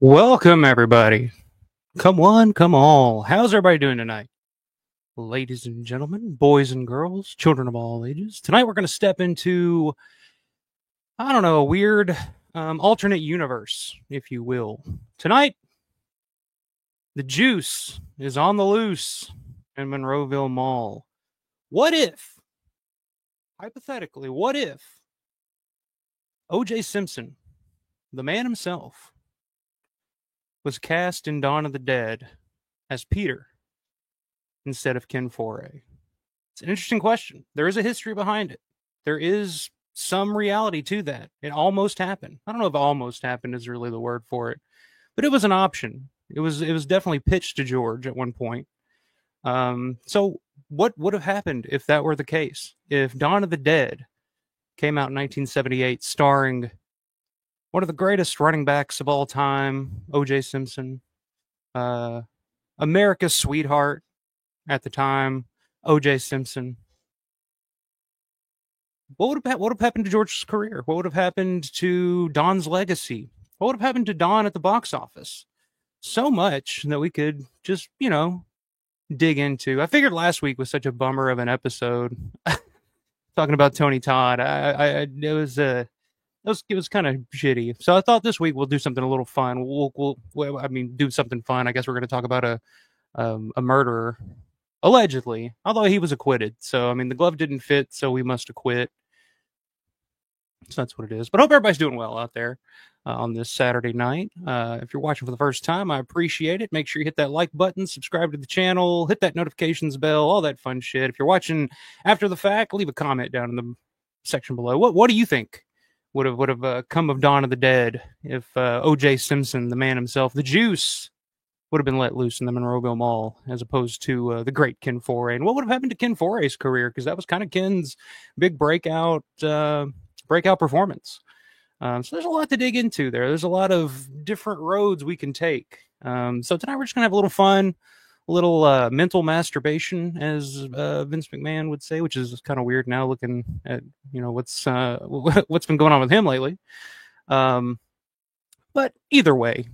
Welcome, everybody. Come one, come all. How's everybody doing tonight? Ladies and gentlemen, boys and girls, children of all ages. Tonight we're going to step into, I don't know, a weird alternate universe, if you will. Tonight, the juice is on the loose in Monroeville Mall. What if, hypothetically, what if O.J. Simpson, the man himself, was cast in Dawn of the Dead as Peter instead of Ken Foray? It's an interesting question. There is a history behind it. There is some reality to that. It almost happened. I don't know if almost happened is really the word for it, but it was an option. It was definitely pitched to George at one point. So what would have happened if that were the case? If Dawn of the Dead came out in 1978, starring one of the greatest running backs of all time, O.J. Simpson, America's sweetheart at the time, O.J. Simpson. What would have happened to George's career? What would have happened to Don's legacy? What would have happened to Don at the box office? So much that we could just, dig into. I figured last week was such a bummer of an episode, talking about Tony Todd. It was kind of shitty. So I thought this week we'll do something a little fun. Do something fun. I guess we're going to talk about a murderer, allegedly, although he was acquitted. So the glove didn't fit, so we must acquit. So that's what it is. But I hope everybody's doing well out there on this Saturday night. If you're watching for the first time, I appreciate it. Make sure you hit that like button, subscribe to the channel, hit that notifications bell, all that fun shit. If you're watching after the fact, leave a comment down in the section below. What do you think would have come of Dawn of the Dead if O.J. Simpson, the man himself, the juice, would have been let loose in the Monroeville Mall as opposed to the great Ken Foray? And what would have happened to Ken Foray's career? Because that was kind of Ken's big breakout performance. So there's a lot to dig into there. There's a lot of different roads we can take. So tonight we're just going to have a little fun, a little mental masturbation, as Vince McMahon would say, which is kind of weird now looking at, what's been going on with him lately. But either way,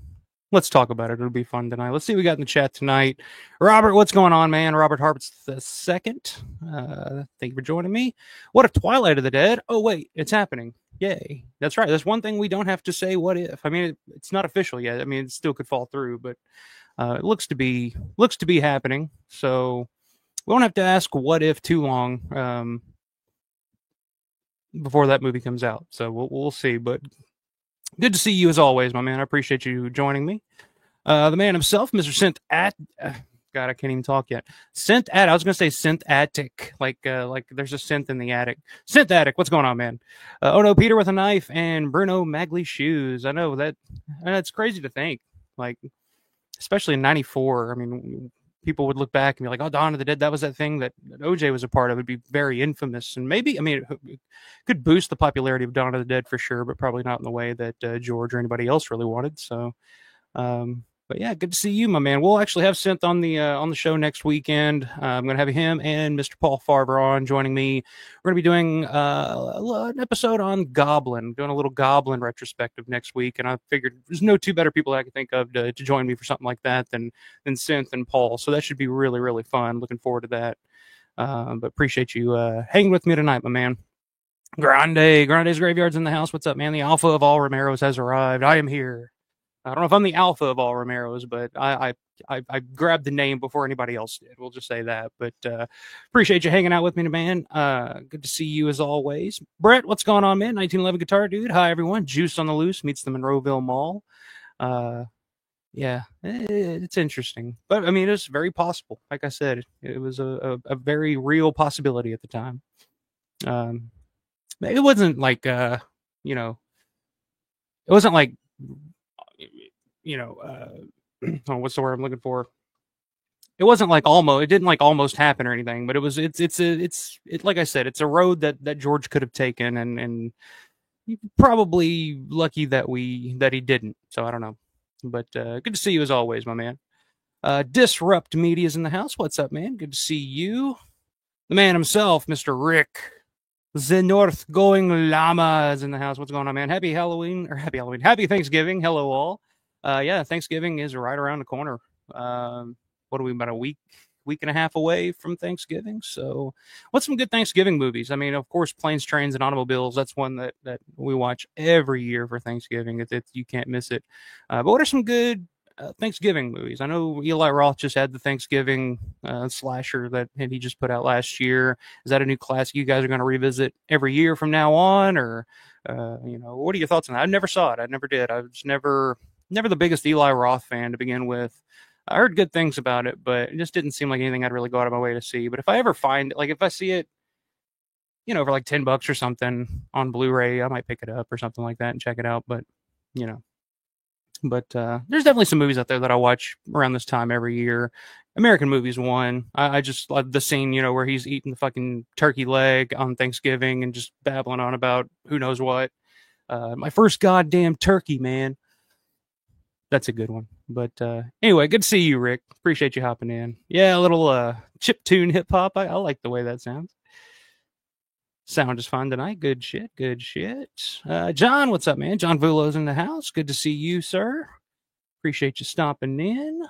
let's talk about it. It'll be fun tonight. Let's see what we got in the chat tonight. Robert, what's going on, man? Robert Harpitz the second. Thank you for joining me. What if Twilight of the Dead? Oh, wait, it's happening. Yay. That's right. That's one thing we don't have to say what if. It's not official yet. It still could fall through, but it looks to be happening. So we won't have to ask what if too long before that movie comes out. So we'll see. But good to see you as always, my man. I appreciate you joining me. The man himself, Mr. Synth God, I can't even talk yet. Synth Attic. I was gonna say Synth Attic, like there's a synth in the attic. Synth Attic. What's going on, man? Oh no, Peter with a knife and Bruno Magli shoes. I know that. It's crazy to think, like, especially in '94. People would look back and be like, "Oh, Dawn of the Dead. That was that thing that OJ was a part of. It'd be very infamous, and maybe, it could boost the popularity of Dawn of the Dead for sure, but probably not in the way that George or anybody else really wanted." So. But yeah, good to see you, my man. We'll actually have Synth on the show next weekend. I'm going to have him and Mr. Paul Farber on joining me. We're going to be doing an episode on Goblin, doing a little Goblin retrospective next week. And I figured there's no two better people that I could think of to join me for something like that than Synth and Paul. So that should be really, really fun. Looking forward to that. But appreciate you hanging with me tonight, my man. Grande's Graveyard's in the house. What's up, man? The alpha of all Romeros has arrived. I am here. I don't know if I'm the alpha of all Romeros, but I grabbed the name before anybody else did. We'll just say that. But appreciate you hanging out with me, man. Good to see you as always. Brett, what's going on, man? 1911 Guitar Dude. Hi, everyone. Juice on the Loose meets the Monroeville Mall. Yeah, it's interesting. But, it's very possible. Like I said, it was a very real possibility at the time. It wasn't like, it wasn't like, what's the word I'm looking for? It wasn't like it didn't like almost happen or anything, but it's like I said, it's a road that George could have taken, and probably lucky that he didn't. So I don't know, but good to see you as always, my man. Disrupt Media's in the house. What's up, man? Good to see you. The man himself, Mr. Rick. The North Going Llama is in the house. What's going on, man? Happy Halloween. Happy Thanksgiving. Hello, all. Yeah, Thanksgiving is right around the corner. What are we, about a week and a half away from Thanksgiving? So, what's some good Thanksgiving movies? I mean, of course, Planes, Trains, and Automobiles. That's one that we watch every year for Thanksgiving. It's you can't miss it. But what are some good Thanksgiving movies? I know Eli Roth just had the Thanksgiving slasher that he just put out last year. Is that a new classic you guys are going to revisit every year from now on, or what are your thoughts on that? I never saw it. I never did. I was never the biggest Eli Roth fan to begin with. I heard good things about it, but it just didn't seem like anything I'd really go out of my way to see. But if I ever find, like, if I see it, for like $10 or something on Blu-ray, I might pick it up or something like that and check it out. But you know, there's definitely some movies out there that I watch around this time every year. American Movies one. I just love the scene, where he's eating the fucking turkey leg on Thanksgiving and just babbling on about who knows what. My first goddamn turkey, man. That's a good one. But anyway, good to see you, Rick. Appreciate you hopping in. Yeah, a little chip tune hip hop. I like the way that sounds. Sound is fun tonight. Good shit. Good shit. John, what's up, man? John Vulo's in the house. Good to see you, sir. Appreciate you stopping in.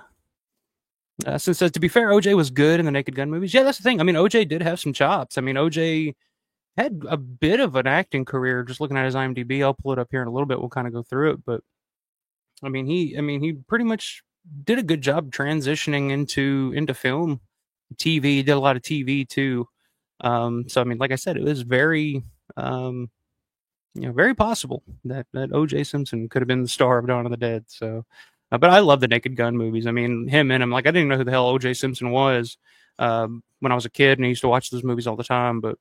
Since to be fair, OJ was good in the Naked Gun movies. Yeah, that's the thing. I mean, OJ did have some chops. I mean, OJ had a bit of an acting career. Just looking at his IMDb, I'll pull it up here in a little bit. We'll kind of go through it, but he pretty much did a good job transitioning into film, TV. Did a lot of TV too. So I mean, like I said, it was very very possible that O.J. Simpson could have been the star of Dawn of the Dead. So, but I love the Naked Gun movies. I mean, him and him. Like I didn't know who the hell O.J. Simpson was when I was a kid, and I used to watch those movies all the time. But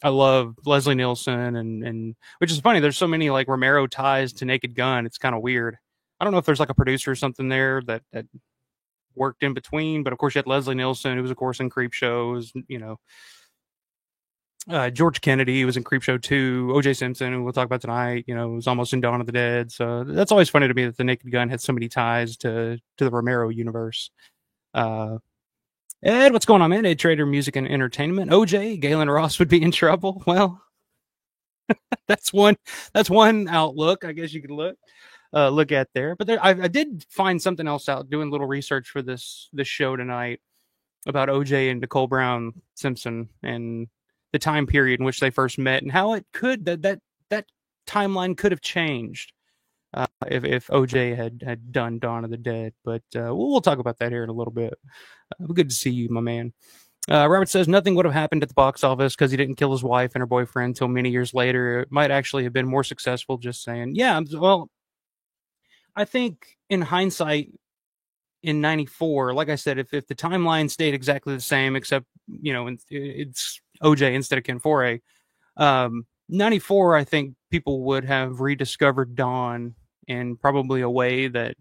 I love Leslie Nielsen, and which is funny. There's so many like Romero ties to Naked Gun. It's kind of weird. I don't know if there's like a producer or something there that worked in between, but of course you had Leslie Nielsen, who was of course in Creepshow, George Kennedy was in Creepshow 2, O.J. Simpson, who we'll talk about tonight, was almost in Dawn of the Dead. So that's always funny to me that the Naked Gun had so many ties to the Romero universe. Ed, what's going on, man? Ed Trader, Music and Entertainment. OJ, Galen Ross would be in trouble. Well, that's one outlook, I guess you could look at there. But I did find something else out doing a little research for this show tonight about OJ and Nicole Brown Simpson and the time period in which they first met and how it could that timeline could have changed if OJ had done Dawn of the Dead. But we'll talk about that here in a little bit. Good to see you, my man. Robert says nothing would have happened at the box office because he didn't kill his wife and her boyfriend until many years later. It might actually have been more successful. Just saying. Yeah, well, I think in hindsight, in '94, like I said, if the timeline stayed exactly the same, except it's OJ instead of Ken Foree, '94, I think people would have rediscovered Dawn in probably a way that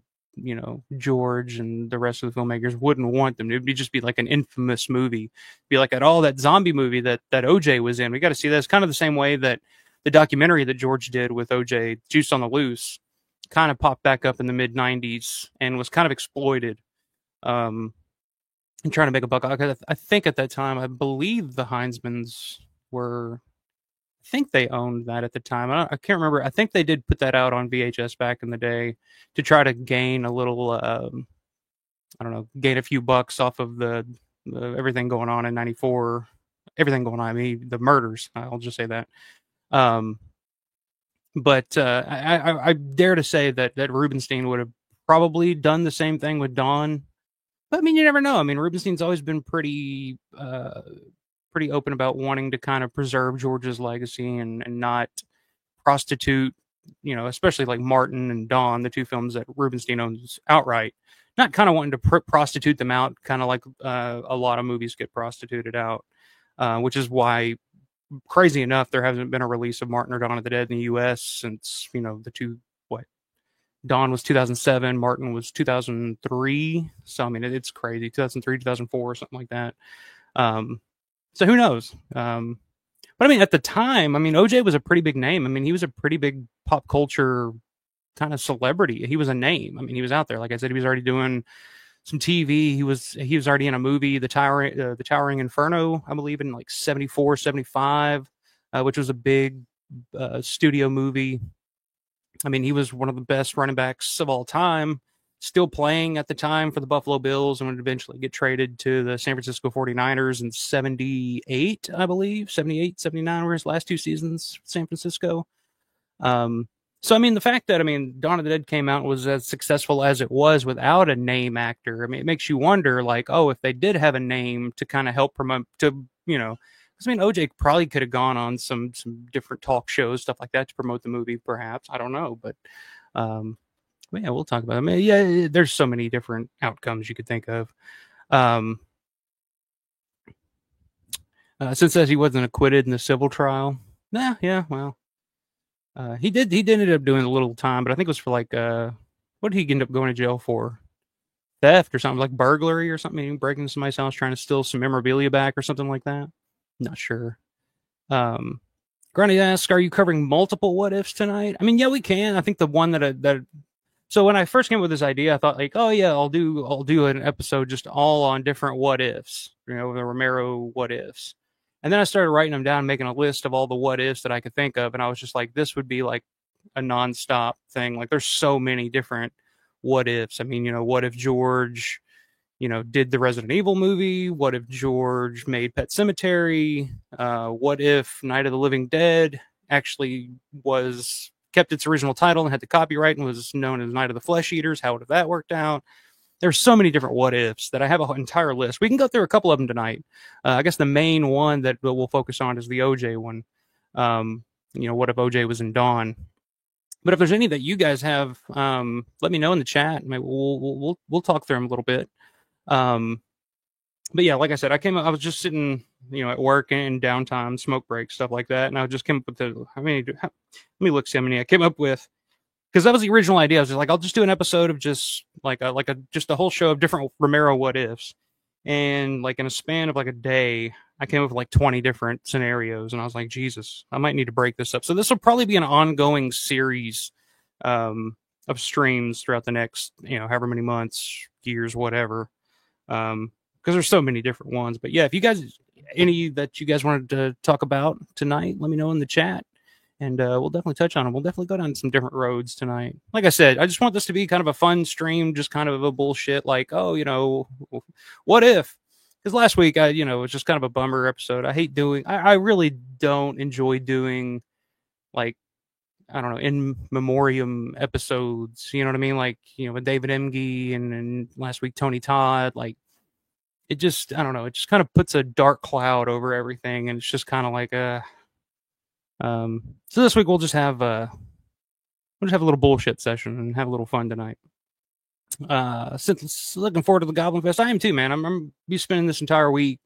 George and the rest of the filmmakers wouldn't want them. It would just be like an infamous movie, be like that zombie movie that OJ was in. We got to see that. It's kind of the same way that the documentary that George did with OJ, Juice on the Loose, kind of popped back up in the mid '90s and was kind of exploited and trying to make a buck. I think at that time, I believe the Heinzmans I think they owned that at the time. I can't remember. I think they did put that out on VHS back in the day to try to gain a little, gain a few bucks off of the everything going on in '94. Everything going on, I mean, the murders. I'll just say that. But I dare to say that Rubenstein would have probably done the same thing with Dawn. But I mean, you never know. I mean, Rubenstein's always been pretty open about wanting to kind of preserve George's legacy and not prostitute, especially like Martin and Dawn, the two films that Rubenstein owns outright. Not kind of wanting to prostitute them out, kind of like a lot of movies get prostituted out, which is why, crazy enough, there hasn't been a release of Martin or Dawn of the Dead in the U.S. since the two. Dawn was 2007, Martin was 2003. So I mean, it's crazy. 2003, 2004, something like that. So who knows? But I mean, at the time, I mean, OJ was a pretty big name. I mean, he was a pretty big pop culture kind of celebrity. He was a name. I mean, he was out there. Like I said, he was already doing some TV. He was already in a movie, the Towering Inferno, I believe, in like 74, 75, which was a big studio movie. I mean, he was one of the best running backs of all time. still playing at the time for the Buffalo Bills and would eventually get traded to the San Francisco 49ers in 78, I believe. 78, 79 were his last 2 seasons, San Francisco. So, I mean, the fact that, I mean, Dawn of the Dead came out was as successful as it was without a name actor. I mean, it makes you wonder, like, oh, if they did have a name to kind of help promote, to, you know, because I mean, OJ probably could have gone on some different talk shows, stuff like that, to promote the movie, perhaps. I don't know, but yeah, we'll talk about it. I mean, yeah, there's so many different outcomes you could think of. Since says he wasn't acquitted in the civil trial. Yeah, well, he ended up doing a little time, but I think it was for like what did he end up going to jail for? Theft or something, like burglary or something, breaking into somebody's house trying to steal some memorabilia back or something like that. Not sure. Granny asks, "Are you covering multiple what ifs tonight?" I mean, yeah, we can. I think the one that so when I first came with this idea, I thought like, oh yeah, I'll do an episode just all on different what ifs, you know, the Romero what ifs. And then I started writing them down, making a list of all the what ifs that I could think of, and I was just like, this would be like a nonstop thing. Like, there's so many different what ifs. I mean, you know, what if George, you know, did the Resident Evil movie? What if George made Pet Sematary? What if Night of the Living Dead actually kept its original title and had the copyright and was known as Night of the Flesh Eaters? How would have that worked out? There's so many different what ifs that I have an entire list. We can go through a couple of them tonight. I guess the main one that we'll focus on is the OJ one. You know, what if OJ was in Dawn? But if there's any that you guys have, let me know in the chat. Maybe we'll talk through them a little bit. But yeah, like I said, I was just sitting, you know, at work and downtime, smoke breaks, stuff like that, and I just came up with let me look see how many I came up with, because that was the original idea. I was just like, I'll just do an episode of just just a whole show of different Romero what ifs, and like in a span of like a day, I came up with like 20 different scenarios, and I was like, Jesus, I might need to break this up. So this will probably be an ongoing series of streams throughout the next, you know, however many months, years, whatever. Because there's so many different ones. But yeah, if you guys any that you guys wanted to talk about tonight, let me know in the chat, and we'll definitely touch on them. We'll definitely go down some different roads tonight. Like I said, I just want this to be kind of a fun stream, just kind of a bullshit, like, oh, you know, what if? Because last week, it was just kind of a bummer episode. I really don't enjoy doing, like, I don't know, in memoriam episodes. You know what I mean? Like, you know, with David Emge and last week Tony Todd. Like, it just, I don't know, it just kind of puts a dark cloud over everything, and it's just kind of like so this week we'll just have a little bullshit session and have a little fun tonight. Since looking forward to the Goblin Fest, I am too, man. I'm be spending this entire week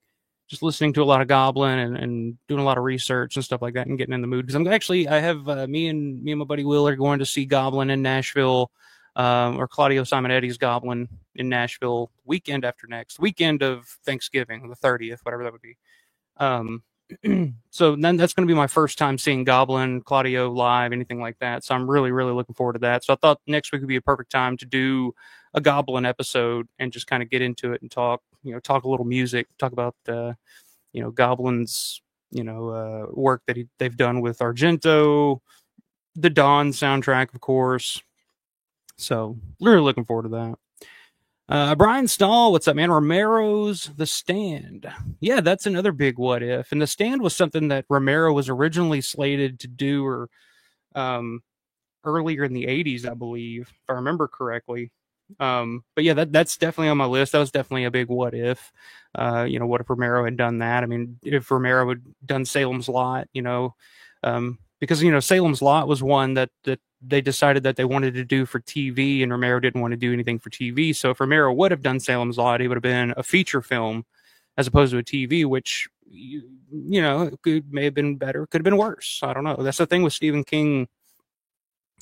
just listening to a lot of Goblin and doing a lot of research and stuff like that, and getting in the mood, because I have me and my buddy Will are going to see Goblin in Nashville, or Claudio Simonetti's Goblin in Nashville weekend after next weekend of Thanksgiving, the 30th, whatever that would be. So then that's going to be my first time seeing Goblin, Claudio live, anything like that. So I'm really, really looking forward to that. So I thought next week would be a perfect time to do a Goblin episode and just kind of get into it and talk a little music, talk about, Goblin's, work that they've done with Argento, the Dawn soundtrack, of course. So really looking forward to that. Brian Stahl, what's up, man? Romero's The Stand. Yeah, that's another big what if. And The Stand was something that Romero was originally slated to do, or earlier in the 80s, I believe, if I remember correctly. But yeah, that's definitely on my list. That was definitely a big what if. What if Romero had done that? I mean, if Romero had done Salem's Lot, because Salem's Lot was one that they decided that they wanted to do for TV, and Romero didn't want to do anything for TV. So if Romero would have done Salem's Lot, it would have been a feature film as opposed to a TV, which may have been better, could have been worse. I don't know. That's the thing with Stephen King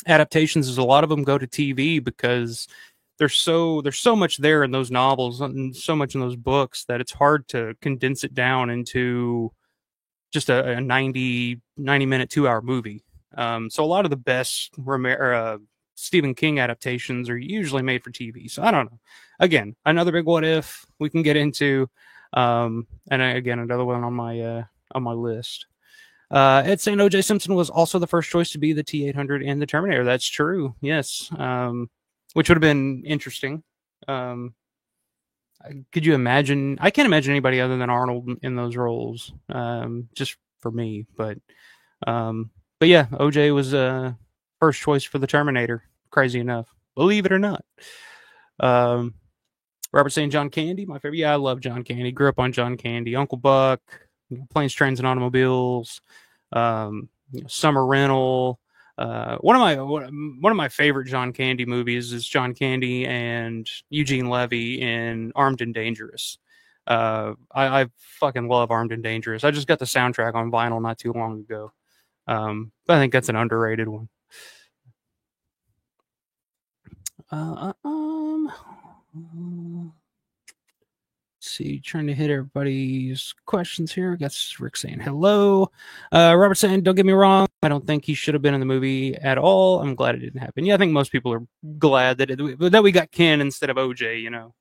adaptations, is a lot of them go to TV because there's so much there in those novels and so much in those books that it's hard to condense it down into just a 90 minute 2-hour movie. So a lot of the best Stephen King adaptations are usually made for TV. So I don't know. Again, another big what if we can get into, and again, another one on my list. Ed saying O.J. Simpson was also the first choice to be the T-800 in the Terminator. That's true. Yes. which would have been interesting. Um, could you imagine? I can't imagine anybody other than Arnold in those roles. Just for me, um, but yeah, OJ was first choice for the Terminator. Crazy enough, believe it or not. Um, Robert saying John Candy, my favorite. Yeah, I love John Candy. Grew up on John Candy. Uncle Buck, Planes, Trains, and Automobiles. Summer Rental. One of my favorite John Candy movies is John Candy and Eugene Levy in Armed and Dangerous. I fucking love Armed and Dangerous. I just got the soundtrack on vinyl not too long ago. But I think that's an underrated one. See, trying to hit everybody's questions here. I guess Rick saying hello. Robert saying, don't get me wrong, I don't think he should have been in the movie at all. I'm glad it didn't happen. Yeah, I think most people are glad that we got Ken instead of OJ, you know.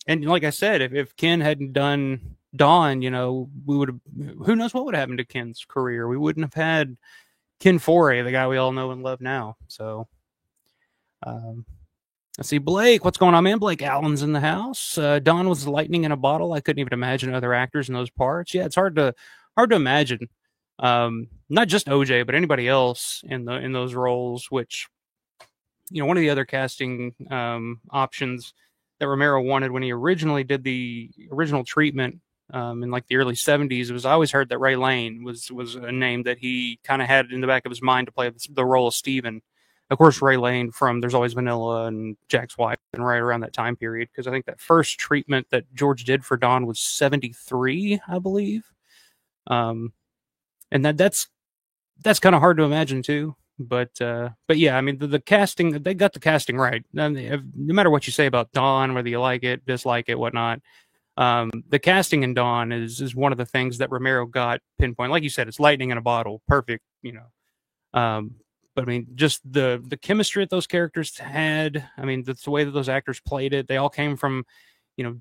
And like I said, if Ken hadn't done Dawn, you know, we would have, who knows what would have happened to Ken's career. We wouldn't have had Ken Foray, the guy we all know and love now. So, let's see, Blake, what's going on, man? Blake Allen's in the house. Don was lightning in a bottle. I couldn't even imagine other actors in those parts. Yeah, it's hard to imagine. Not just OJ, but anybody else in those roles. Which, you know, one of the other casting options that Romero wanted when he originally did the original treatment in like the early '70s was, I always heard that Ray Lane was a name that he kind of had in the back of his mind to play the role of Steven. Of course, Ray Lane from There's Always Vanilla and Jack's Wife, and right around that time period, because I think that first treatment that George did for Don was '73, I believe. And that's kind of hard to imagine too. But yeah, I mean the casting, they got the casting right. No matter what you say about Dawn, whether you like it, dislike it, whatnot, the casting in Dawn is one of the things that Romero got pinpoint. Like you said, it's lightning in a bottle, perfect. You know, but I mean, just the chemistry that those characters had. I mean, that's the way that those actors played it. They all came from, you know,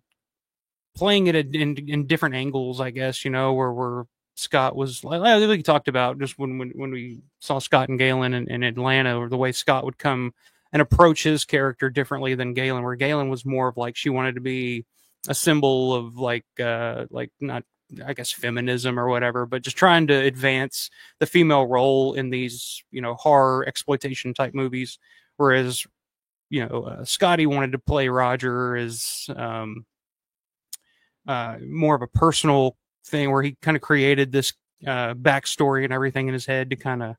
playing it in different angles, I guess. You know, where Scott was, like we talked about just when we saw Scott and Galen in Atlanta, or the way Scott would come and approach his character differently than Galen, where Galen was more of like, she wanted to be a symbol of like not, I guess, feminism or whatever, but just trying to advance the female role in these, you know, horror exploitation type movies. Whereas, you know, Scotty wanted to play Roger as more of a personal thing, where he kind of created this backstory and everything in his head to kind of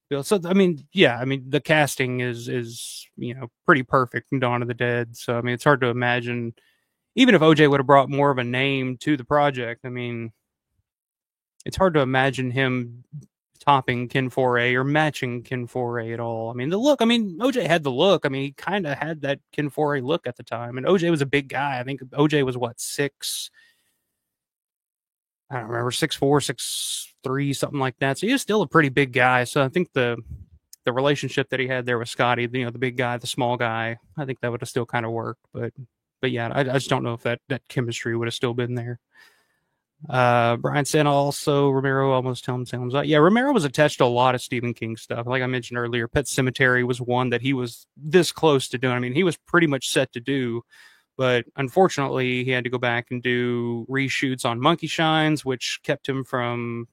build. So, I mean, yeah, I mean, the casting is, you know, pretty perfect in Dawn of the Dead. So, I mean, it's hard to imagine, even if OJ would have brought more of a name to the project, I mean, it's hard to imagine him topping Ken Foray or matching Ken Foray at all. I mean, the look, I mean, OJ had the look. I mean, he kind of had that Ken Foray look at the time. And OJ was a big guy. I think OJ was what, I don't remember, 6'4", 6'3", something like that. So he was still a pretty big guy. So I think the relationship that he had there with Scotty, you know, the big guy, the small guy, I think that would have still kind of worked. But yeah, I just don't know if that chemistry would have still been there. Brian said also Romero almost tells him out. Yeah, Romero was attached to a lot of Stephen King stuff. Like I mentioned earlier, Pet Sematary was one that he was this close to doing. I mean, he was pretty much set to do, but unfortunately he had to go back and do reshoots on Monkey Shines, which kept him from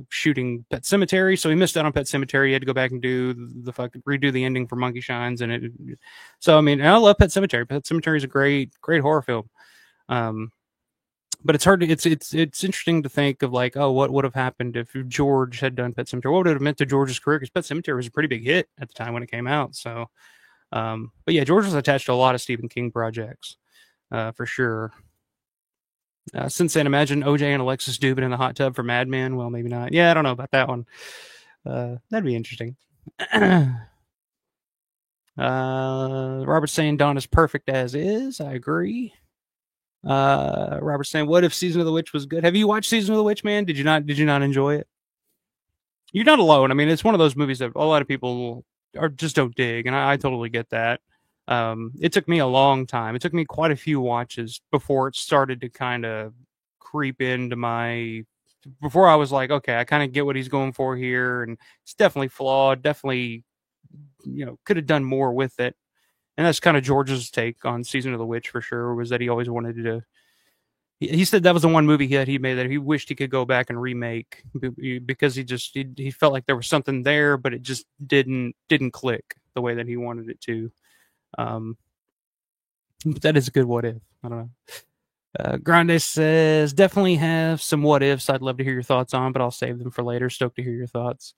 shooting Pet Sematary. So he missed out on Pet Sematary. He had to go back and do redo the ending for Monkey Shines. So I mean, I love Pet Sematary. Pet Sematary is a great horror film. But it's hard to, it's interesting to think of like, oh, what would have happened if George had done Pet Sematary? What would it have meant to George's career? Because Pet Sematary was a pretty big hit at the time when it came out. So, but yeah, George was attached to a lot of Stephen King projects, for sure. Since then, imagine OJ and Alexis Dubin in the hot tub for Mad Men. Well, maybe not. Yeah, I don't know about that one. That'd be interesting. Robert's saying Dawn is perfect as is. I agree. Robert's saying, what if Season of the Witch was good? Have you watched Season of the Witch, man? Did you not enjoy it? You're not alone. I mean, it's one of those movies that a lot of people just don't dig, and I totally get that. It took me a long time. It took me quite a few watches before it started to kind of creep into my before I was like, okay, I kind of get what he's going for here, and it's definitely flawed. Definitely, could have done more with it. And that's kind of George's take on Season of the Witch for sure. Was that he always wanted to. He said that was the one movie that he made that he wished he could go back and remake because he felt like there was something there, but it just didn't click the way that he wanted it to. But that is a good what if. I don't know. Grande says, definitely have some what ifs I'd love to hear your thoughts on, but I'll save them for later. Stoked to hear your thoughts.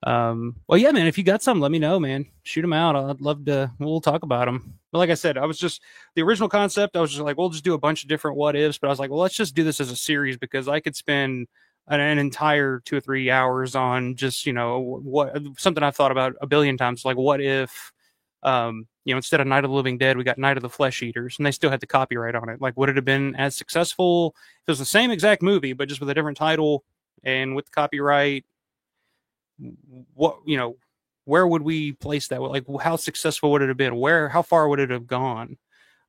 Well, yeah, man, if you got some, let me know, man. Shoot them out. I'd love to, we'll talk about them. But like I said, I was just, the original concept, I was just like, we'll just do a bunch of different what ifs. But I was like, well, let's just do this as a series because I could spend an entire 2 or 3 hours on just, what something I've thought about a billion times. Like, what if, instead of Night of the Living Dead, we got Night of the Flesh Eaters, and they still had the copyright on it. Like, would it have been as successful if it was the same exact movie, but just with a different title and with the copyright? What, where would we place that? Like, how successful would it have been? How far would it have gone?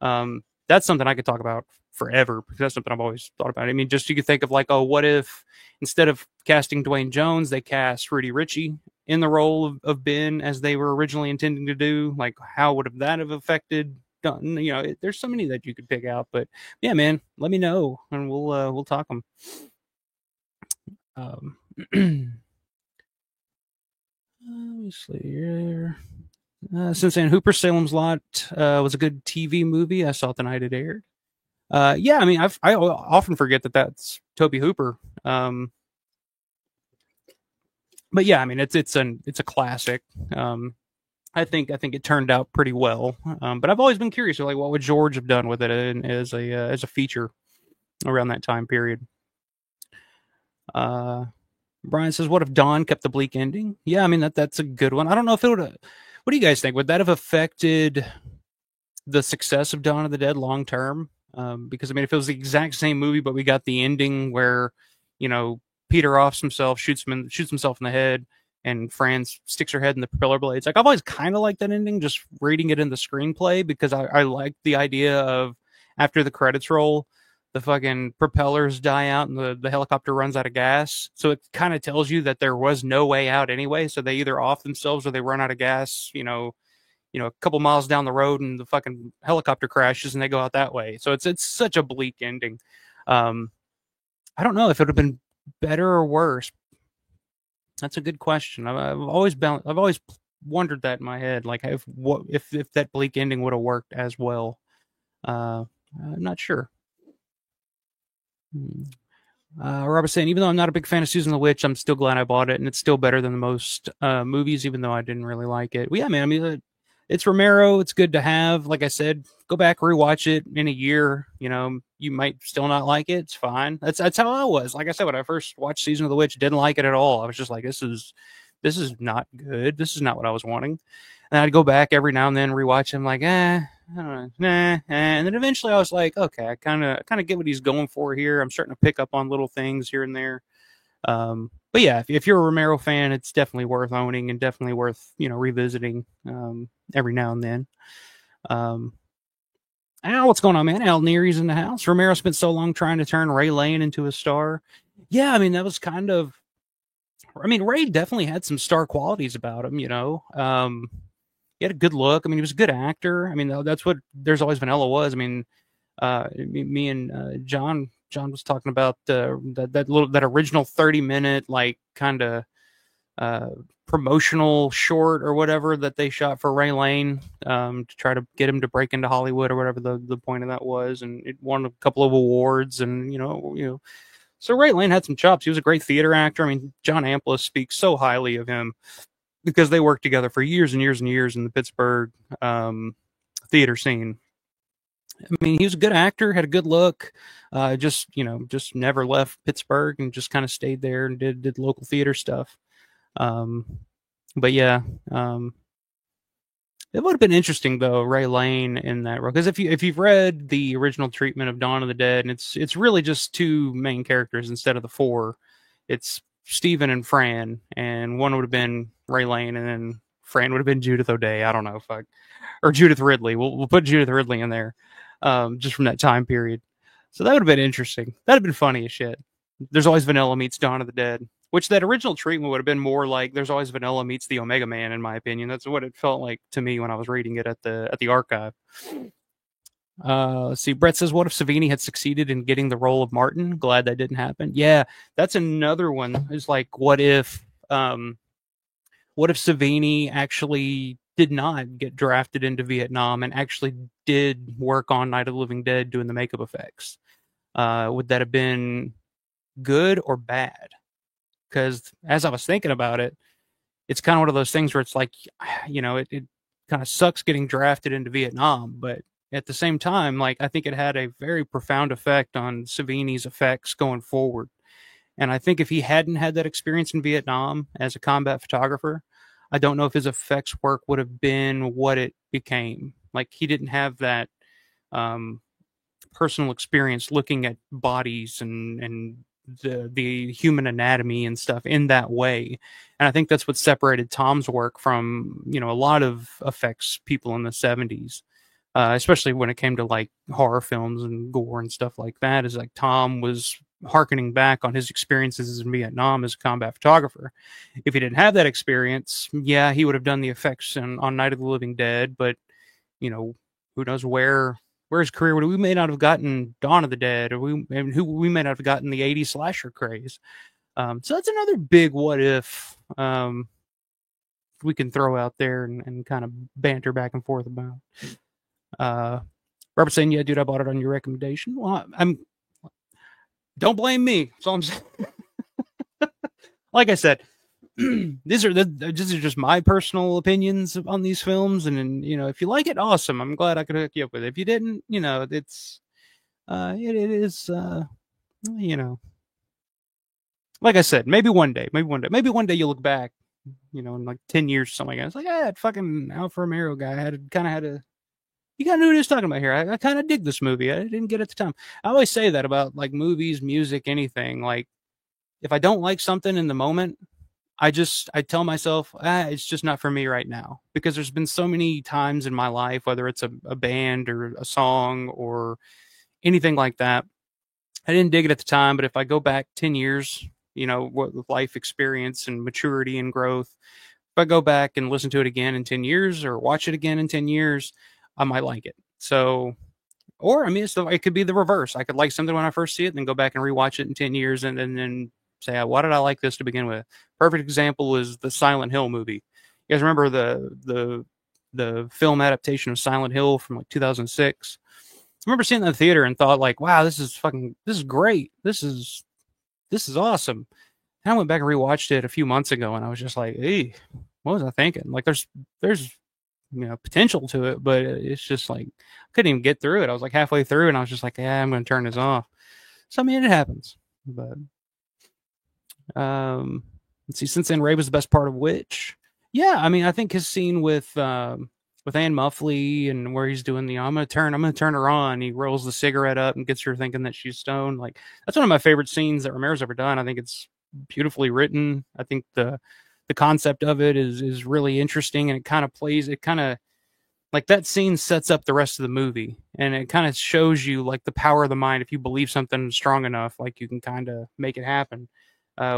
That's something I could talk about forever because that's something I've always thought about. I mean, just you could think of like, oh, what if instead of casting Dwayne Jones, they cast Rudy Ritchie in the role of Ben as they were originally intending to do? Like, how would that have affected? There's so many that you could pick out, but yeah, man, let me know and we'll talk them. Obviously, here. Since then, Hooper Salem's Lot was a good TV movie. I saw it the night it aired. Yeah, I mean, I often forget that that's Tobe Hooper. But yeah, I mean, it's a classic. I think it turned out pretty well. But I've always been curious, like, what would George have done with it as a feature around that time period? Brian says, "What if Dawn kept the bleak ending?" Yeah, I mean that's a good one. I don't know if it would. What do you guys think? Would that have affected the success of Dawn of the Dead long term? Because I mean, if it was the exact same movie, but we got the ending where, Peter offs himself, shoots himself in the head, and Fran sticks her head in the propeller blades. Like, I've always kind of liked that ending, just reading it in the screenplay because I like the idea of after the credits roll, the fucking propellers die out and the helicopter runs out of gas. So it kind of tells you that there was no way out anyway. So they either off themselves or they run out of gas, a couple miles down the road and the fucking helicopter crashes and they go out that way. So it's such a bleak ending. I don't know if it would have been better or worse. That's a good question. I've always wondered that in my head, like if that bleak ending would have worked as well. I'm not sure. Robert saying, even though I'm not a big fan of Susan the Witch, I'm still glad I bought it, and it's still better than the most movies, even though I didn't really like it. Well, yeah, man. I mean, it's Romero. It's good to have. Like I said, go back, rewatch it in a year. You might still not like it. It's fine. That's how I was. Like I said, when I first watched Season of the Witch, didn't like it at all. I was just like, this is not good. This is not what I was wanting. And I'd go back every now and then, rewatch him, like, I don't know, nah. And then eventually I was like, okay, I kind of get what he's going for here. I'm starting to pick up on little things here and there. But yeah, if you're a Romero fan, it's definitely worth owning and definitely worth, revisiting every now and then. Al, what's going on, man? Al Neary's in the house. Romero spent so long trying to turn Ray Lane into a star. Yeah, I mean, that was Ray definitely had some star qualities about him, he had a good look. I mean, he was a good actor. I mean, that's what There's Always Vanilla was. I mean, me and John was talking about that original 30-minute like kind of promotional short or whatever that they shot for Ray Lane to try to get him to break into Hollywood or whatever the point of that was, and it won a couple of awards, and so Ray Lane had some chops. He was a great theater actor. I mean, John Amplas speaks so highly of him because they worked together for years and years and years in the Pittsburgh theater scene. I mean, he was a good actor, had a good look, just never left Pittsburgh and just kind of stayed there and did local theater stuff. But yeah, it would have been interesting though, Ray Lane in that role, because if you've read the original treatment of Dawn of the Dead, and it's really just two main characters instead of the four. It's Stephen and Fran, and one would have been Ray Lane, and then Fran would have been Judith O'Dea. I don't know or Judith Ridley. We'll put Judith Ridley in there, just from that time period. So that would have been interesting. That'd have been funny as shit. There's Always Vanilla meets Dawn of the Dead, which that original treatment would have been more like There's Always Vanilla meets the Omega Man, in my opinion. That's what it felt like to me when I was reading it at the archive. Let's see. Brett says, "What if Savini had succeeded in getting the role of Martin? Glad that didn't happen." Yeah, that's another one. It's like, what if Savini actually did not get drafted into Vietnam and actually did work on Night of the Living Dead doing the makeup effects? Would that have been good or bad? Because as I was thinking about it, it's kind of one of those things where it's like, it kind of sucks getting drafted into Vietnam, but at the same time, like, I think it had a very profound effect on Savini's effects going forward. And I think if he hadn't had that experience in Vietnam as a combat photographer, I don't know if his effects work would have been what it became. Like, he didn't have that personal experience looking at bodies and the human anatomy and stuff in that way. And I think that's what separated Tom's work from, a lot of effects people in the 70s. Especially when it came to like horror films and gore and stuff like that, is like Tom was harkening back on his experiences in Vietnam as a combat photographer. If he didn't have that experience, yeah, he would have done the effects on Night of the Living Dead, but who knows where his career would. We may not have gotten Dawn of the Dead, or we may not have gotten the '80s slasher craze. So that's another big what if we can throw out there and kind of banter back and forth about. Robert saying, "Yeah, dude, I bought it on your recommendation." Well, don't blame me. So I'm like I said, these are just my personal opinions on these films, and if you like it, awesome. I'm glad I could hook you up with it. If you didn't, it's it is like I said, maybe one day you'll look back, in like 10 years or something like that. It's like, that fucking Alfa Romero guy you gotta know what he was talking about here. I kind of dig this movie. I didn't get it at the time. I always say that about like movies, music, anything. Like, if I don't like something in the moment, I tell myself, it's just not for me right now. Because there's been so many times in my life, whether it's a band or a song or anything like that, I didn't dig it at the time. But if I go back 10 years, with life experience and maturity and growth, if I go back and listen to it again in 10 years or watch it again in 10 years, I might like it. So, or I mean, it could be the reverse. I could like something when I first see it, and then go back and rewatch it in 10 years, and then say, why did I like this to begin with? Perfect example is the Silent Hill movie. You guys remember the film adaptation of Silent Hill from like 2006? I remember seeing it in the theater and thought like, wow, this is great. This is awesome. And I went back and rewatched it a few months ago, and I was just like, hey, what was I thinking? Like, there's potential to it, but it's just like I couldn't even get through it. I was like halfway through, and I was just like, I'm going to turn this off. So I mean, it happens. But let's see. Since then, Ray was the best part of which? Yeah, I mean, I think his scene with Anne Muffley and where he's doing I'm going to turn her on. He rolls the cigarette up and gets her thinking that she's stoned. Like, that's one of my favorite scenes that Romero's ever done. I think it's beautifully written. I think the concept of it is really interesting, and it kind of like that scene sets up the rest of the movie, and it kind of shows you like the power of the mind. If you believe something strong enough, like, you can kind of make it happen,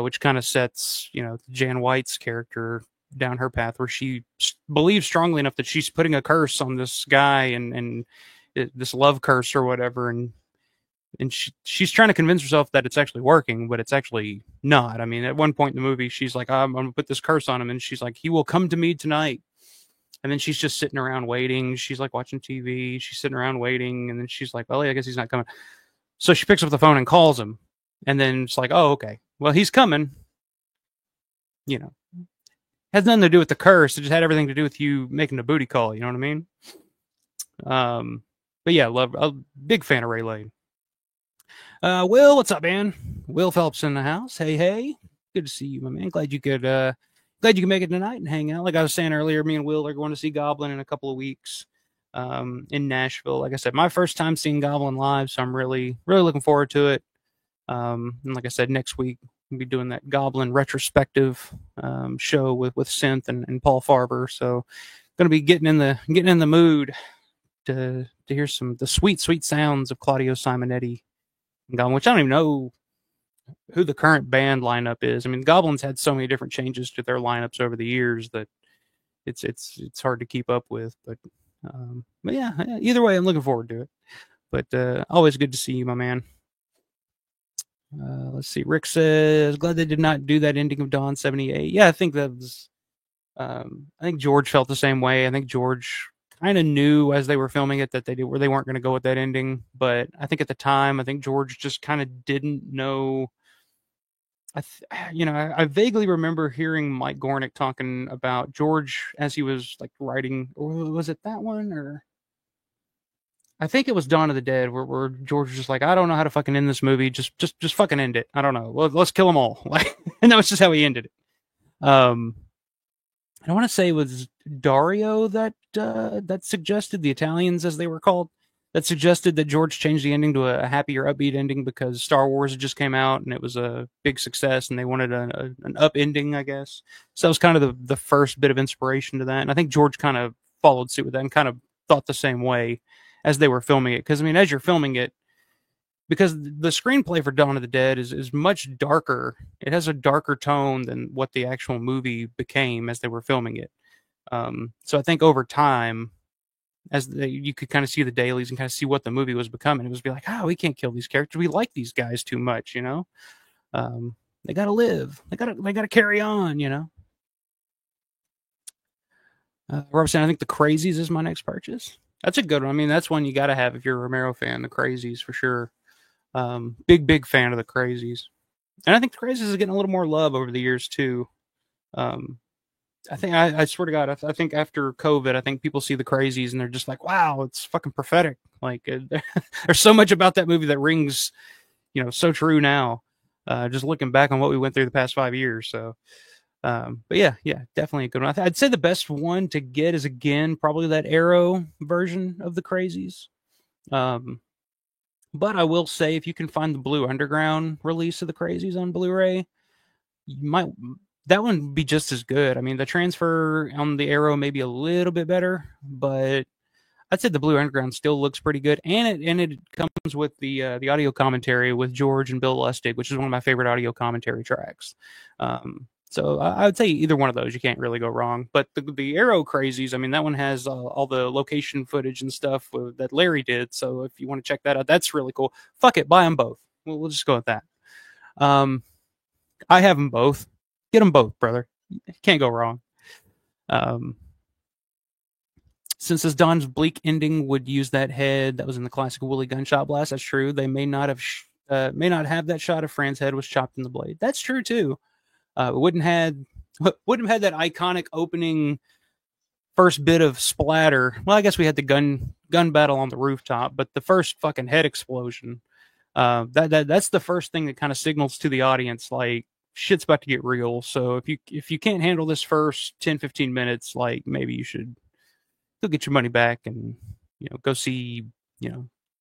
which kind of sets Jan White's character down her path, where she believes strongly enough that she's putting a curse on this guy and this love curse or whatever, and she's trying to convince herself that it's actually working, but it's actually not. I mean, at one point in the movie, she's like, I'm going to put this curse on him. And she's like, he will come to me tonight. And then she's just sitting around waiting. She's like watching TV. She's sitting around waiting. And then she's like, well, I guess he's not coming. So she picks up the phone and calls him. And then it's like, oh, okay. Well, he's coming. Has nothing to do with the curse. It just had everything to do with you making a booty call. You know what I mean? But yeah, a big fan of Ray Lane. Will, what's up, man? Will Phelps in the house. Hey. Good to see you, my man. Glad you could make it tonight and hang out. Like I was saying earlier, me and Will are going to see Goblin in a couple of weeks in Nashville. Like I said, my first time seeing Goblin live, so I'm really, really looking forward to it. And like I said, next week we'll be doing that Goblin retrospective show with Synth and Paul Farber. So going to be getting in the mood to hear the sweet sounds of Claudio Simonetti, which I don't even know who the current band lineup is. I mean, Goblins had so many different changes to their lineups over the years that it's hard to keep up with. But yeah, either way, I'm looking forward to it. But always good to see you, my man. Let's see. Rick says, glad they did not do that ending of Dawn 78. Yeah, I think that was. I think George felt the same way. I think George kind of knew as they were filming it that they weren't going to go with that ending. But I think at the time, I think George just kind of didn't know. I vaguely remember hearing Mike Gornick talking about George as he was like writing. Or was it that one or? I think it was Dawn of the Dead where George was just like, I don't know how to fucking end this movie. Just fucking end it. I don't know. Let's kill them all. Like, and that was just how he ended it. I want to say it was Dario that suggested, the Italians as they were called, that suggested that George changed the ending to a happier, upbeat ending because Star Wars had just came out and it was a big success and they wanted an up ending, I guess. So that was kind of the first bit of inspiration to that. And I think George kind of followed suit with that and kind of thought the same way as they were filming it. Because, I mean, as you're filming it, because the screenplay for Dawn of the Dead is much darker. It has a darker tone than what the actual movie became as they were filming it. So I think over time, you could kind of see the dailies and kind of see what the movie was becoming. It was be like, oh, we can't kill these characters. We like these guys too much, you know. They got to live. They got to carry on, you know. Robertson, I think the Crazies is my next purchase. That's a good one. I mean, that's one you got to have if you're a Romero fan. The Crazies for sure. Big fan of the Crazies, and I think the Crazies is getting a little more love over the years too. I think I swear to God, I think after COVID, I think people see the Crazies and they're just like, wow, it's fucking prophetic. Like there's so much about that movie that rings, you know, so true now. Just looking back on what we went through the past 5 years. So, but yeah, definitely a good one. I'd say the best one to get is again probably that Arrow version of the Crazies. But I will say, if you can find the Blue Underground release of the Crazies on Blu-ray, that one would be just as good. I mean, the transfer on the Arrow may be a little bit better, but I'd say the Blue Underground still looks pretty good, and it comes with the audio commentary with George and Bill Lustig, which is one of my favorite audio commentary tracks. So I would say either one of those, you can't really go wrong. But the Arrow Crazies, I mean, that one has all the location footage and stuff that Larry did. So if you want to check that out, that's really cool. Fuck it, buy them both. We'll just go with that. I have them both. Get them both, brother. Can't go wrong. Since this Don's bleak ending would use that head that was in the classic Wooly gunshot blast, that's true. They may not have that shot if Fran's head was chopped in the blade. That's true too. Wouldn't have had that iconic opening first bit of splatter. Well, I guess we had the gun battle on the rooftop, but the first fucking head explosion. That's the first thing that kind of signals to the audience like shit's about to get real. So if you can't handle this first 10-15 minutes, like maybe you should go get your money back and go see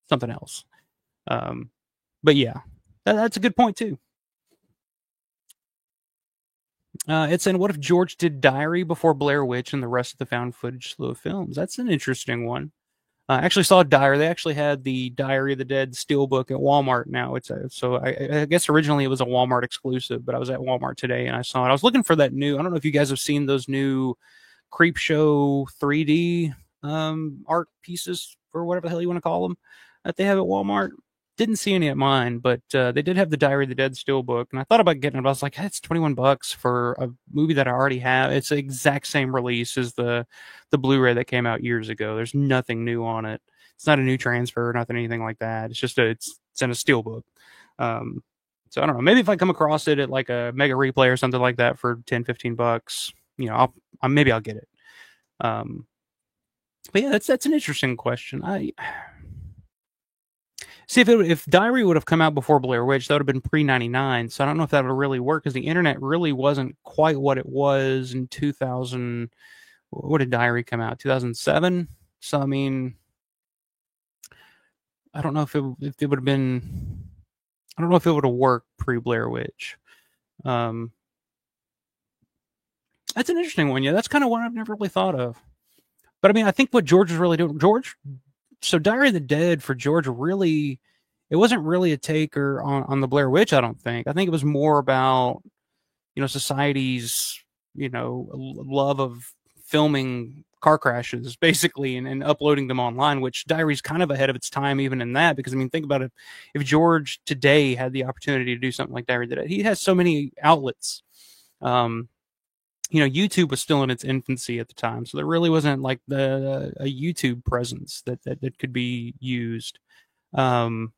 something else. But yeah, that's a good point too. It's saying, what if George did Diary before Blair Witch and the rest of the found footage slew of films? That's an interesting one. I actually saw Diary. They actually had the Diary of the Dead steelbook at Walmart now. So I guess originally it was a Walmart exclusive, but I was at Walmart today and I saw it. I was looking for that new, I don't know if you guys have seen those new Creepshow 3D art pieces or whatever the hell you want to call them that they have at Walmart. Didn't see any at mine, but they did have the Diary of the Dead steelbook, and I thought about getting it. But I was like, it's $21 for a movie that I already have. It's the exact same release as the Blu-ray that came out years ago. There's nothing new on it. It's not a new transfer, nothing, anything like that. It's just it's in a steelbook. So I don't know. Maybe if I come across it at like a Mega Replay or something like that for $10-15, maybe I'll get it. But yeah, that's an interesting question. See, if Diary would have come out before Blair Witch, that would have been pre-99. So I don't know if that would really work because the internet really wasn't quite what it was in 2000. What did Diary come out? 2007. So I mean, I don't know if it would have been. I don't know if it would have worked pre-Blair Witch. That's an interesting one. Yeah, that's kind of one I've never really thought of. But I mean, I think what George was really doing, so Diary of the Dead for George really it wasn't really a take or on the Blair Witch. I don't think. I think it was more about, society's, love of filming car crashes basically, and uploading them online, which Diary's kind of ahead of its time even in that, because I mean, think about it. If George today had the opportunity to do something like Diary today, he has so many outlets. um YouTube was still in its infancy at the time, so there really wasn't like a YouTube presence that could be used. um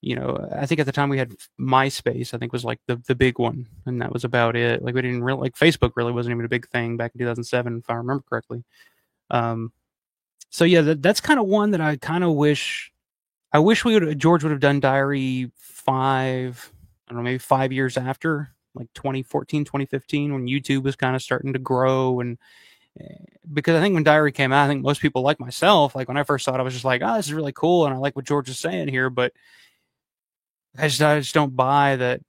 I think at the time we had MySpace, I think was like the big one, and that was about it. Like we didn't really, like, Facebook really wasn't even a big thing back in 2007, if I remember correctly. Um, so yeah, that's kind of one that I kind of wish. I wish George would have done Diary 5, I don't know, maybe 5 years after, like 2014, 2015, when YouTube was kind of starting to grow. And because I think when Diary came out, I think most people like myself, like when I first saw it, I was just like, oh, this is really cool, and I like what George is saying here, but I just don't buy that.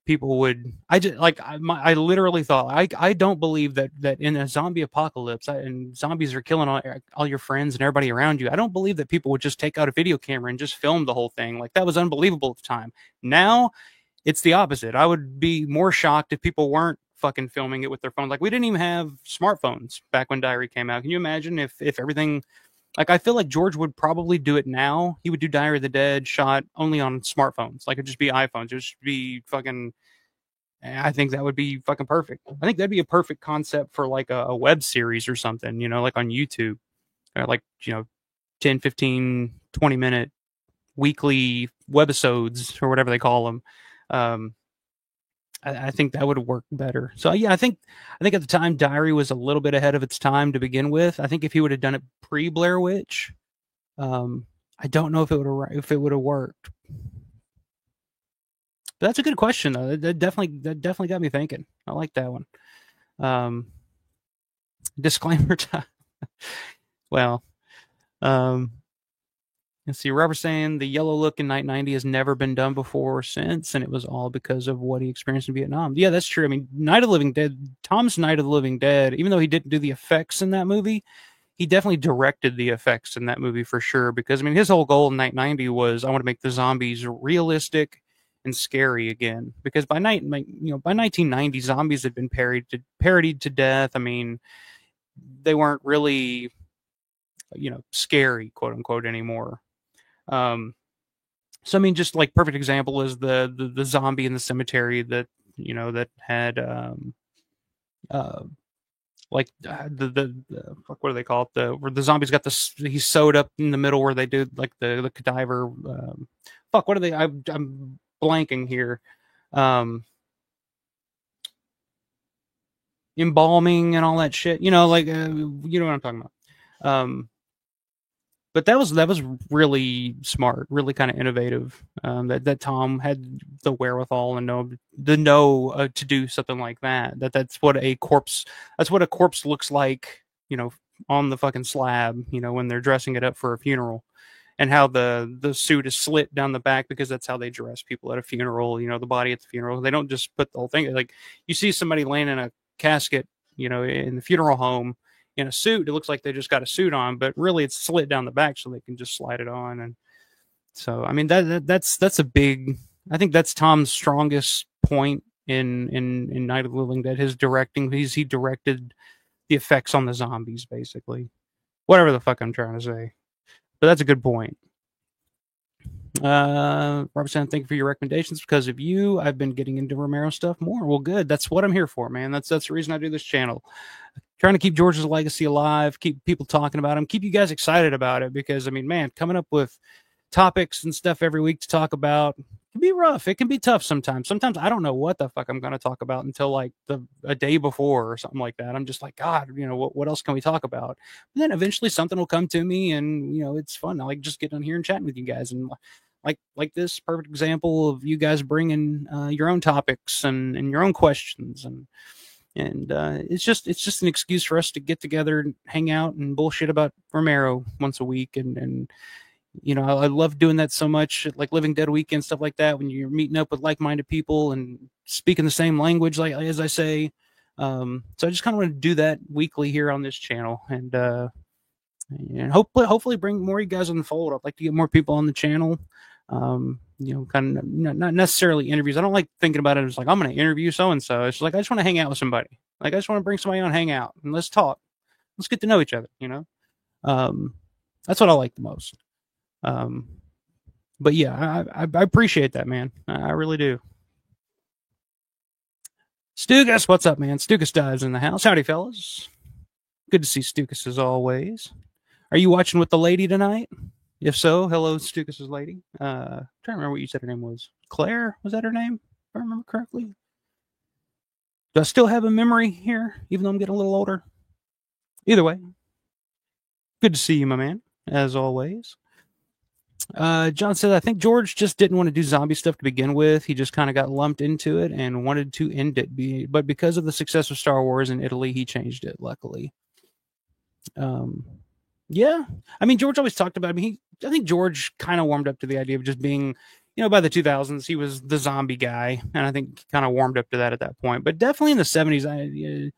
People would. I just like. I literally thought. I don't believe that in a zombie apocalypse, and zombies are killing all your friends and everybody around you. I don't believe that people would just take out a video camera and just film the whole thing. Like, that was unbelievable at the time. Now it's the opposite. I would be more shocked if people weren't fucking filming it with their phone. Like, we didn't even have smartphones back when Diary came out. Can you imagine if everything, like, I feel like George would probably do it now. He would do Diary of the Dead shot only on smartphones. Like, it'd just be iPhones. It'd just be fucking. I think that would be fucking perfect. I think that'd be a perfect concept for like a web series or something, like on YouTube. Like, 10, 15, 20-minute weekly webisodes or whatever they call them. I think that would work better. So yeah, I think at the time Diary was a little bit ahead of its time to begin with. I think if he would have done it pre Blair Witch, I don't know if it would have worked. But that's a good question though. That definitely got me thinking. I like that one. Disclaimer time. Well, let's see. Robert saying the yellow look in Night 90 has never been done before or since, and it was all because of what he experienced in Vietnam. Yeah, that's true. I mean, Night of the Living Dead, Tom's Night of the Living Dead, even though he didn't do the effects in that movie, he definitely directed the effects in that movie for sure. Because I mean, his whole goal in Night 90 was, I want to make the zombies realistic and scary again. Because by 1990, zombies had been parodied to death. I mean, they weren't really, scary, quote unquote, anymore. So I mean, just like perfect example is the zombie in the cemetery that had the fuck, what do they call it? Where the zombies got he's sewed up in the middle, where they do like the cadaver. Fuck, what are they? I'm blanking here. Embalming and all that shit. Like you know what I'm talking about. But that was really smart, really kind of innovative. That Tom had the wherewithal and to do something like that. That's what a corpse looks like, on the fucking slab, when they're dressing it up for a funeral, and how the suit is slit down the back, because that's how they dress people at a funeral. The body at the funeral. They don't just put the whole thing. Like, you see somebody laying in a casket, in the funeral home, in a suit, it looks like they just got a suit on, but really it's slit down the back so they can just slide it on. And so, I mean, that's a big. I think that's Tom's strongest point in Night of the Living Dead. His directing. He directed the effects on the zombies, basically. Whatever the fuck I'm trying to say, but that's a good point. Robertson, thank you for your recommendations. Because of you, I've been getting into Romero stuff more. Well, good. That's what I'm here for, man. That's the reason I do this channel. Trying to keep George's legacy alive, keep people talking about him, keep you guys excited about it. Because I mean, man, coming up with topics and stuff every week to talk about can be rough. It can be tough sometimes. Sometimes I don't know what the fuck I'm going to talk about until like a day before or something like that. I'm just like, God, what else can we talk about? And then eventually something will come to me, and it's fun. I like just getting on here and chatting with you guys, and like this perfect example of you guys bringing your own topics and your own questions, and it's just an excuse for us to get together and hang out and bullshit about Romero once a week. And I love doing that so much, like Living Dead Weekend, stuff like that, when you're meeting up with like-minded people and speaking the same language, like as I say. So I just kind of want to do that weekly here on this channel. And and hopefully bring more of you guys on the fold. I'd like to get more people on the channel. Kind of not necessarily interviews. I don't like thinking about it as like I'm going to interview so and so. It's like I just want to hang out with somebody. Like I just want to bring somebody on, hang out, and let's talk. Let's get to know each other. Um, that's what I like the most. But yeah, I appreciate that, man. I really do. Stukas, what's up, man? Stukas dives in the house. Howdy, fellas. Good to see Stukas as always. Are you watching with the lady tonight? If so, hello, Stukas' lady. Trying to remember what you said her name was. Claire? Was that her name? If I remember correctly. Do I still have a memory here, even though I'm getting a little older? Either way, good to see you, my man, as always. John said, I think George just didn't want to do zombie stuff to begin with. He just kind of got lumped into it and wanted to end it. But because of the success of Star Wars in Italy, he changed it, luckily. Yeah. I mean, George always talked about, I think George kind of warmed up to the idea of just being, by the 2000s, he was the zombie guy. And I think kind of warmed up to that at that point. But definitely in the 70s,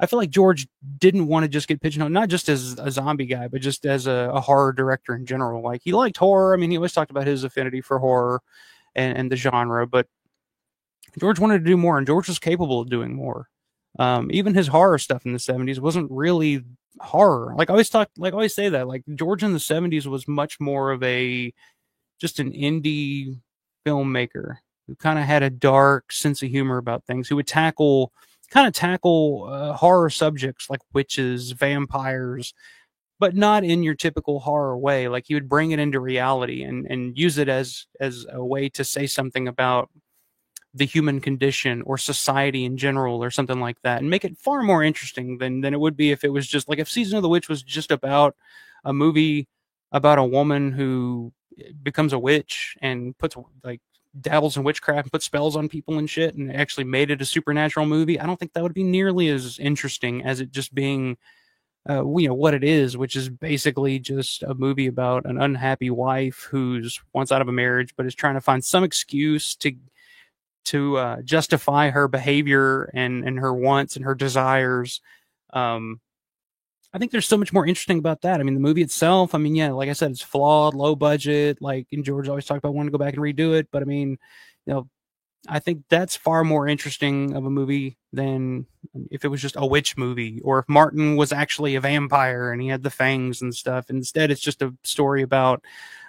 I feel like George didn't want to just get pigeonholed, not just as a zombie guy, but just as a horror director in general. Like he liked horror. I mean, he always talked about his affinity for horror and the genre, but George wanted to do more, and George was capable of doing more. Even his horror stuff in the 70s wasn't really horror. Like I always say that, like George in the 70s was much more of just an indie filmmaker who kind of had a dark sense of humor about things, who would tackle horror subjects like witches, vampires, but not in your typical horror way. Like he would bring it into reality and use it as a way to say something about the human condition or society in general or something like that, and make it far more interesting than it would be if it was just like if Season of the Witch was just about a movie about a woman who becomes a witch and puts like dabbles in witchcraft and puts spells on people and shit and actually made it a supernatural movie. I don't think that would be nearly as interesting as it just being what it is, which is basically just a movie about an unhappy wife who's once out of a marriage but is trying to find some excuse to justify her behavior and her wants and her desires. I think there's so much more interesting about that. I mean, the movie itself, yeah, like I said, it's flawed, low budget. Like, and George always talked about wanting to go back and redo it. But I think that's far more interesting of a movie than if it was just a witch movie, or if Martin was actually a vampire and he had the fangs and stuff. Instead, it's just a story about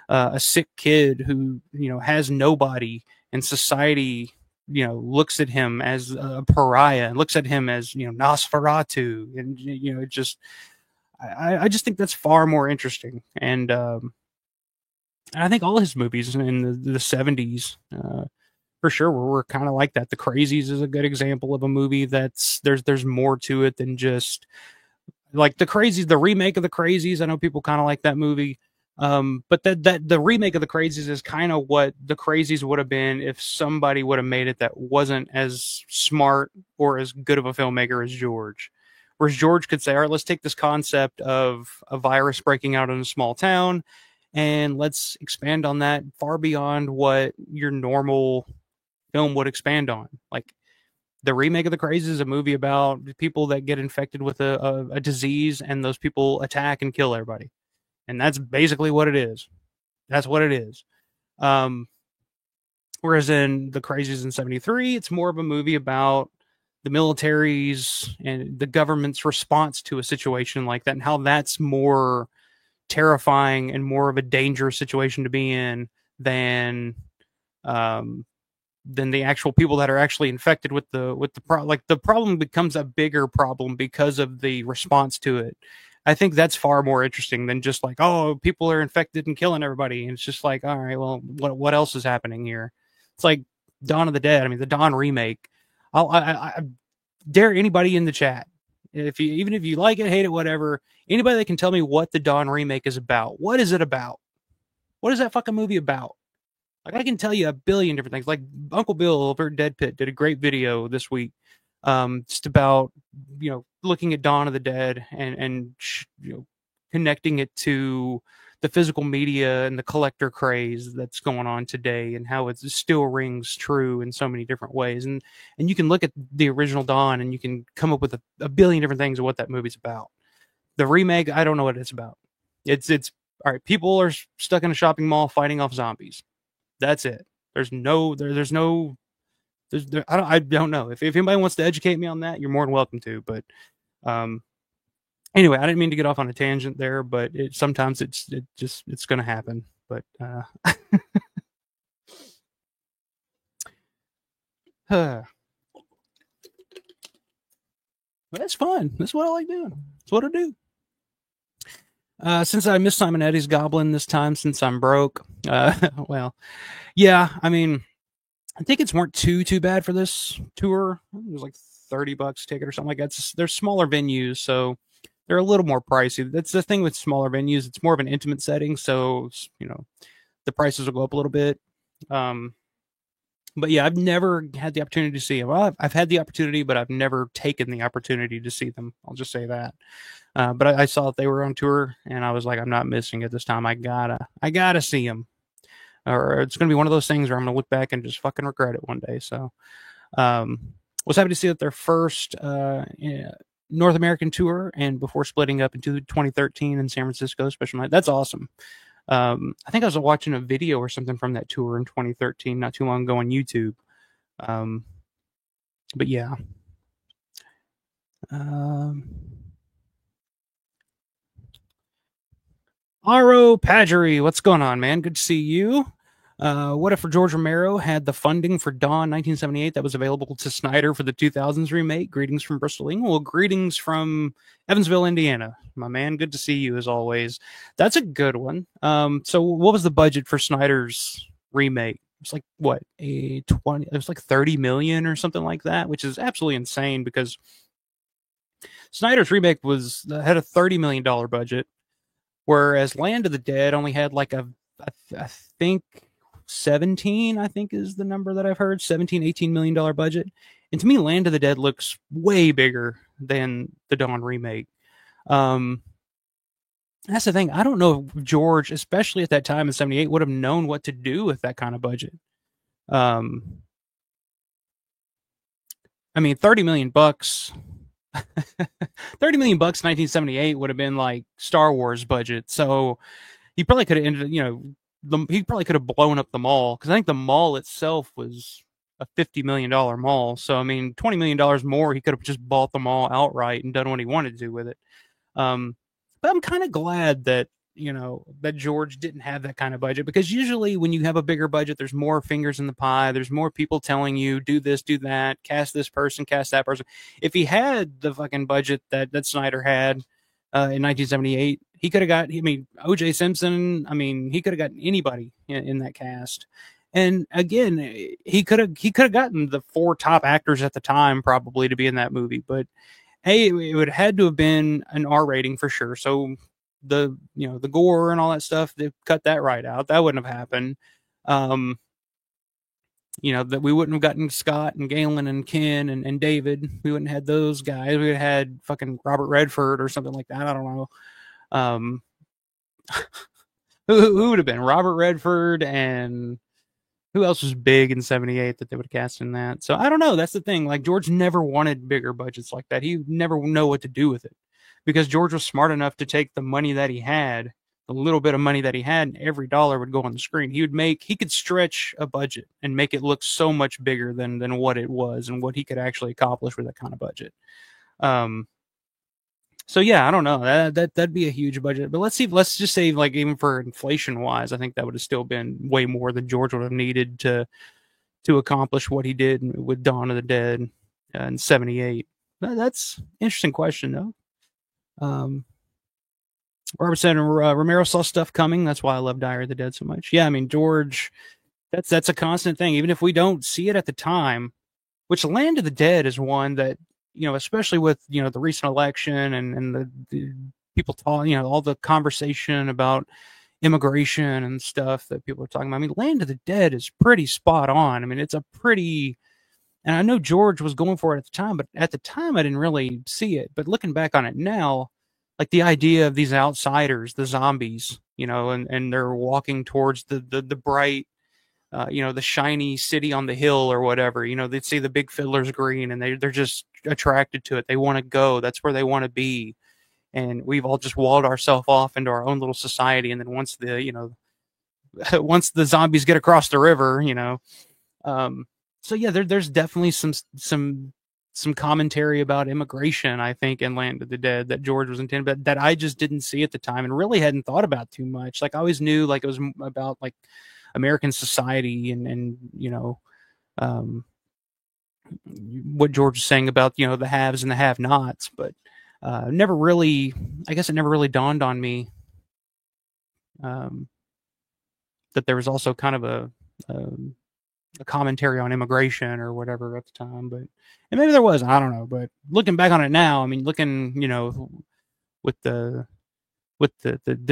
a sick kid who, has nobody, and society looks at him as a pariah and looks at him as Nosferatu, and it just I just think that's far more interesting. And I think all his movies in the 70s for sure were kind of like that. The Crazies is a good example of a movie that's there's more to it than just like the Crazies. The remake of the Crazies, I know people kind of like that movie. But that the remake of the Crazies is kind of what the Crazies would have been if somebody would have made it that wasn't as smart or as good of a filmmaker as George. Whereas George could say, all right, let's take this concept of a virus breaking out in a small town and let's expand on that far beyond what your normal film would expand on. Like the remake of The Crazies is a movie about people that get infected with a disease, and those people attack and kill everybody. And that's basically what it is. That's what it is. Whereas in The Crazies in 73, it's more of a movie about the military's and the government's response to a situation like that, and how that's more terrifying and more of a dangerous situation to be in than the actual people that are actually infected with the like the problem becomes a bigger problem because of the response to it. I think that's far more interesting than just like, oh, people are infected and killing everybody. And it's just like, all right, well, what else is happening here? It's like Dawn of the Dead. The Dawn remake. I dare anybody in the chat, even if you like it, hate it, whatever, anybody that can tell me what the Dawn remake is about. What is it about? What is that fucking movie about? Like, I can tell you a billion different things. Like Uncle Bill over at Dead Pit did a great video this week, just about looking at Dawn of the Dead and connecting it to the physical media and the collector craze that's going on today, and how it still rings true in so many different ways. And you can look at the original Dawn and you can come up with a billion different things of what that movie's about. The remake, I don't know what it's about. It's all right. People are stuck in a shopping mall fighting off zombies. That's it. I don't know if anybody wants to educate me on that, you're more than welcome to. But um, anyway, I didn't mean to get off on a tangent there, but sometimes it's going to happen. But that's fun. That's what I like doing. That's what I do. Since I missed Simon Eddie's Goblin this time, since I'm broke, well, yeah, I mean, I think it's weren't too bad for this tour. It was like $30 ticket or something like that. They're smaller venues, so they're a little more pricey. That's the thing with smaller venues; it's more of an intimate setting, so the prices will go up a little bit. But yeah, I've never had the opportunity to see them. Well, I've had the opportunity, but I've never taken the opportunity to see them. I'll just say that. But I saw that they were on tour, and I was like, I'm not missing it this time. I gotta see them, or it's gonna be one of those things where I'm gonna look back and just fucking regret it one day. So, was happy to see that their first North American tour, and before splitting up into 2013 in San Francisco special night. That's awesome. I think I was watching a video or something from that tour in 2013, not too long ago on YouTube. But yeah. Aro Padgery, what's going on, man? Good to see you. What if George Romero had the funding for Dawn 1978 that was available to Snyder for the 2000s remake? Greetings from Bristol, England. Well, greetings from Evansville, Indiana. My man, good to see you as always. That's a good one. So what was the budget for Snyder's remake? It's like what, it was like 30 million or something like that, which is absolutely insane because Snyder's remake had a $30 million budget, whereas Land of the Dead only had like I think 17, I think is the number that I've heard, 17, $18 million budget. And to me, Land of the Dead looks way bigger than the Dawn remake. That's the thing. I don't know if George, especially at that time in 78, would have known what to do with that kind of budget. I mean, 30 million bucks. 30 million bucks 1978 would have been like Star Wars budget. So he probably could have ended, he probably could have blown up the mall, because I think the mall itself was a $50 million mall. So, I mean, $20 million more, he could have just bought the mall outright and done what he wanted to do with it. But I'm kind of glad that, that George didn't have that kind of budget, because usually when you have a bigger budget, there's more fingers in the pie. There's more people telling you, do this, do that, cast this person, cast that person. If he had the fucking budget that Snyder had in 1978, he could have got, O.J. Simpson, he could have gotten anybody in that cast. And again, he could have gotten the 4 top actors at the time probably to be in that movie, but hey, it would have had to have been an R rating for sure. So the gore and all that stuff, they cut that right out. That wouldn't have happened. That we wouldn't have gotten Scott and Galen and Ken and David. We wouldn't have had those guys. We would have had fucking Robert Redford or something like that. I don't know. Who would have been Robert Redford, and who else was big in 78 that they would cast in that? So I don't know. That's the thing. Like, George never wanted bigger budgets like that. He never know what to do with it, because George was smart enough to take the money that he had, the little bit of money that he had, and every dollar would go on the screen. He could stretch a budget and make it look so much bigger than what it was and what he could actually accomplish with that kind of budget. So yeah, I don't know. That'd be a huge budget. But let's just say, like, even for inflation wise, I think that would have still been way more than George would have needed to accomplish what he did with Dawn of the Dead in 78. That's an interesting question, though. Robert said Romero saw stuff coming. That's why I love Diary of the Dead so much. Yeah, George, that's a constant thing. Even if we don't see it at the time, which Land of the Dead is one that, especially with, the recent election and the people talking, all the conversation about immigration and stuff that people are talking about. Land of the Dead is pretty spot on. It's a pretty, and I know George was going for it at the time, but at the time I didn't really see it. But looking back on it now, like the idea of these outsiders, the zombies, and they're walking towards the bright, the shiny city on the hill or whatever, they'd see the big Fiddler's Green and they're just attracted to it. They want to go. That's where they want to be. and we've all just walled ourselves off into our own little society. And then once once the zombies get across the river, um, so yeah, there's definitely some commentary about immigration, I think, in Land of the Dead that George was intended, but that I just didn't see at the time and really hadn't thought about too much. Like I always knew like it was about like American society and um, what George was saying about the haves and the have-nots, but never really, I guess it never really dawned on me um, that there was also kind of a commentary on immigration or whatever at the time, but and maybe there was, I don't know. But looking back on it now, I mean, looking with the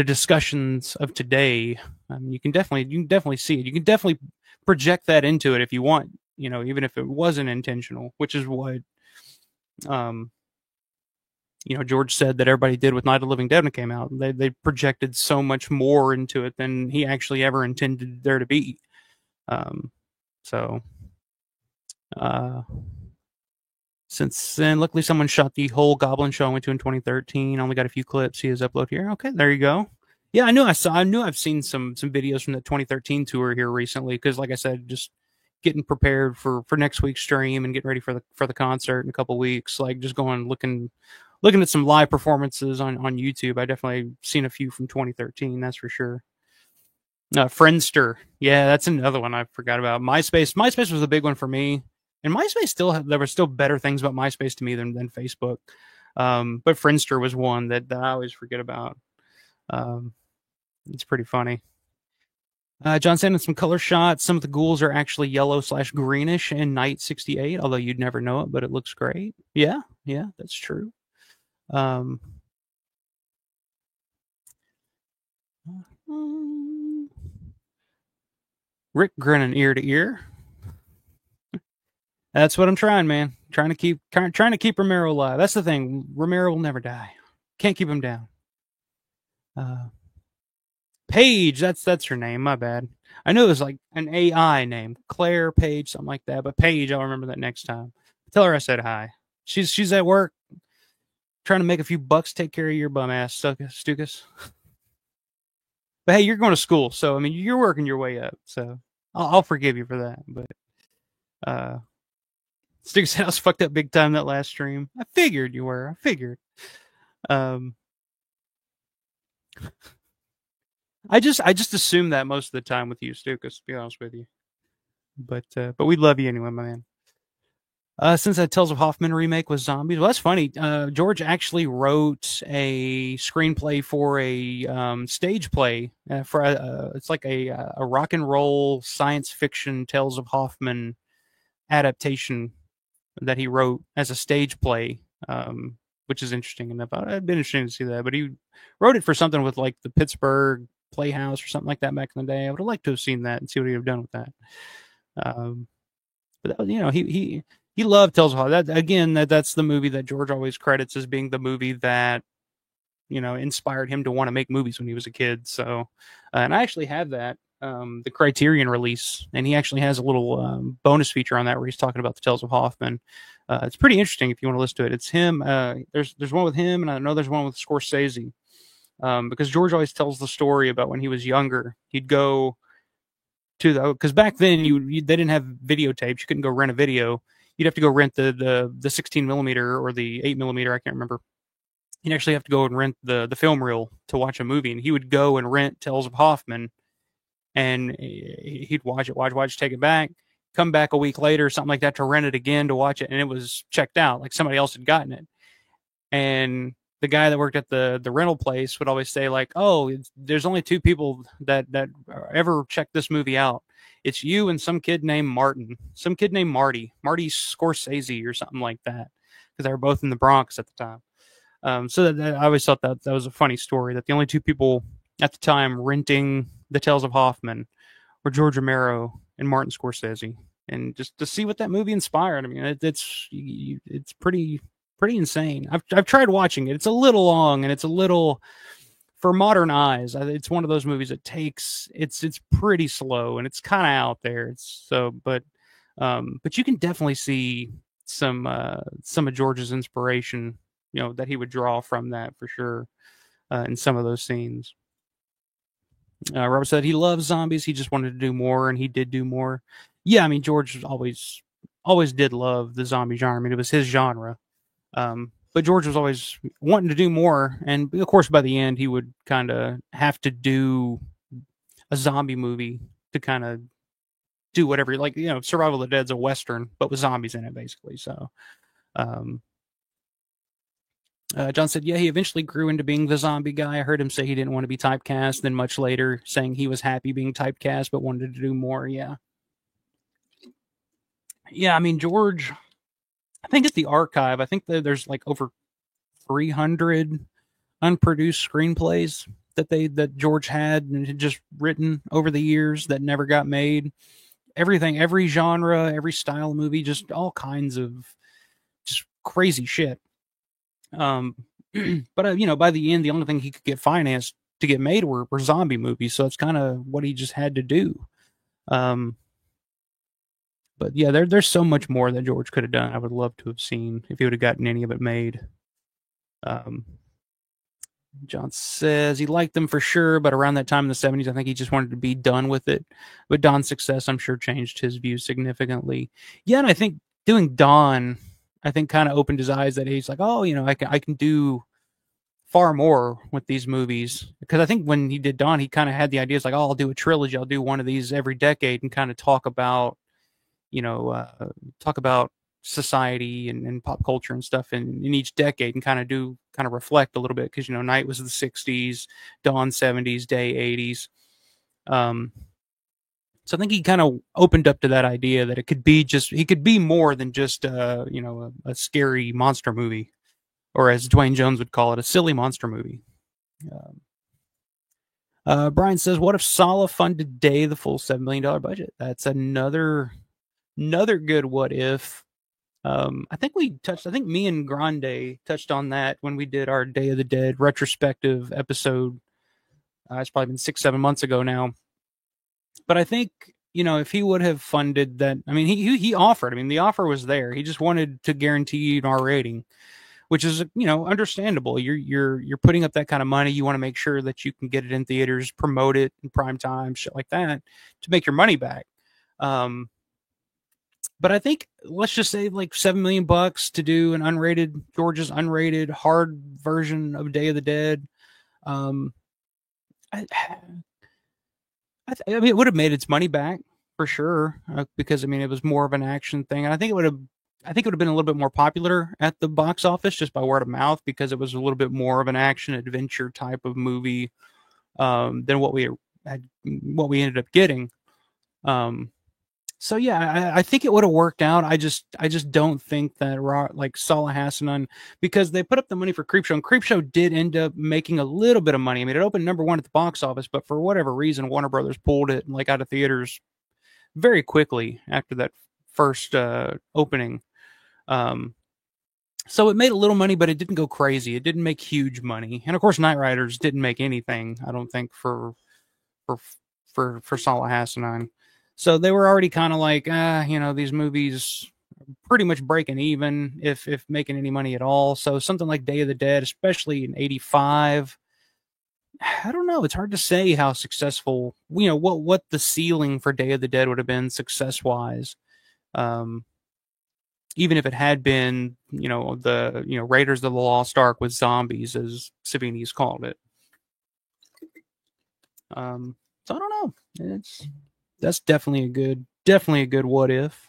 discussions of today, you can definitely see it. You can definitely project that into it if you want, even if it wasn't intentional, which is what um George said that everybody did with Night of the Living Dead when it came out. They projected so much more into it than he actually ever intended there to be. So since then, luckily someone shot the whole Goblin show I went to in 2013. Only got a few clips. He has upload here. Okay, there you go. Yeah, I knew I've seen some videos from the 2013 tour here recently because, like I said, just getting prepared for next week's stream and getting ready for the concert in a couple weeks. Like just going looking at some live performances on YouTube. I definitely seen a few from 2013. That's for sure. Friendster, yeah, that's another one I forgot about. MySpace was a big one for me, and there were still better things about MySpace to me than Facebook. But Friendster was one that I always forget about. It's pretty funny. John sent in some color shots. Some of the ghouls are actually yellow/greenish in Night 68, although you'd never know it, but it looks great. Yeah, that's true. Rick grinning ear to ear. That's what I'm trying, man. Trying to keep Romero alive. That's the thing. Romero will never die. Can't keep him down. Paige, that's her name. My bad. I knew it was like an AI name, Claire Page, something like that. But Paige, I'll remember that next time. Tell her I said hi. She's at work, trying to make a few bucks. Take care of your bum ass, Stukas. But hey, you're going to school, so I mean, you're working your way up. So I'll forgive you for that. But Stukas said I was fucked up big time that last stream. I figured you were. I figured. I just assume that most of the time with you, Stukas, to be honest with you. But we love you anyway, my man. Since that Tales of Hoffman remake was zombies, well, that's funny. George actually wrote a screenplay for a stage play for it's like a rock and roll science fiction Tales of Hoffman adaptation that he wrote as a stage play, which is interesting enough. It'd been interesting to see that, but he wrote it for something with like the Pittsburgh Playhouse or something like that back in the day. I would have liked to have seen that and see what he'd have done with that. But he loved Tales of Hoffman. That again, that's the movie that George always credits as being the movie that inspired him to want to make movies when he was a kid. So, and I actually have that the Criterion release, and he actually has a little bonus feature on that where he's talking about the Tales of Hoffman. It's pretty interesting if you want to listen to it. It's him. There's one with him, and I know there's one with Scorsese. Because George always tells the story about when he was younger. He'd go to because back then they didn't have videotapes. You couldn't go rent a video. You'd have to go rent the 16 millimeter or the 8 millimeter. I can't remember. You'd actually have to go and rent the film reel to watch a movie. And he would go and rent Tales of Hoffman, and he'd watch it, take it back, come back a week later, something like that, to rent it again to watch it, and it was checked out, like somebody else had gotten it. And the guy that worked at the rental place would always say like, "Oh, there's only two people that ever checked this movie out. It's you and some kid named Marty Scorsese or something like that," because they were both in the Bronx at the time. So I always thought that was a funny story, that the only two people at the time renting the Tales of Hoffman were George Romero and Martin Scorsese. And just to see what that movie inspired, I mean, it's pretty insane. I've tried watching it. It's a little long, and it's a little, for modern eyes, it's one of those movies that it's pretty slow, and it's kind of out there. But you can definitely see some of George's inspiration that he would draw from that for sure in some of those scenes. Robert said he loves zombies. He just wanted to do more, and he did do more. Yeah, I mean George always did love the zombie genre. I mean it was his genre. But George was always wanting to do more, and of course by the end he would kind of have to do a zombie movie to kind of do whatever, like Survival of the Dead's a western, but with zombies in it basically. So um, John said, yeah, he eventually grew into being the zombie guy. I heard him say he didn't want to be typecast, then much later saying he was happy being typecast, but wanted to do more. Yeah. Yeah, I mean, George, I think at the archive, I think that there's like over 300 unproduced screenplays that George had and had just written over the years that never got made. Everything, every genre, every style of movie, just all kinds of just crazy shit. But by the end, the only thing he could get financed to get made were zombie movies. So it's kind of what he just had to do. But yeah, there's so much more that George could have done. I would love to have seen if he would have gotten any of it made. John says he liked them for sure, but around that time in the 70s, I think he just wanted to be done with it. But Don's success, I'm sure, changed his views significantly. Yeah, and I think doing Don, I think kind of opened his eyes that he's like, oh, I can do far more with these movies. Because I think when he did Don, he kind of had the ideas like, oh, I'll do a trilogy. I'll do one of these every decade and kind of talk about society and pop culture and stuff in each decade and kind of reflect a little bit because Night was the 60s, Dawn 70s, Day 80s. So I think he kind of opened up to that idea that he could be more than just a scary monster movie, or as Dwayne Jones would call it, a silly monster movie. Brian says, what if Sallah funded Day the full $7 million budget? That's another good what if. I think me and Grande touched on that when we did our Day of the Dead retrospective episode. It's probably been 6-7 months ago now. But I think, if he would have funded that, I mean, he offered. I mean, the offer was there. He just wanted to guarantee an R rating, which is, understandable. You're putting up that kind of money. You want to make sure that you can get it in theaters, promote it in prime time, shit like that, to make your money back. But I think let's just say like $7 million to do George's unrated hard version of Day of the Dead. I mean, it would have made its money back for sure because I mean it was more of an action thing, and I think it would have been a little bit more popular at the box office just by word of mouth because it was a little bit more of an action adventure type of movie than what we ended up getting. So yeah, I think it would have worked out. I just don't think that like Sallah Hassanan, because they put up the money for Creepshow, and Creepshow did end up making a little bit of money. I mean, it opened number 1 at the box office, but for whatever reason, Warner Brothers pulled it like out of theaters very quickly after that first opening. So it made a little money, but it didn't go crazy. It didn't make huge money, and of course, Night Riders didn't make anything. I don't think for Sallah Hassanan. So they were already kind of like, these movies pretty much breaking even if making any money at all. So something like Day of the Dead, especially in 85, I don't know. It's hard to say how successful, what the ceiling for Day of the Dead would have been success wise. Even if it had been, Raiders of the Lost Ark with zombies, as Savini's called it. So I don't know. That's definitely a good what if.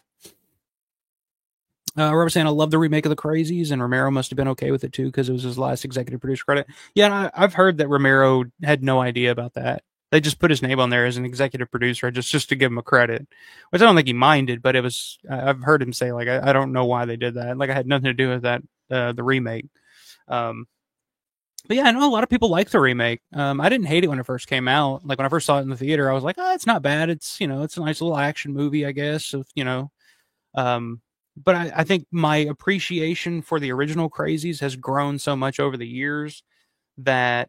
Robert saying, I love the remake of The Crazies, and Romero must have been okay with it too because it was his last executive producer credit. Yeah, I've heard that Romero had no idea about that. They just put his name on there as an executive producer just to give him a credit, which I don't think he minded, but it was, I've heard him say, like, I don't know why they did that. Like, I had nothing to do with that, the remake. But yeah, I know a lot of people like the remake. I didn't hate it when it first came out. Like when I first saw it in the theater, I was like, oh, it's not bad. It's, it's a nice little action movie, I guess. So, but I think my appreciation for the original Crazies has grown so much over the years that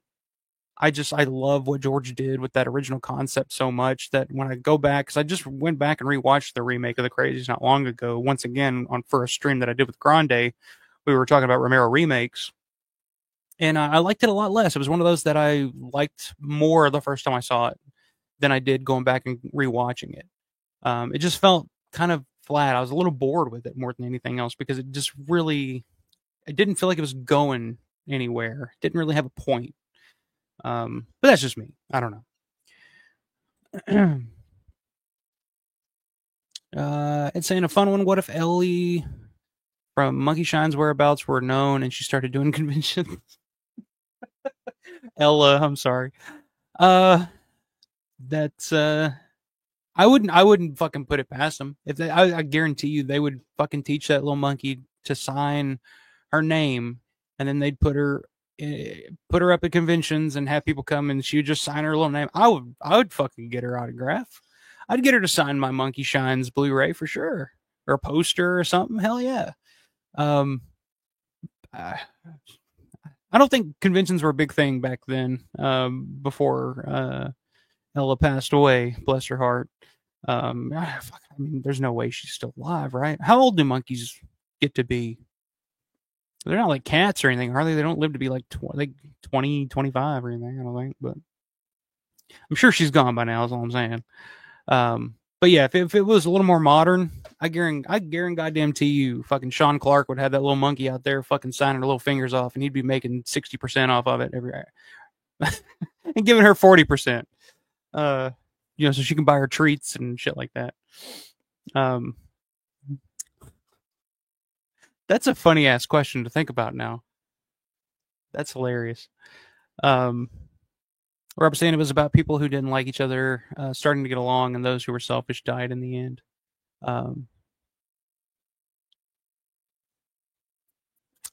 I love what George did with that original concept so much that when I go back, because I just went back and rewatched the remake of the Crazies not long ago, once again for a stream that I did with Grande, we were talking about Romero remakes. and I liked it a lot less. It was one of those that I liked more the first time I saw it than I did going back and rewatching it. It just felt kind of flat. I was a little bored with it more than anything else because it just really, it didn't feel like it was going anywhere. It didn't really have a point. But that's just me. I don't know. It's saying a fun one. What if Ellie from Monkey Shine's whereabouts were known and she started doing conventions? Ella, I'm sorry. That's I wouldn't fucking put it past them. If they, I guarantee you, they would fucking teach that little monkey to sign her name, and then they'd put her up at conventions and have people come and she would just sign her little name. I would fucking get her autograph. I'd get her to sign my Monkey Shines Blu-ray for sure, or a poster or something. Hell yeah. Um, I, I don't think conventions were a big thing back then. Before Ella passed away, bless her heart. I mean, there's no way she's still alive, right? How old do monkeys get to be? They're not like cats or anything, are they? They don't live to be like 20, 25 or anything, I don't think. But I'm sure she's gone by now, is all I'm saying. But yeah, if it was a little more modern, I guarantee goddamn to you, fucking Sean Clark would have that little monkey out there fucking signing her little fingers off, and he'd be making 60% off of it every and giving her 40%. So she can buy her treats and shit like that. Um, that's a funny ass question to think about now. That's hilarious. Um, Rob saying it was about people who didn't like each other starting to get along, and those who were selfish died in the end. Um,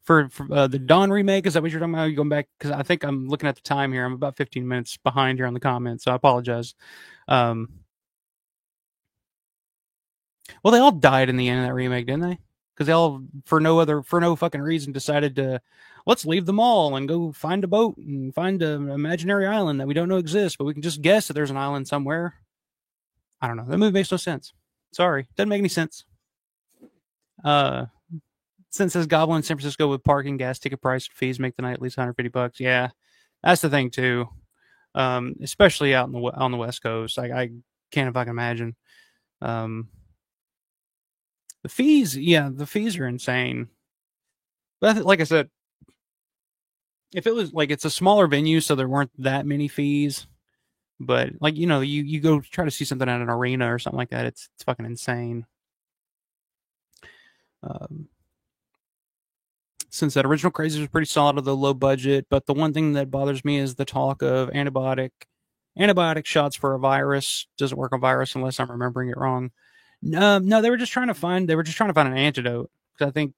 for the Dawn remake, is that what you're talking about? Are you going back? Because I think I'm looking at the time here. I'm about 15 minutes behind here on the comments, so I apologize. Well, they all died in the end of that remake, didn't they? Because they all, for no fucking reason, decided to let's leave the mall and go find a boat and find an imaginary island that we don't know exists, but we can just guess that there's an island somewhere. I don't know. That movie makes no sense. Sorry, doesn't make any sense. Since says Goblin in San Francisco with parking, gas, ticket price, fees make the night at least $150. Yeah, that's the thing too. Especially out on the West Coast, I can't fucking imagine. The fees, yeah, the fees are insane. But like I said, if it was like it's a smaller venue, so there weren't that many fees. But like you go try to see something at an arena or something like that, it's fucking insane. Since that original Crazy was pretty solid with the low budget, but the one thing that bothers me is the talk of antibiotic shots for a virus. Doesn't work on virus unless I'm remembering it wrong. No, they were just trying to find an antidote. Because I think,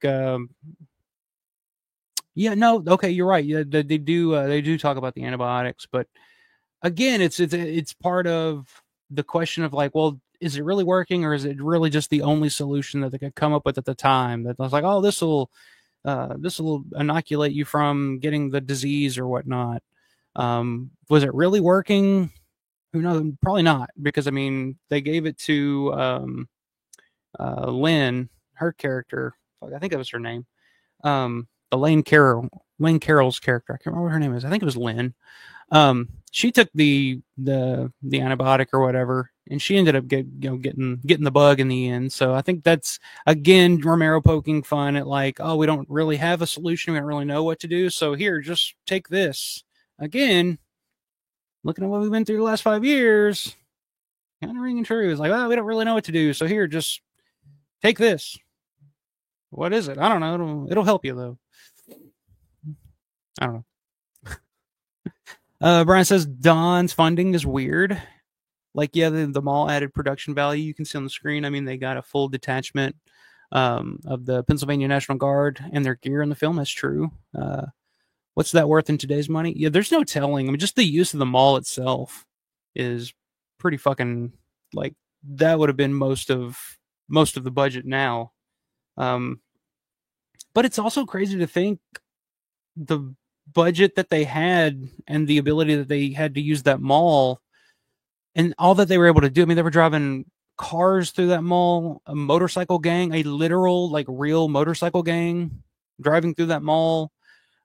yeah, no, okay, you're right. Yeah, they do talk about the antibiotics, but again, it's part of the question of like, well, is it really working, or is it really just the only solution that they could come up with at the time? That was like, oh, this will inoculate you from getting the disease or whatnot. Was it really working? Who knows? Probably not, because I mean, they gave it to Lynn, her character. I think that was her name. The Lane Carroll's character. I can't remember what her name is. I think it was Lynn. She took the antibiotic or whatever, and she ended up getting the bug in the end. So I think that's again Romero poking fun at like, oh, we don't really have a solution. We don't really know what to do. So here, just take this. Again, looking at what we've been through the last 5 years, kind of ringing true. It's like, well, we don't really know what to do. So here, just take this. What is it? I don't know. It'll help you though. I don't know. Brian says Don's funding is weird. Like, yeah, the mall added production value. You can see on the screen. I mean, they got a full detachment of the Pennsylvania National Guard and their gear in the film. That's true. What's that worth in today's money? Yeah, there's no telling. I mean, just the use of the mall itself is pretty fucking like that would have been most of the budget now. But it's also crazy to think the budget that they had and the ability that they had to use that mall and all that they were able to do. I mean, they were driving cars through that mall, a motorcycle gang, a literal, like real motorcycle gang driving through that mall.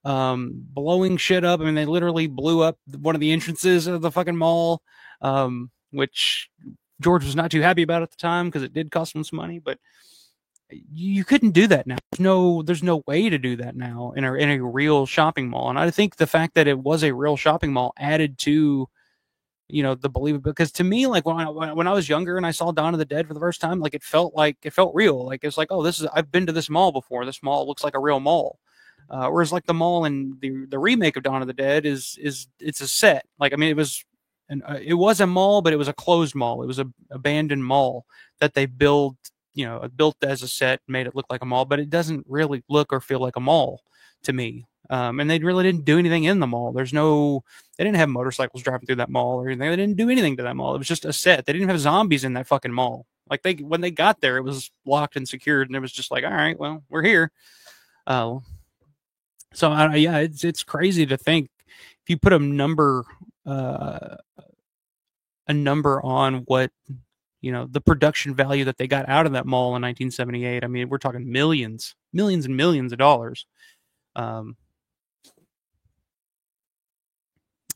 blowing shit up. I mean, they literally blew up one of the entrances of the fucking mall, which George was not too happy about at the time because it did cost him some money. But you couldn't do that now. There's no way to do that now in a real shopping mall. And I think the fact that it was a real shopping mall added to, the believability. Because to me, like when I was younger and I saw Dawn of the Dead for the first time, like it felt real. Like it's like, oh, I've been to this mall before. This mall looks like a real mall. Whereas like the mall in the remake of Dawn of the Dead it's a set. Like, I mean, it was a mall, but it was a closed mall. It was a abandoned mall that they built as a set, made it look like a mall, but it doesn't really look or feel like a mall to me. And they really didn't do anything in the mall. They didn't have motorcycles driving through that mall or anything. They didn't do anything to that mall. It was just a set. They didn't have zombies in that fucking mall. Like when they got there, it was locked and secured, and it was just like, all right, well, we're here. So yeah, it's crazy to think if you put a number on what, the production value that they got out of that mall in 1978. I mean, we're talking millions and millions of dollars.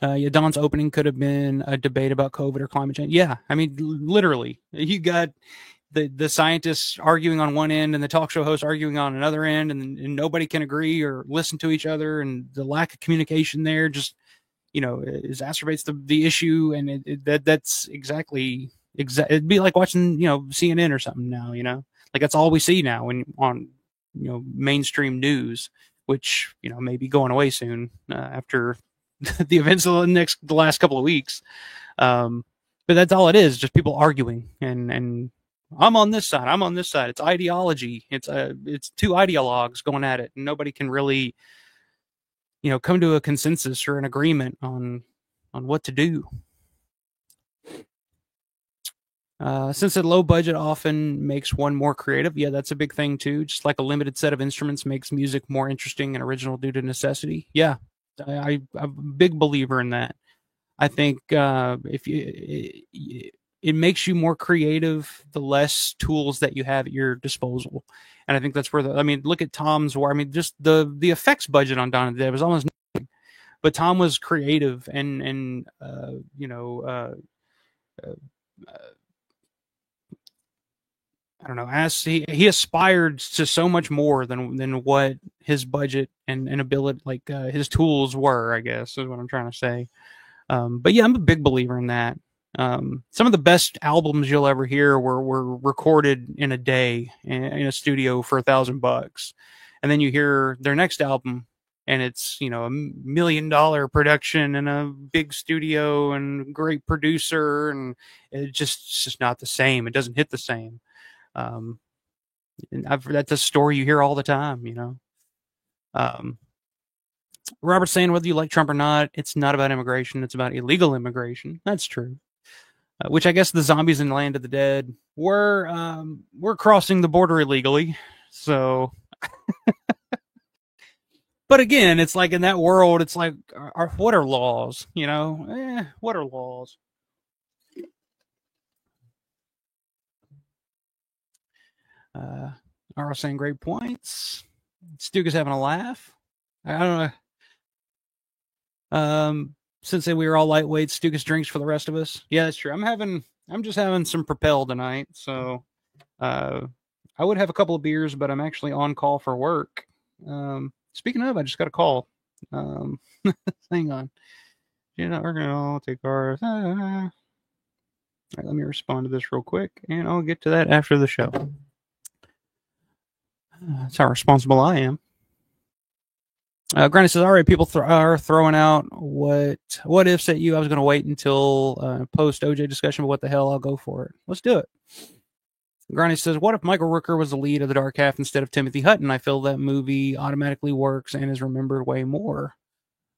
Yeah, Don's opening could have been a debate about COVID or climate change. Yeah, I mean, literally, you got the scientists arguing on one end and the talk show host arguing on another end, and nobody can agree or listen to each other, and the lack of communication there just, exacerbates the issue, and that's exactly. It'd be like watching, CNN or something now, like that's all we see now on mainstream news, which, may be going away soon after the events of the last couple of weeks. But that's all it is, just people arguing, and I'm on this side, I'm on this side. It's ideology. It's two ideologues going at it, and nobody can really, come to a consensus or an agreement on what to do. Since a low budget often makes one more creative, yeah, that's a big thing too. Just like a limited set of instruments makes music more interesting and original due to necessity. Yeah, I'm a big believer in that. I think it makes you more creative the less tools that you have at your disposal, and I think that's where look at Tom's work. I mean, just the effects budget on Dawn of the Dead was almost nothing, but Tom was creative and I don't know, as he aspired to so much more than what his budget and ability, like his tools were, I guess is what I'm trying to say. But yeah, I'm a big believer in that. Some of the best albums you'll ever hear were recorded in a day in a studio for $1,000, and then you hear their next album and it's a $1 million production and a big studio and great producer, and it's just not the same. It doesn't hit the same. And that's a story you hear all the time, Robert saying whether you like Trump or not, it's not about immigration, it's about illegal immigration. That's true. Which I guess the zombies in Land of the Dead were crossing the border illegally. So but again, it's like in that world, it's like what are laws, what are laws? Are saying great points. Stuke is having a laugh. I don't know. Since we were all lightweight, Stukas drinks for the rest of us. Yeah, that's true. I'm just having some Propel tonight, so I would have a couple of beers, but I'm actually on call for work. Speaking of, I just got a call. Hang on. You're not working at all. Take ours. All right, let me respond to this real quick, and I'll get to that after the show. That's how responsible I am. Granny says, all right, people are throwing out what ifs at you. I was going to wait until post OJ discussion, but what the hell, I'll go for it. Let's do it. Granny says, what if Michael Rooker was the lead of The Dark Half instead of Timothy Hutton? I feel that movie automatically works and is remembered way more.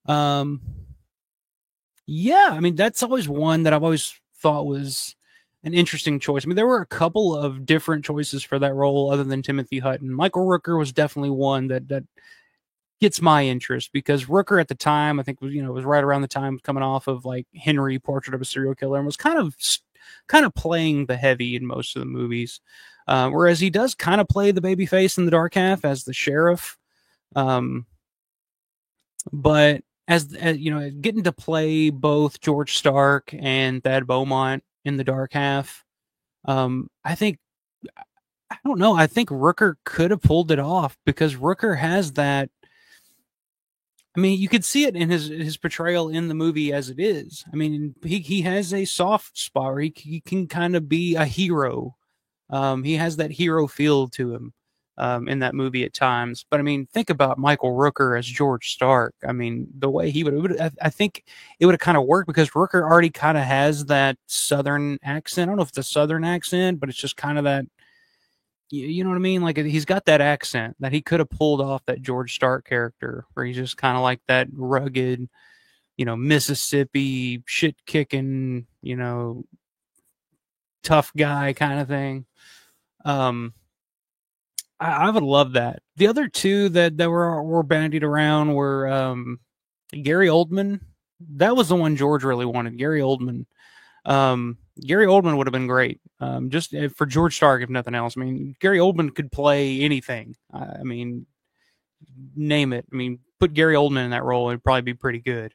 Yeah, I mean, that's always one that I've always thought was an interesting choice. I mean, there were a couple of different choices for that role other than Timothy Hutton. Michael Rooker was definitely one that gets my interest, because Rooker at the time, I think, was right around the time coming off of like Henry, Portrait of a Serial Killer, and was kind of playing the heavy in most of the movies. Whereas he does kind of play the baby face in The Dark Half as the sheriff. But as you know, getting to play both George Stark and Thad Beaumont in the Dark Half, I think I don't know. I think Rooker could have pulled it off because Rooker has that. I mean, you could see it in his portrayal in the movie as it is. I mean, he has a soft spot where he can kind of be a hero. He has that hero feel to him in that movie at times. But I mean, think about Michael Rooker as George Stark. I mean, the way he would I think it would have kind of worked because Rooker already kind of has that Southern accent. I don't know if it's a Southern accent, but it's just kind of that. You know what I mean? Like he's got that accent that he could have pulled off that George Stark character, where he's just kind of like that rugged, Mississippi shit kicking, tough guy kind of thing. Um, I would love that. The other two that were bandied around were Gary Oldman. That was the one George really wanted. Gary Oldman. Gary Oldman would have been great. Just for George Stark, if nothing else. I mean, Gary Oldman could play anything. I mean, name it. I mean, put Gary Oldman in that role, it'd probably be pretty good.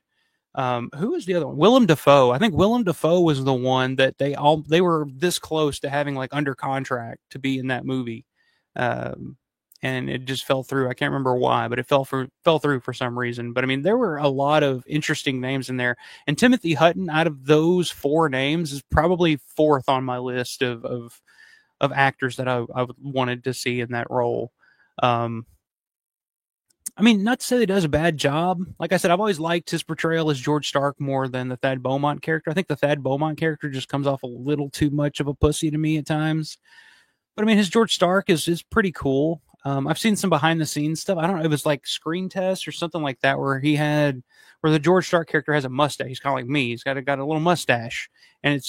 Who was the other one? Willem Dafoe. I think Willem Dafoe was the one that they were this close to having like under contract to be in that movie. Um, and it just fell through. I can't remember why, but it fell through for some reason. But I mean, there were a lot of interesting names in there, and Timothy Hutton, out of those four names, is probably fourth on my list of actors that I wanted to see in that role. Um, I mean, not to say that he does a bad job. Like I said, I've always liked his portrayal as George Stark more than the Thad Beaumont character. I think the Thad Beaumont character just comes off a little too much of a pussy to me at times. But I mean, his George Stark is pretty cool. I've seen some behind the scenes stuff. I don't know, it was like screen test or something like that where the George Stark character has a mustache. He's kind of like me. He's got a little mustache, and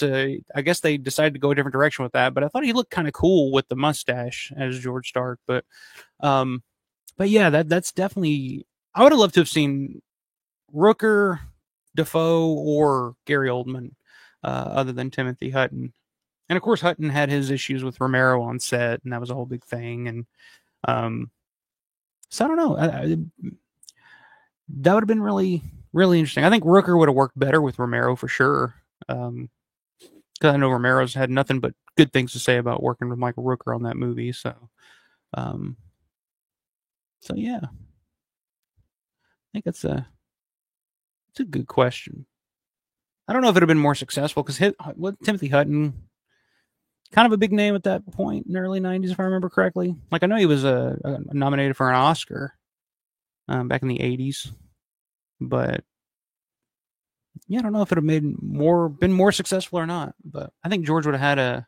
I guess they decided to go a different direction with that. But I thought he looked kind of cool with the mustache as George Stark. Um, but yeah, that's definitely. I would have loved to have seen Rooker, Defoe, or Gary Oldman, other than Timothy Hutton. And of course, Hutton had his issues with Romero on set, and that was a whole big thing. And um, so I don't know. That would have been really, really interesting. I think Rooker would have worked better with Romero for sure. Because I know Romero's had nothing but good things to say about working with Michael Rooker on that movie. Um, so yeah, I think it's a good question. I don't know if it would have been more successful because Timothy Hutton, kind of a big name at that point in the early '90s, if I remember correctly. Like I know he was nominated for an Oscar back in the '80s, but yeah, I don't know if it would have been more successful or not. But I think George would have had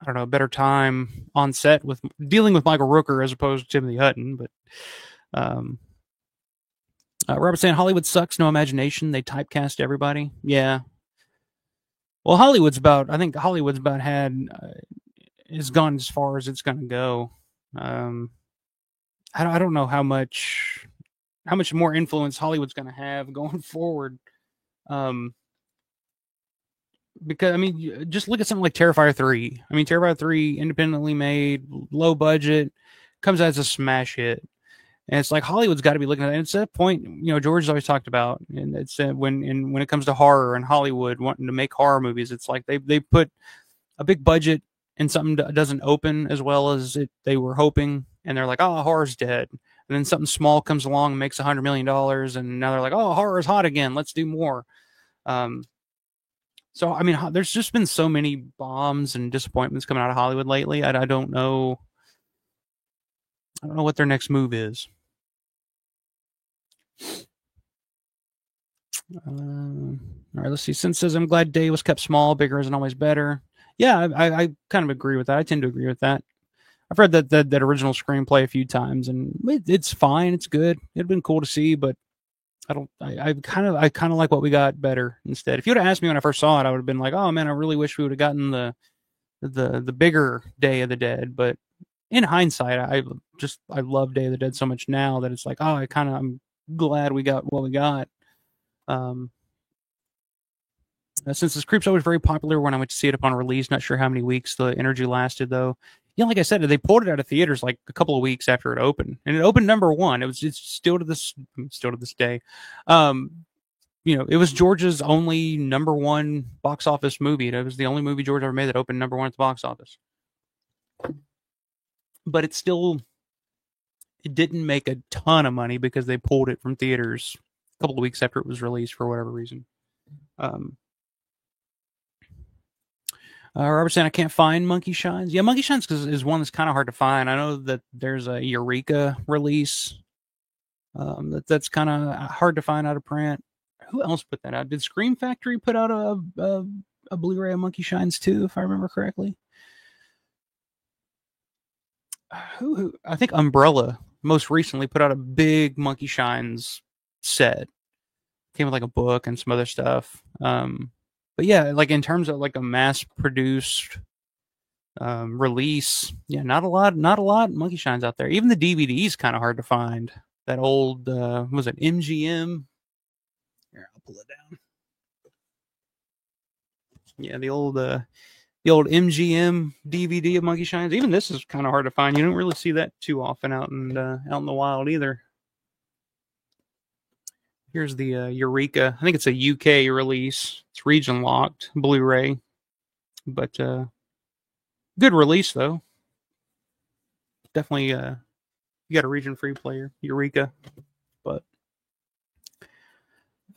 I don't know, a better time on set with dealing with Michael Rooker as opposed to Timothy Hutton. But um, Robert saying Hollywood sucks, no imagination. They typecast everybody. Yeah. Well, I think Hollywood's about has gone as far as it's going to go. Um, I don't know how much more influence Hollywood's going to have going forward. Um, because I mean, just look at something like Terrifier 3. I mean, Terrifier 3, independently made, low budget, comes out as a smash hit. And it's like Hollywood's got to be looking at it. And it's that point, George's always talked about, and it's when it comes to horror and Hollywood wanting to make horror movies, it's like they put a big budget and something doesn't open as well as they were hoping, and they're like, oh, horror's dead. And then something small comes along and makes $100 million, and now they're like, oh, horror's hot again. Let's do more. Um, so I mean, there's just been so many bombs and disappointments coming out of Hollywood lately. I don't know. I don't know what their next move is. All right, let's see. Sin says, I'm glad Day was kept small. Bigger isn't always better. Yeah, I kind of agree with that. I tend to agree with that. I've read that original screenplay a few times, and it's fine. It's good. It'd been cool to see, but I kind of like what we got better instead. If you would have asked me when I first saw it, I would have been like, oh man, I really wish we would have gotten the bigger Day of the Dead. But in hindsight, I love Day of the Dead so much now that it's like, oh, I'm glad we got what we got. Um, since this Creepshow was very popular when I went to see it upon release, not sure how many weeks the energy lasted though. like I said, they pulled it out of theaters like a couple of weeks after it opened, and it opened #1. It's still to this day. It was George's only #1 box office movie. It was the only movie George ever made that opened #1 at the box office. But it didn't make a ton of money because they pulled it from theaters a couple of weeks after it was released for whatever reason. Robert saying I can't find Monkey Shines. Yeah, Monkey Shines is one that's kind of hard to find. I know that there's a Eureka release that's kind of hard to find out of print. Who else put that out? Did Scream Factory put out a Blu-ray of Monkey Shines too, if I remember correctly? Who? I think Umbrella most recently put out a big Monkey Shines set. Came with like a book and some other stuff. But yeah, like in terms of like a mass-produced release, yeah, not a lot Monkey Shines out there. Even the DVD is kind of hard to find. That old was it MGM? Here, I'll pull it down. Yeah, the old MGM DVD of Monkey Shines. Even this is kind of hard to find. You don't really see that too often out in the wild either. Here's the Eureka. I think it's a UK release. It's region locked Blu-ray, but good release though. Definitely, you got a region free player, Eureka. But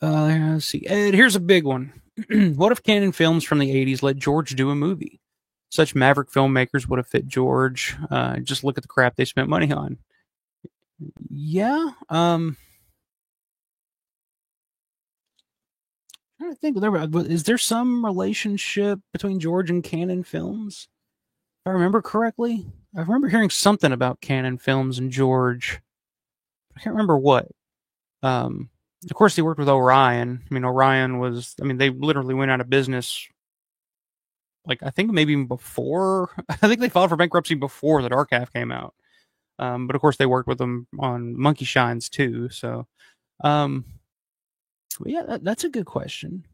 let's see. Ed, here's a big one. What if Canon Films from the 80s let George do a movie? Such maverick filmmakers would have fit George. Just look at the crap they spent money on. Yeah. I think is there some relationship between George and Canon Films? If I remember correctly, I remember hearing something about Canon Films and George. I can't remember what. Of course, they worked with Orion. I mean, Orion was. I mean, they literally went out of business. Like I think maybe even before. I think they filed for bankruptcy before the Dark Half came out. But of course, they worked with them on Monkey Shines too. So. Yeah, that's a good question.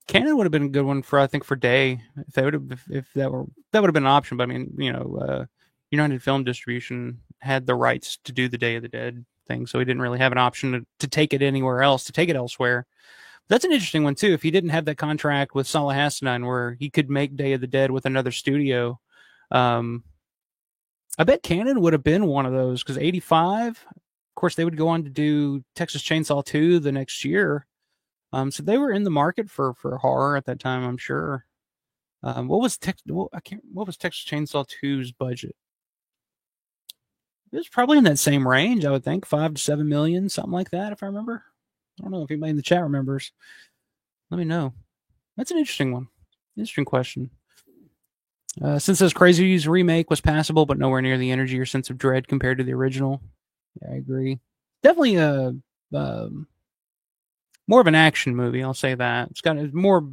Canon would have been a good one for, I think, for Day if they would have, if that would have been an option. But I mean, United Film Distribution had the rights to do the Day of the Dead thing, so he didn't really have an option to take it anywhere else, to take it elsewhere. That's an interesting one too. If he didn't have that contract with Salah Hassanan, where he could make Day of the Dead with another studio, I bet Canon would have been one of those because 85, of course, they would go on to do Texas Chainsaw 2 the next year. So they were in the market for horror at that time, I'm sure. What was Texas Chainsaw 2's budget? It was probably in that same range, I would think, 5 to 7 million, something like that, if I remember. I don't know if anybody in the chat remembers. Let me know. That's an interesting one. Interesting question. Since this Crazy's remake was passable, but nowhere near the energy or sense of dread compared to the original. Yeah, I agree. Definitely more of an action movie. I'll say that. It's got more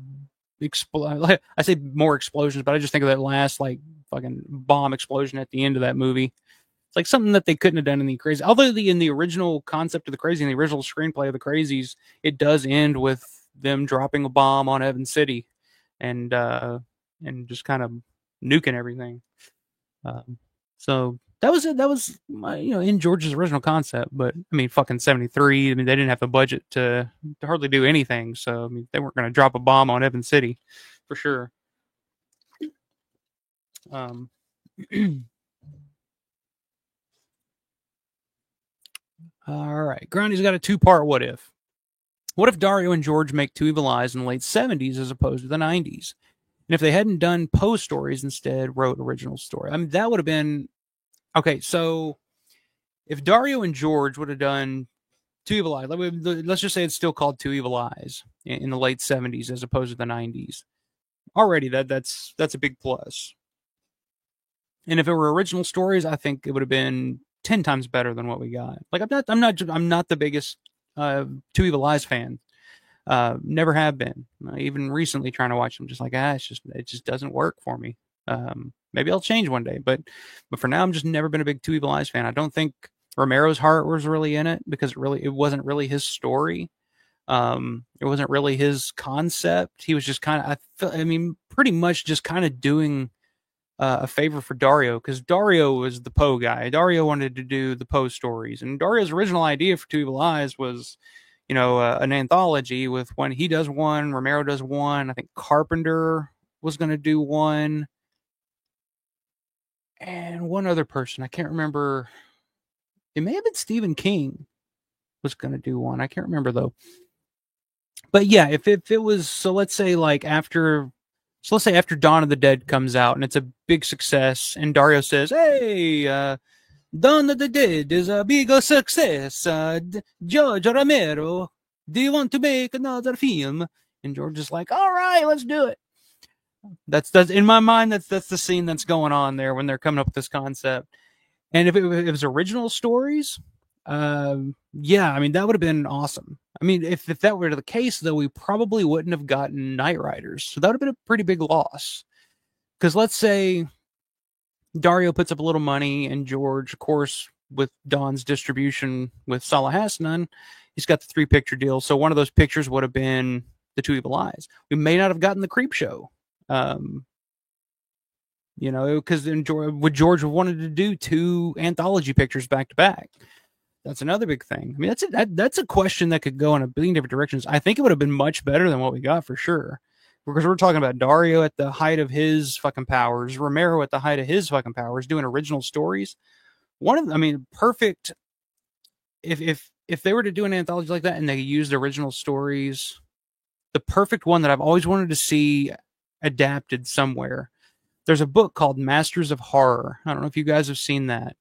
I say more explosions, but I just think of that last like fucking bomb explosion at the end of that movie. It's like something that they couldn't have done in the Crazy. Although in the original concept of the Crazy, in the original screenplay of the Crazies, it does end with them dropping a bomb on Evans City, and just kind of nuking everything. So that was it. That was in George's original concept. But I mean, fucking 73. I mean, they didn't have the budget to hardly do anything. So I mean, they weren't going to drop a bomb on Evans City, for sure. All right, Grundy's got a 2-part what if. What if Dario and George make Two Evil Eyes in the late 70s as opposed to the 90s? And if they hadn't done Poe stories, instead wrote original story. I mean, that would have been okay. So if Dario and George would have done Two Evil Eyes, let's just say it's still called Two Evil Eyes in the late 70s as opposed to the 90s. Already that's a big plus. And if it were original stories, I think it would have been 10 times better than what we got. Like I'm not the biggest Two Evil Eyes fan. Never have been. Even recently trying to watch them, just like it just doesn't work for me. Maybe I'll change one day, but for now, I'm just never been a big Two Evil Eyes fan. I don't think Romero's heart was really in it because it wasn't really his story. It wasn't really his concept. He was just kind of, I mean, pretty much just kind of doing a favor for Dario, because Dario was the Poe guy. Dario wanted to do the Poe stories, and Dario's original idea for Two Evil Eyes was, an anthology with when he does one, Romero does one. I think Carpenter was going to do one, and one other person. I can't remember. It may have been Stephen King was going to do one. I can't remember though. But yeah, if it was, so let's say after Dawn of the Dead comes out and it's a big success, and Dario says, "Hey, Dawn of the Dead is a big success. George Romero, do you want to make another film?" And George is like, "All right, let's do it." That's in my mind. That's the scene that's going on there when they're coming up with this concept. And if it was original stories, yeah, I mean that would have been awesome. I mean, if that were the case, though, we probably wouldn't have gotten Night Riders, so that would have been a pretty big loss. Because let's say Dario puts up a little money, and George, of course, with Dawn's distribution with Salah Hasnan, he's got the 3-picture deal. So one of those pictures would have been The Two Evil Eyes. We may not have gotten The Creep Show. Because George wanted to do 2 anthology pictures back to back. That's another big thing. I mean, that's a question that could go in a billion different directions. I think it would have been much better than what we got for sure. Because we're talking about Dario at the height of his fucking powers, Romero at the height of his fucking powers, doing original stories. Perfect. If they were to do an anthology like that and they used original stories, the perfect one that I've always wanted to see adapted somewhere. There's a book called Masters of Horror. I don't know if you guys have seen that.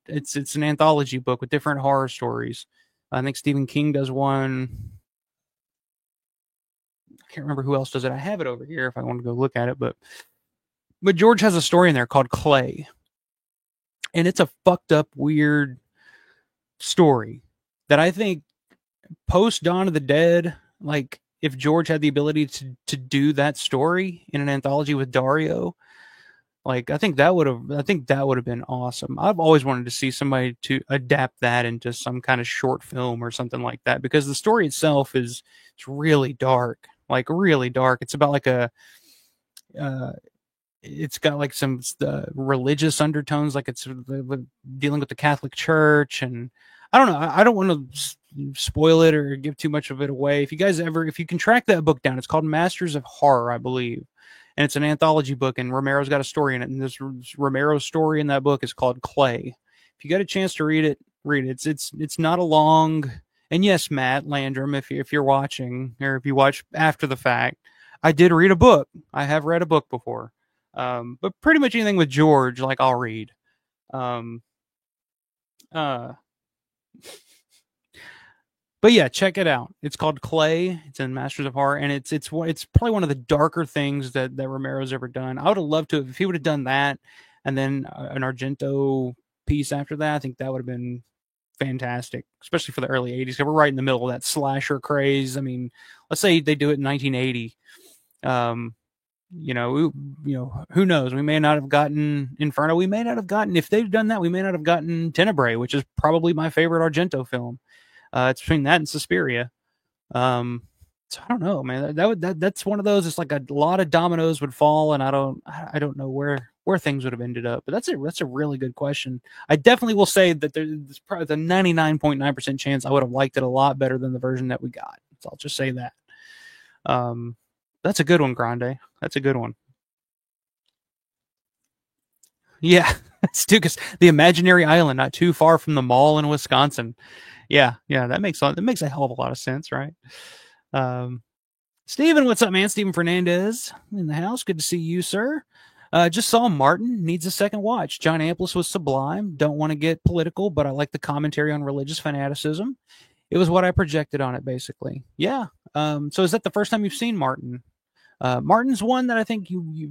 It's an anthology book with different horror stories. I think Stephen King does one. I can't remember who else does it. I have it over here if I want to go look at it, but George has a story in there called Clay. And it's a fucked up, weird story that I think post Dawn of the Dead, like if George had the ability to do that story in an anthology with Dario, like I think that would have been awesome. I've always wanted to see somebody to adapt that into some kind of short film or something like that, because the story itself it's really dark, like really dark. It's about like it's got like some religious undertones, like it's dealing with the Catholic Church, and I don't know. I don't want to spoil it or give too much of it away. If you can track that book down, it's called Masters of Horror, I believe. And it's an anthology book, and Romero's got a story in it. And this Romero's story in that book is called Clay. If you got a chance to read it, read it. It's not a long. And yes, Matt Landrum, if you're watching, or if you watch after the fact, I did read a book. I have read a book before. But pretty much anything with George, like I'll read. But yeah, check it out. It's called Clay. It's in Masters of Horror, and it's probably one of the darker things that Romero's ever done. I would have loved to if he would have done that, and then an Argento piece after that. I think that would have been fantastic, especially for the early '80s. Because we're right in the middle of that slasher craze. I mean, let's say they do it in 1980. Who knows? We may not have gotten Inferno. We may not have gotten, if they'd done that, we may not have gotten Tenebrae, which is probably my favorite Argento film. It's between that and Suspiria. So I don't know, man. That's one of those. It's like a lot of dominoes would fall, and I don't know where things would have ended up. But that's a really good question. I definitely will say that there's probably the 99.9% chance I would have liked it a lot better than the version that we got. So I'll just say that. That's a good one, Grande. That's a good one. Yeah, it's too, because the imaginary island not too far from the mall in Wisconsin. Yeah, that makes a hell of a lot of sense, right? Steven, what's up, man? Steven Fernandez in the house. Good to see you, sir. Just saw Martin. Needs a second watch. John Amplas was sublime. Don't want to get political, but I like the commentary on religious fanaticism. It was what I projected on it, basically. Yeah. So is that the first time you've seen Martin? Martin's one that I think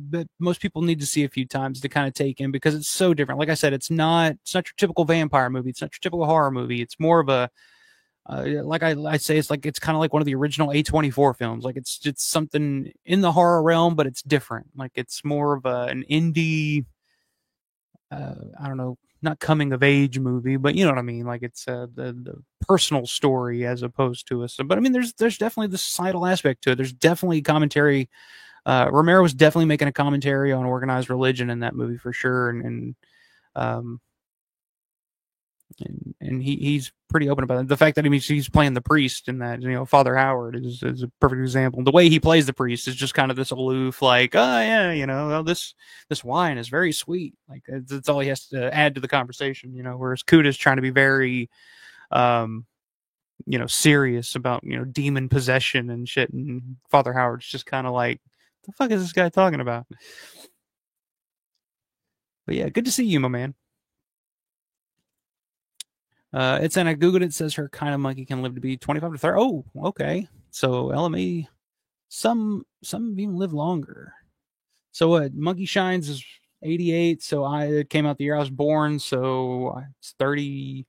that most people need to see a few times to kind of take in, because it's so different. Like I said, it's not your typical vampire movie. It's not your typical horror movie. It's more of a, like I say, it's kind of like one of the original A24 films. Like it's something in the horror realm, but it's different. Like it's more of an indie I don't know, not coming of age movie, but you know what I mean. Like it's the personal story as opposed to us. But I mean, there's definitely the societal aspect to it. There's definitely commentary. Romero was definitely making a commentary on organized religion in that movie for sure, um, and he's pretty open about it. The fact that he's playing the priest in that, Father Howard is a perfect example. The way he plays the priest is just kind of this aloof, like, oh yeah, well, this wine is very sweet. Like that's all he has to add to the conversation, Whereas Kuda's trying to be very, um, serious about demon possession and shit, and Father Howard's just kind of like, the fuck is this guy talking about? But yeah, good to see you, my man. It's and I googled it. It says her kind of monkey can live to be 25 to 30. Oh, okay. So LME, some even live longer. So what? Monkey Shines is 88. So it came out the year I was born. So it's 30.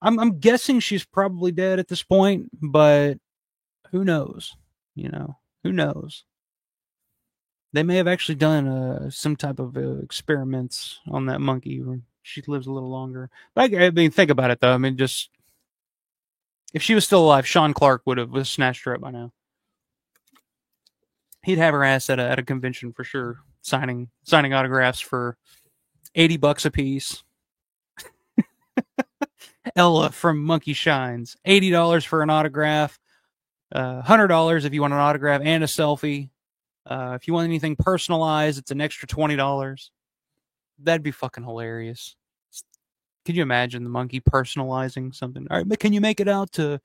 I'm guessing she's probably dead at this point, but who knows? Who knows? They may have actually done some type of experiments on that monkey where she lives a little longer. But I mean, think about it though. I mean, just if she was still alive, Sean Clark would have snatched her up by now. He'd have her ass at a convention for sure, signing autographs for $80 a piece. Ella from Monkey Shines, $80 for an autograph, $100 if you want an autograph and a selfie. If you want anything personalized, it's an extra $20. That'd be fucking hilarious. Could you imagine the monkey personalizing something? All right, but can you make it out to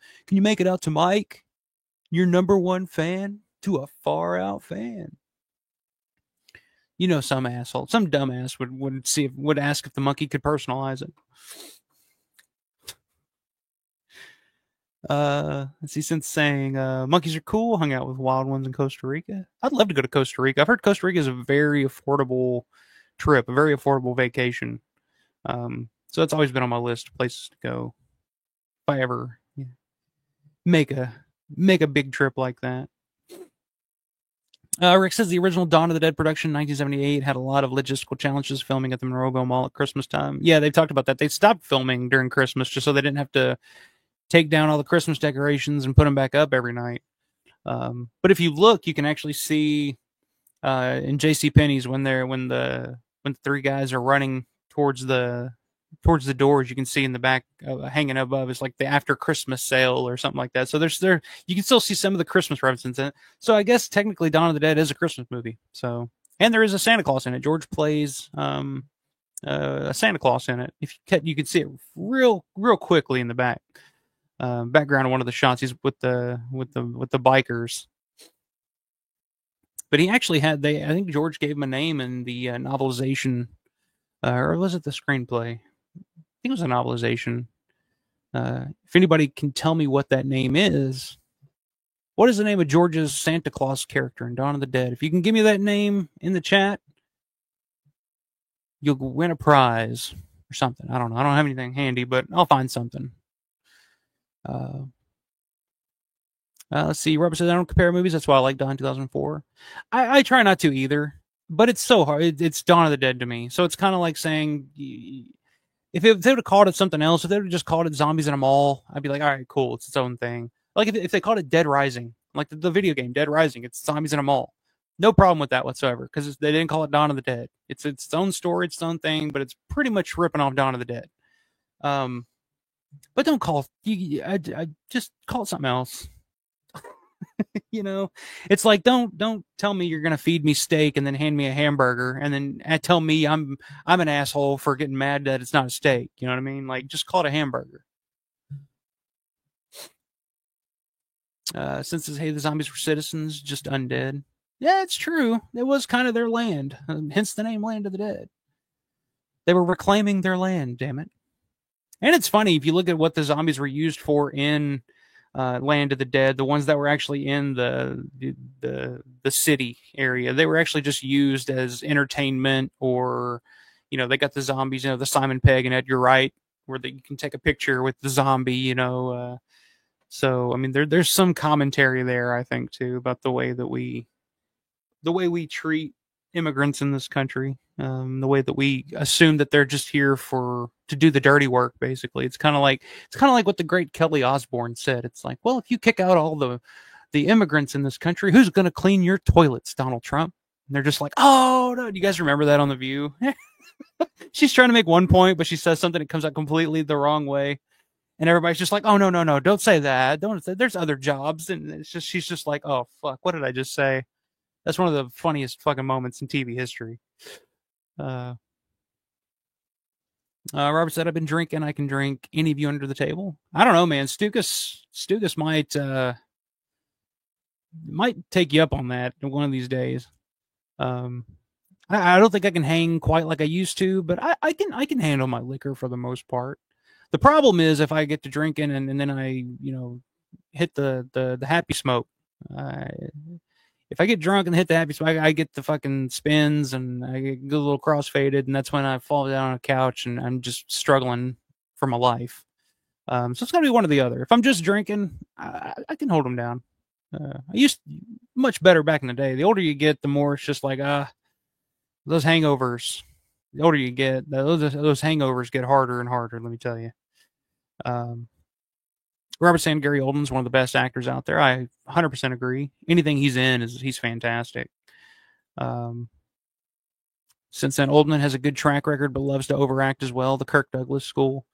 Mike, your number one fan, to a far out fan? Some asshole, some dumbass would ask if the monkey could personalize it. Let's see, since saying monkeys are cool, hung out with wild ones in Costa Rica. I'd love to go to Costa Rica. I've heard Costa Rica is a very affordable trip, a very affordable vacation. So that's always been on my list of places to go if I ever make a big trip like that. Rick says the original Dawn of the Dead production, 1978, had a lot of logistical challenges filming at the Monroeville Mall at Christmas time. Yeah, they've talked about that. They stopped filming during Christmas just so they didn't have to take down all the Christmas decorations and put them back up every night. But if you look, you can actually see in J.C. Penney's when the three guys are running towards the doors, you can see in the back hanging above is like the after Christmas sale or something like that. So you can still see some of the Christmas references in it. So I guess technically Dawn of the Dead is a Christmas movie. So, and there is a Santa Claus in it. George plays a Santa Claus in it. If you can see it real quickly in the background of one of the shots. He's with the bikers. But he actually I think George gave him a name in the novelization, or was it the screenplay? I think it was a novelization. If anybody can tell me what that name is, what is the name of George's Santa Claus character in Dawn of the Dead? If you can give me that name in the chat, you'll win a prize or something. I don't know. I don't have anything handy, but I'll find something. Let's see. Robert says, I don't compare movies. That's why I like Dawn 2004. I try not to either, but it's so hard. It's Dawn of the Dead to me. So it's kind of like saying, if they would have called it something else, if they would have just called it Zombies in a Mall, I'd be like, all right, cool. It's its own thing. Like if they called it Dead Rising, like the video game Dead Rising, it's Zombies in a Mall. No problem with that whatsoever because they didn't call it Dawn of the Dead. It's its own story, its own thing, but it's pretty much ripping off Dawn of the Dead. But don't call I just call it something else. It's like don't tell me you're gonna feed me steak and then hand me a hamburger and then tell me I'm an asshole for getting mad that it's not a steak. You know what I mean? Like just call it a hamburger. Since it's, hey, the zombies were citizens, just undead. Yeah, it's true. It was kind of their land, hence the name Land of the Dead. They were reclaiming their land. Damn it. And it's funny if you look at what the zombies were used for in Land of the Dead, the ones that were actually in the city area, they were actually just used as entertainment, or they got the zombies, the Simon Pegg and Edgar Wright, where you can take a picture with the zombie, so I mean there's some commentary there, I think, too, about the way we treat immigrants in this country. The way that we assume that they're just here to do the dirty work. Basically, it's kind of like what the great Kelly Osbourne said. It's like, well, if you kick out all the immigrants in this country, who's going to clean your toilets, Donald Trump? And they're just like, oh no, do you guys remember that on The View? She's trying to make one point, but she says something that comes out completely the wrong way. And everybody's just like, oh, no, don't say that. Don't say, there's other jobs. And she's just like, oh, fuck, what did I just say? That's one of the funniest fucking moments in TV history. Robert said, I've been drinking. I can drink. Any of you under the table? I don't know, man. Stukas might take you up on that one of these days. I don't think I can hang quite like I used to, but I can handle my liquor for the most part. The problem is if I get to drinking and then I, hit the happy smoke. If I get drunk and hit the happy smoke, I get the fucking spins and I get a little crossfaded, and that's when I fall down on a couch and I'm just struggling for my life. So it's gotta be one or the other. If I'm just drinking, I can hold them down. I used much better back in the day. The older you get, the more it's just like those hangovers. The older you get, those hangovers get harder and harder. Let me tell you. Robert saying Gary Oldman's one of the best actors out there. I 100% agree. Anything he's in he's fantastic. Since then, Oldman has a good track record, but loves to overact as well. The Kirk Douglas school.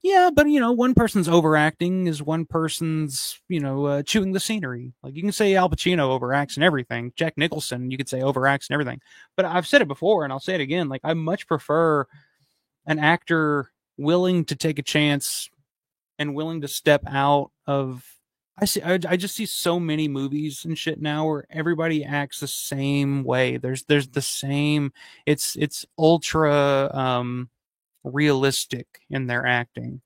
Yeah, but one person's overacting is one person's, chewing the scenery. Like you can say Al Pacino overacts and everything. Jack Nicholson, you could say overacts and everything. But I've said it before, and I'll say it again. Like I much prefer an actor willing to take a chance and willing to step out of. I just see so many movies and shit now where everybody acts the same way. There's the same. It's ultra realistic in their acting.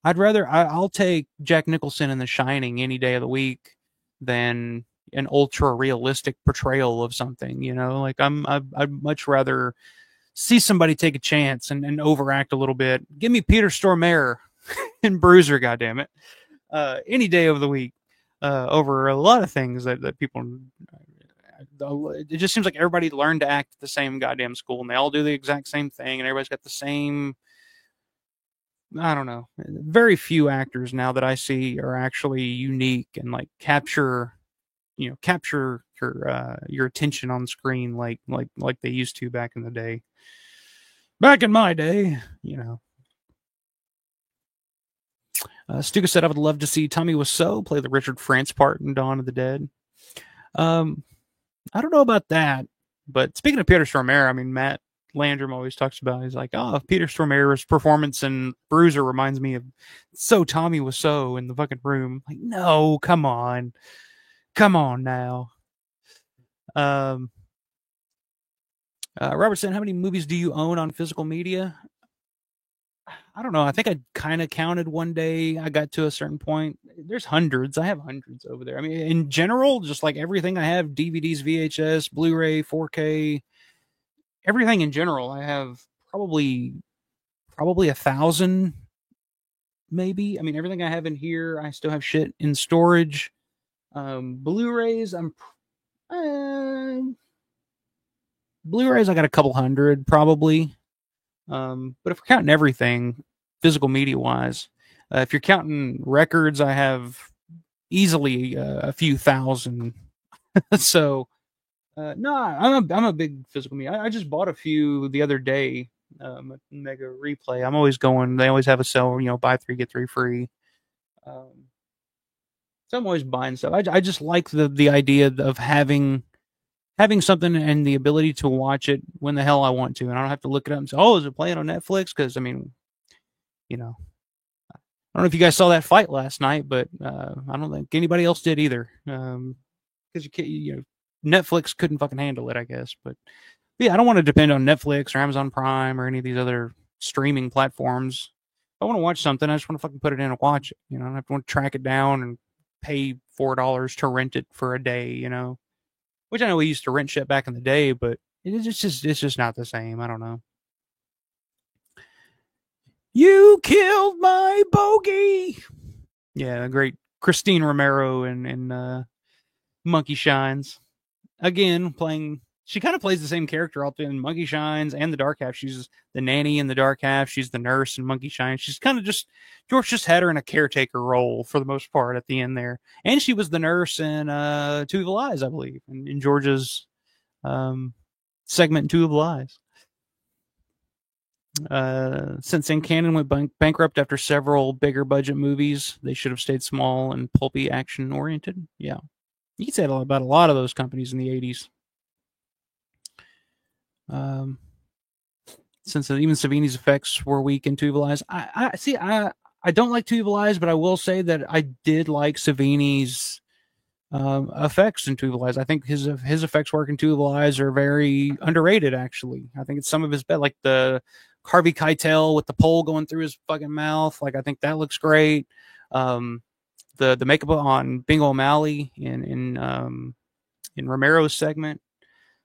I'll take Jack Nicholson in The Shining any day of the week than an ultra realistic portrayal of something. Like I'd much rather see somebody take a chance and overact a little bit. Give me Peter Stormare and Bruiser, goddammit, any day of the week, over a lot of things that people. It just seems like everybody learned to act at the same goddamn school, and they all do the exact same thing, and everybody's got the same. I don't know. Very few actors now that I see are actually unique and like capture your attention on screen like they used to back in the day. Back in my day, Stuka said, I would love to see Tommy Wiseau play the Richard France part in Dawn of the Dead. I don't know about that, but speaking of Peter Stormare, I mean, Matt Landrum always talks about, he's like, Peter Stormare's performance in Bruiser reminds me of Tommy Wiseau in the fucking room. Like, no, come on now. Robert said, how many movies do you own on physical media? I don't know. I think I kind of counted one day. I got to a certain point. There's hundreds. I have hundreds over there. I mean, in general, just like everything I have, DVDs, VHS, Blu-ray, 4K, everything in general, I have probably 1,000, maybe. I mean, everything I have in here, I still have shit in storage. Blu-rays, Blu-rays, I got a couple hundred, probably. But if we're counting everything, physical media wise, if you're counting records, I have easily a few thousand. So, no, I'm a big physical media. I just bought a few the other day. Mega Replay. I'm always going. They always have a sale. Buy 3 get 3 free. So I'm always buying stuff. I just like the idea of having something and the ability to watch it when the hell I want to, and I don't have to look it up and say, "Oh, is it playing on Netflix?" Because I mean, I don't know if you guys saw that fight last night, but I don't think anybody else did either. Because Netflix couldn't fucking handle it, I guess. But yeah, I don't want to depend on Netflix or Amazon Prime or any of these other streaming platforms. If I want to watch something, I just want to fucking put it in and watch it. I don't have to want to track it down and pay $4 to rent it for a day. Which I know we used to rent shit back in the day, but it's just not the same. I don't know. You killed my bogey. Yeah, great Christine Romero and Monkey Shines. Again, playing she kind of plays the same character all in Monkey Shines and the Dark Half. She's the nanny in the Dark Half. She's the nurse in Monkey Shines. She's kind of just George just had her in a caretaker role for the most part at the end there, and she was the nurse in Two Evil Eyes, I believe, in George's segment in Two Evil Eyes. Since Cannon went bankrupt after several bigger budget movies, they should have stayed small and pulpy, action oriented. Yeah, you could say that about a lot of those companies in the 80s. Since even Savini's effects were weak in Two Evil Eyes, I don't like Two Evil Eyes, but I will say that I did like Savini's effects in Two Evil Eyes. I think his effects work in Two Evil Eyes are very underrated. Actually, I think it's some of his best, like the Harvey Keitel with the pole going through his fucking mouth. Like I think that looks great. The makeup on Bingo O'Malley in Romero's segment.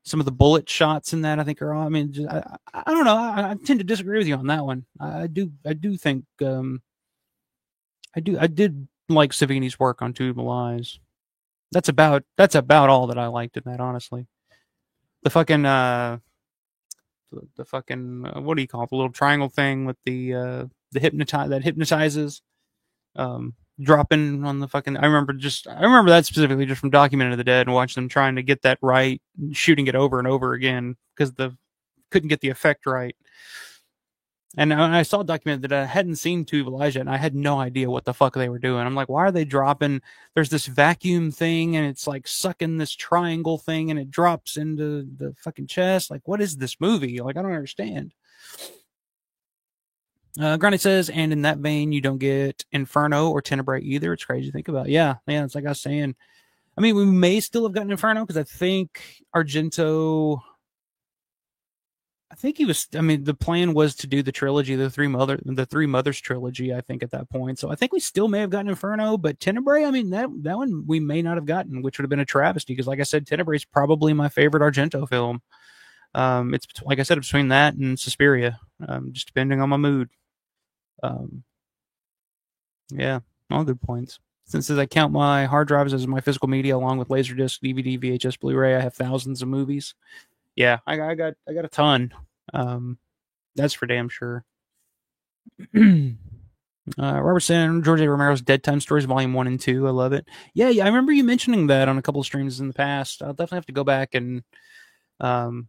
Some of the bullet shots in that I think are. I mean, I don't know. I tend to disagree with you on that one. I do think I did like Savini's work on Two Evil Eyes. That's about all that I liked in that, honestly. The fucking what do you call it? The little triangle thing with the hypnotizes. Dropping on the fucking. I remember that specifically just from Document of the Dead and watching them trying to get that right, shooting it over and over again because couldn't get the effect right. And I saw Document that I hadn't seen Two Evil Eyes yet, and I had no idea what the fuck they were doing. I'm like, why are they dropping? There's this vacuum thing, and it's like sucking this triangle thing, and it drops into the fucking chest. Like, what is this movie? Like, I don't understand. Granny says, and in that vein, you don't get Inferno or Tenebrae either. It's crazy to think about. Yeah, it's like I was saying. I mean, we may still have gotten Inferno because I think Argento. I think he was. I mean, the plan was to do the trilogy, the Three Mothers trilogy. I think at that point, so I think we still may have gotten Inferno, but Tenebrae. I mean, that one we may not have gotten, which would have been a travesty because, like I said, Tenebrae is probably my favorite Argento film. It's like I said, between that and Suspiria, just depending on my mood. Yeah, all good points. Since I count my hard drives as my physical media, along with Laserdisc, DVD, VHS, Blu-ray, I have thousands of movies. Yeah, I got a ton. That's for damn sure. Robertson, George A. Romero's Dead Time Stories, Volume 1 and 2. I love it. Yeah, I remember you mentioning that on a couple of streams in the past. I'll definitely have to go back and rewatch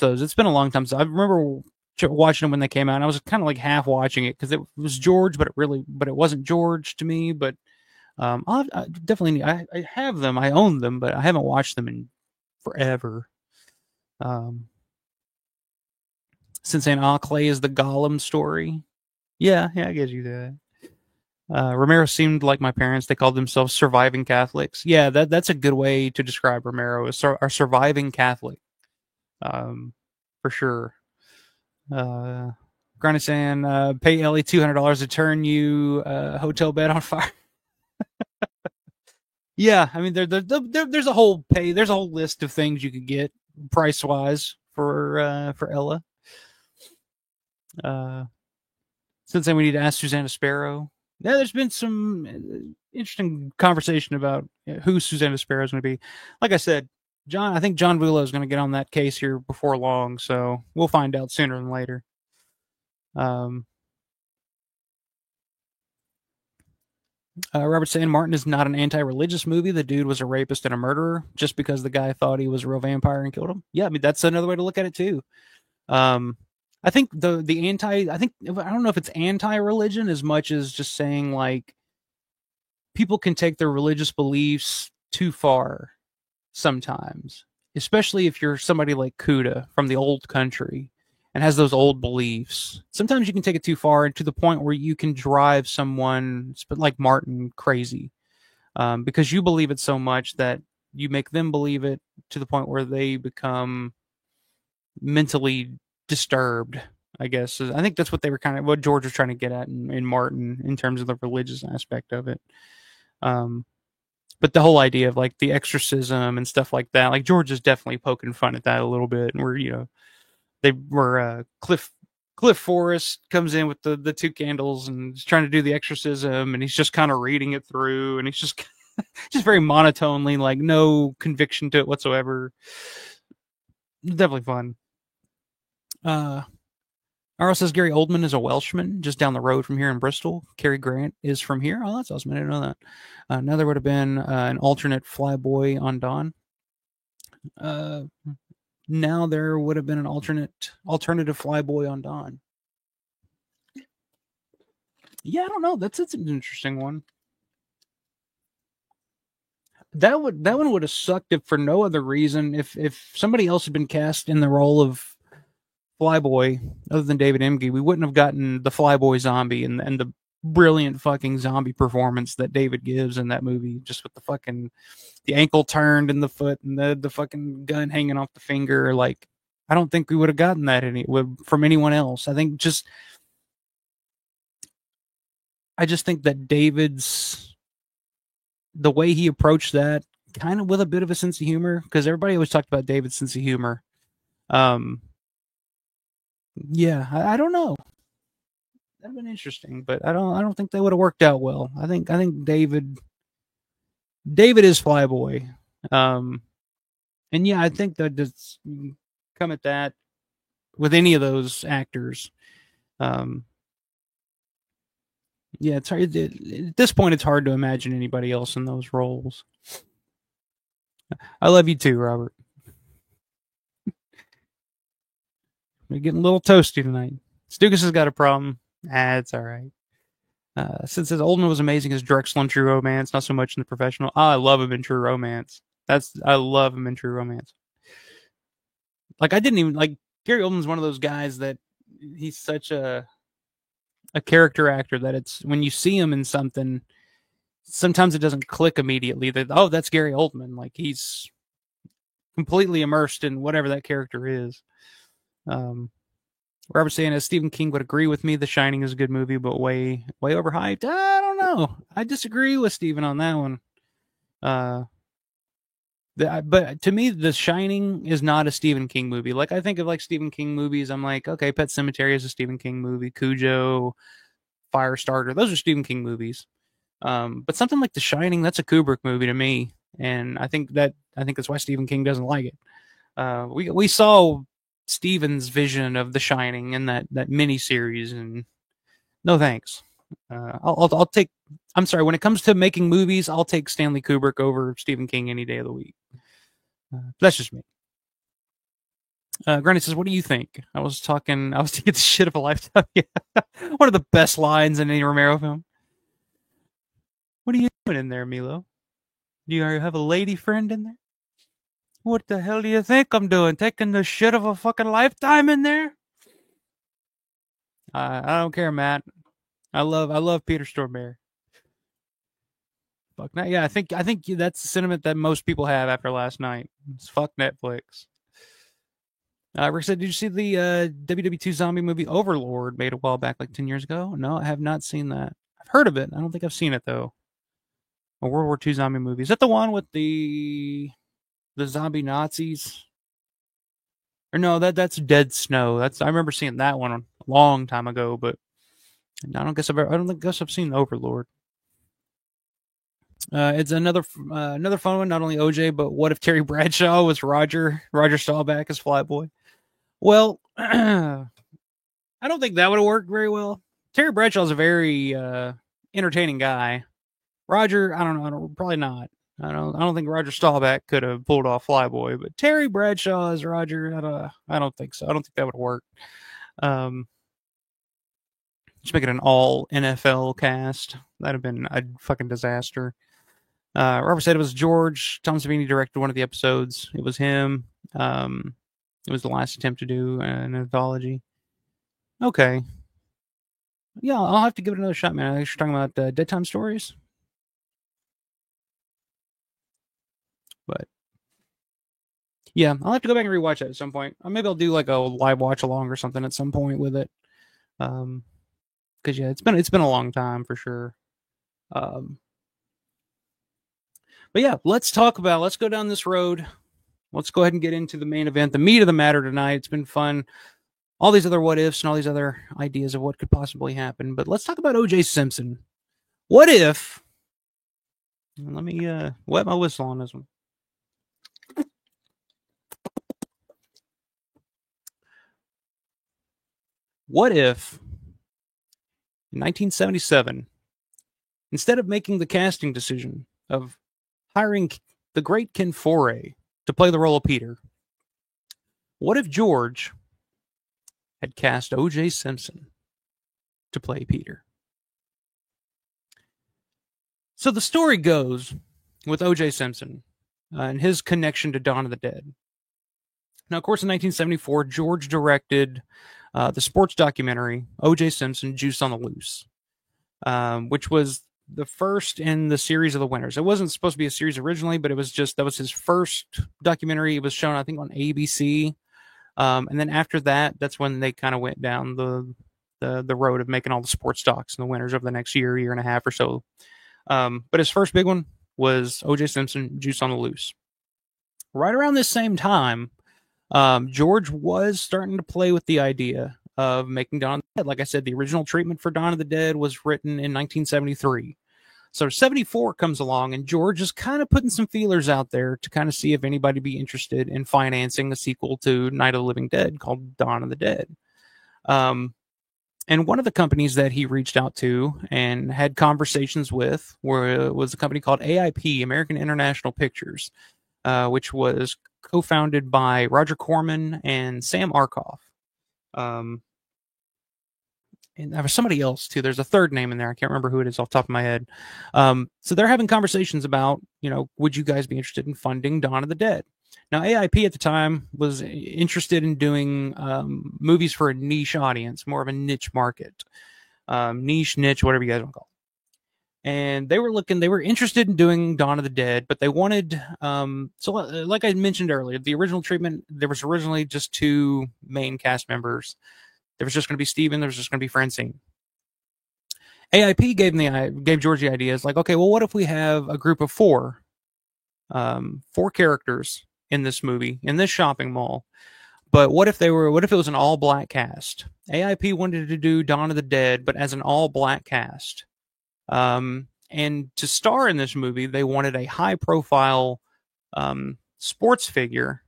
those. It's been a long time. So I remember watching them when they came out. And I was kind of like half watching it because it was George, but it wasn't George to me. But I have them. I own them, but I haven't watched them in forever. Since saying Clay is the Gollum story. Yeah, I guess you that. Romero seemed like my parents. They called themselves surviving Catholics. Yeah, that's a good way to describe Romero as our surviving Catholic. For sure. Granny saying, pay Ellie $200 to turn you hotel bed on fire. Yeah, I mean, there's a whole list of things you could get price wise for Ella. Since then, we need to ask Susanna Sparrow. Yeah, there's been some interesting conversation about who Susanna Sparrow is going to be. Like I said, I think John Vulo is going to get on that case here before long, so we'll find out sooner than later. Robert saying Martin is not an anti-religious movie. The dude was a rapist and a murderer just because the guy thought he was a real vampire and killed him. Yeah, I mean, that's another way to look at it too. I think I don't know if it's anti-religion as much as just saying like people can take their religious beliefs too far sometimes, especially if you're somebody like Kuda from the old country and has those old beliefs. Sometimes you can take it too far and to the point where you can drive someone like Martin crazy because you believe it so much that you make them believe it to the point where they become mentally disturbed, I guess. I think that's what what George was trying to get at in Martin in terms of the religious aspect of it. But the whole idea of like the exorcism and stuff like that, like George is definitely poking fun at that a little bit. And Cliff Forrest comes in with the two candles and is trying to do the exorcism, and he's just kind of reading it through, and he's just very monotonely, like no conviction to it whatsoever. Definitely fun. Arrow says Gary Oldman is a Welshman just down the road from here in Bristol. Cary Grant is from here. Oh, that's awesome. I didn't know that. Now there would have been an alternate Flyboy on Dawn. Uh, Now there would have been an alternative Flyboy on Dawn. Yeah, I don't know. That's an interesting one. That one would have sucked if for no other reason. If somebody else had been cast in the role of Flyboy other than David Emge, we wouldn't have gotten the Flyboy zombie and the brilliant fucking zombie performance that David gives in that movie, just with the ankle turned and the foot and the fucking gun hanging off the finger. Like, I don't think we would have gotten that from anyone else. I just think that the way he approached that, kind of with a bit of a sense of humor, because everybody always talked about David's sense of humor. Yeah, I don't know. That'd have been interesting, but I don't think they would have worked out well. I think David is Flyboy. And yeah, I think that just come at that with any of those actors. Yeah, it's hard. At this point, it's hard to imagine anybody else in those roles. I love you too, Robert. We're getting a little toasty tonight. Stukas has got a problem. It's all right. Since his Oldman was amazing as Drexel in True Romance, not so much in The Professional. I love him in True Romance. I love him in True Romance. Like, I didn't even like Gary Oldman's one of those guys that he's such a character actor that it's when you see him in something, sometimes it doesn't click immediately that, oh, that's Gary Oldman. Like, he's completely immersed in whatever that character is. Robert saying, as Stephen King would agree with me, The Shining is a good movie, but way overhyped. I don't know. I disagree with Stephen on that one. But to me, The Shining is not a Stephen King movie. Like, I think of like Stephen King movies. I'm like, okay, Pet Sematary is a Stephen King movie. Cujo, Firestarter, those are Stephen King movies. But something like The Shining, that's a Kubrick movie to me, and I think that's why Stephen King doesn't like it. We saw Stephen's vision of The Shining in that mini series, and no thanks. I'll take. I'm sorry. When it comes to making movies, I'll take Stanley Kubrick over Stephen King any day of the week. That's just me. Granny says, "What do you think?" I was taking the shit of a lifetime. Yeah. One of the best lines in any Romero film. What are you doing in there, Milo? Do you have a lady friend in there? What the hell do you think I'm doing? Taking the shit of a fucking lifetime in there? I don't care, Matt. I love Peter Stormare. Fuck that. Yeah, I think that's the sentiment that most people have after last night. It's fuck Netflix. Rick said, "Did you see the WW2 zombie movie Overlord made a while back, like 10 years ago?" No, I have not seen that. I've heard of it. I don't think I've seen it though. A World War II zombie movie. Is that the one with the zombie Nazis? Or no, that's Dead Snow. I remember seeing that one a long time ago, but I don't guess I've seen Overlord. It's another fun one. Not only OJ, but what if Terry Bradshaw was Roger Staubach as Flyboy? Well, I don't think that would have worked very well. Terry Bradshaw's a very entertaining guy. Roger, I don't know, probably not. I don't think Roger Staubach could have pulled off Flyboy, but Terry Bradshaw as Roger, I don't think so. I don't think that would work. Just make it an all NFL cast. That'd have been a fucking disaster. Robert said it was George. Tom Savini directed one of the episodes. It was him. It was the last attempt to do an anthology. Okay. Yeah, I'll have to give it another shot, man. You're talking about Dead Time Stories? But yeah, I'll have to go back and rewatch it at some point. Or maybe I'll do like a live watch along or something at some point with it. Because yeah, it's been a long time for sure. But yeah, let's go down this road. Let's go ahead and get into the main event, the meat of the matter tonight. It's been fun. All these other what ifs and all these other ideas of what could possibly happen. But let's talk about O.J. Simpson. What if? Let me wet my whistle on this one. What if in 1977, instead of making the casting decision of hiring the great Ken Foree to play the role of Peter, what if George had cast O.J. Simpson to play Peter? So the story goes with O.J. Simpson and his connection to Dawn of the Dead. Now, of course, in 1974, George directed the sports documentary O.J. Simpson: Juice on the Loose, which was the first in the series of the Winners. It wasn't supposed to be a series originally, but it was that was his first documentary. It was shown, I think, on ABC. And then after that, that's when they kind of went down the road of making all the sports docs and the Winners over the next year and a half or so. But his first big one was O.J. Simpson: Juice on the Loose. Right around this same time, George was starting to play with the idea of making Dawn of the Dead. Like I said, the original treatment for Dawn of the Dead was written in 1973. So 74 comes along, and George is kind of putting some feelers out there to kind of see if anybody be interested in financing a sequel to Night of the Living Dead called Dawn of the Dead. And one of the companies that he reached out to and had conversations with was a company called AIP, American International Pictures, which was co-founded by Roger Corman and Sam Arkoff. And there was somebody else too. There's a third name in there. I can't remember who it is off the top of my head. So they're having conversations about, would you guys be interested in funding Dawn of the Dead? Now, AIP at the time was interested in doing movies for a niche audience, more of a niche market, niche, whatever you guys want to call it. And they were interested in doing Dawn of the Dead, but they wanted, so like I mentioned earlier, the original treatment, there was originally just 2 main cast members. There was just going to be Steven. There was just going to be Francine. AIP gave George the idea. It's like, okay, well, what if we have a group of 4 characters in this movie, in this shopping mall? But what if it was an all black cast? AIP wanted to do Dawn of the Dead, but as an all black cast. And to star in this movie, they wanted a high profile sports figure.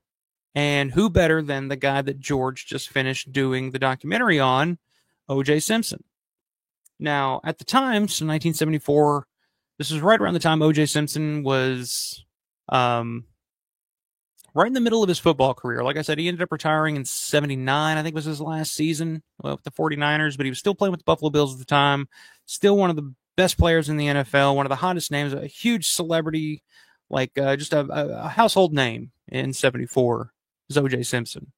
And who better than the guy that George just finished doing the documentary on, O.J. Simpson. Now, at the time, so 1974, this was right around the time O.J. Simpson was right in the middle of his football career. Like I said, he ended up retiring in 79, I think was his last season with the 49ers, but he was still playing with the Buffalo Bills at the time. Still one of the best players in the NFL, one of the hottest names, a huge celebrity, like just a household name in 74. Is O.J. Simpson.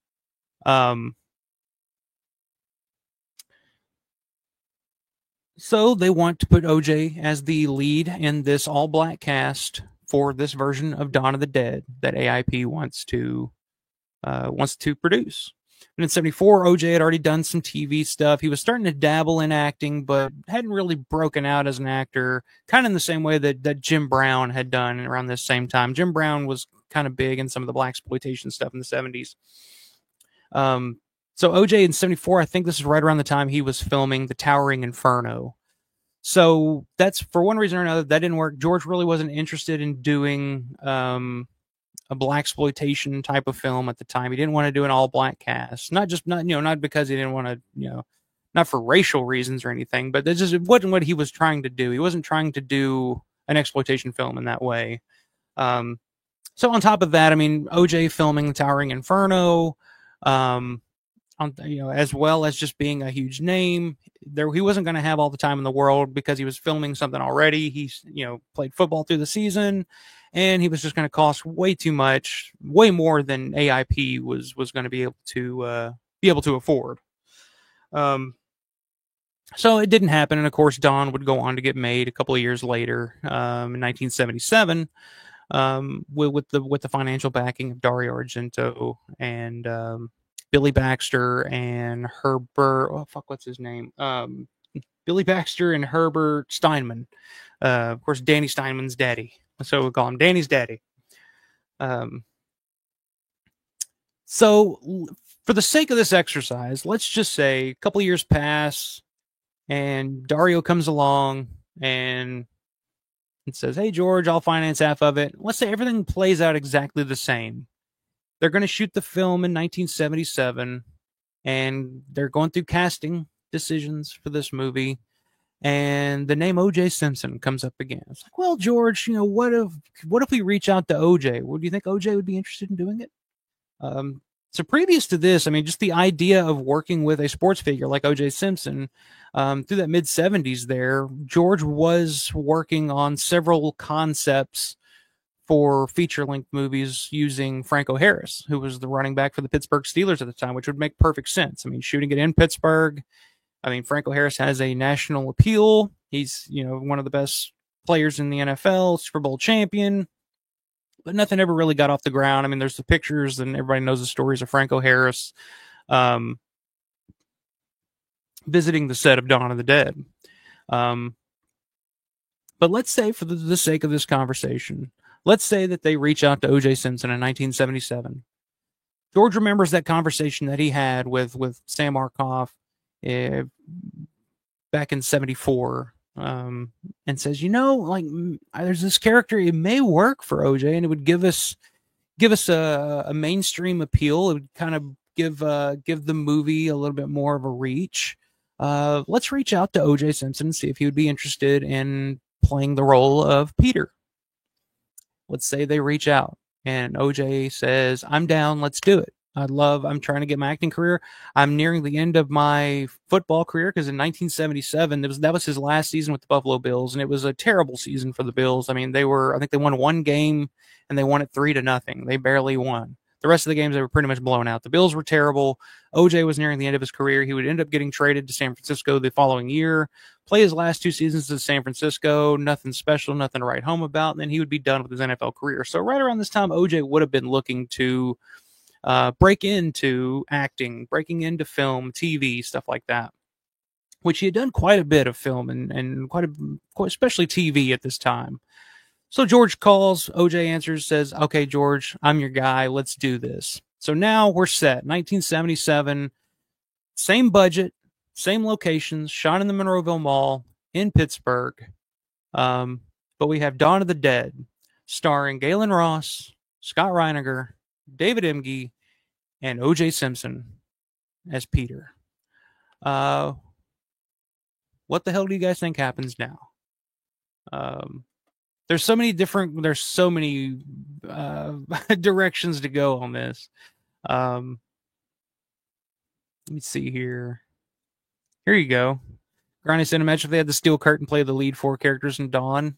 So they want to put O.J. as the lead in this all-black cast for this version of Dawn of the Dead that AIP wants to produce. And in 74, O.J. had already done some TV stuff. He was starting to dabble in acting, but hadn't really broken out as an actor, kind of in the same way that Jim Brown had done around this same time. Jim Brown was kind of big in some of the blaxploitation stuff in the 70s. So O.J. in 74, I think this is right around the time he was filming The Towering Inferno. So that's, for one reason or another, that didn't work. George really wasn't interested in doing a blaxploitation type of film at the time. He didn't want to do an all black cast, not because he didn't want to, not for racial reasons or anything, but it wasn't what he was trying to do. He wasn't trying to do an exploitation film in that way. So on top of that, I mean, O.J. filming The Towering Inferno, as well as just being a huge name, he wasn't going to have all the time in the world because he was filming something already. He's played football through the season, and he was just going to cost way too much, way more than AIP was going to be able to afford. So it didn't happen, and of course, Dawn would go on to get made a couple of years later, in 1977. With the financial backing of Dario Argento and Billy Baxter and Herbert. What's his name? Billy Baxter and Herbert Steinman. Of course, Danny Steinman's daddy. So we call him Danny's daddy. So for the sake of this exercise, let's just say a couple of years pass, and Dario comes along and it says, "Hey, George, I'll finance half of it." Let's say everything plays out exactly the same. They're going to shoot the film in 1977. and they're going through casting decisions for this movie, and the name O.J. Simpson comes up again. It's like, well, George, what if we reach out to O.J.? Would you think O.J. would be interested in doing it? So previous to this, I mean, just the idea of working with a sports figure like O.J. Simpson, through that mid '70s, there, George was working on several concepts for feature-length movies using Franco Harris, who was the running back for the Pittsburgh Steelers at the time, which would make perfect sense. I mean, shooting it in Pittsburgh. I mean, Franco Harris has a national appeal. He's, one of the best players in the NFL, Super Bowl champion, but nothing ever really got off the ground. I mean, there's the pictures, and everybody knows the stories of Franco Harris visiting the set of Dawn of the Dead. But let's say, for the sake of this conversation, let's say that they reach out to O.J. Simpson in 1977. George remembers that conversation that he had with Sam Arkoff back in '74, and says, there's this character. It may work for OJ, and it would give us a mainstream appeal. It would kind of give the movie a little bit more of a reach. Let's reach out to OJ Simpson and see if he would be interested in playing the role of Peter. Let's say they reach out, and OJ says, I'm down. Let's do it. I'm trying to get my acting career. I'm nearing the end of my football career, because in 1977, that was his last season with the Buffalo Bills, and it was a terrible season for the Bills. I mean, I think they won one game, and they won it 3-0. They barely won. The rest of the games, they were pretty much blown out. The Bills were terrible. OJ was nearing the end of his career. He would end up getting traded to San Francisco the following year, play his last 2 seasons in San Francisco, nothing special, nothing to write home about, and then he would be done with his NFL career. So right around this time, OJ would have been looking to break into acting, breaking into film, TV, stuff like that, which he had done quite a bit of film and quite especially TV at this time. So George calls, OJ answers, says, okay, George, I'm your guy. Let's do this. So now we're set. 1977, same budget, same locations, shot in the Monroeville Mall in Pittsburgh. But we have Dawn of the Dead, starring Galen Ross, Scott Reiniger, David Emge, and O.J. Simpson as Peter. What the hell do you guys think happens now? There's so many directions to go on this. Let me see here. Here you go. Grinding Cinemagic, they had the Steel Curtain play the lead 4 characters in Dawn.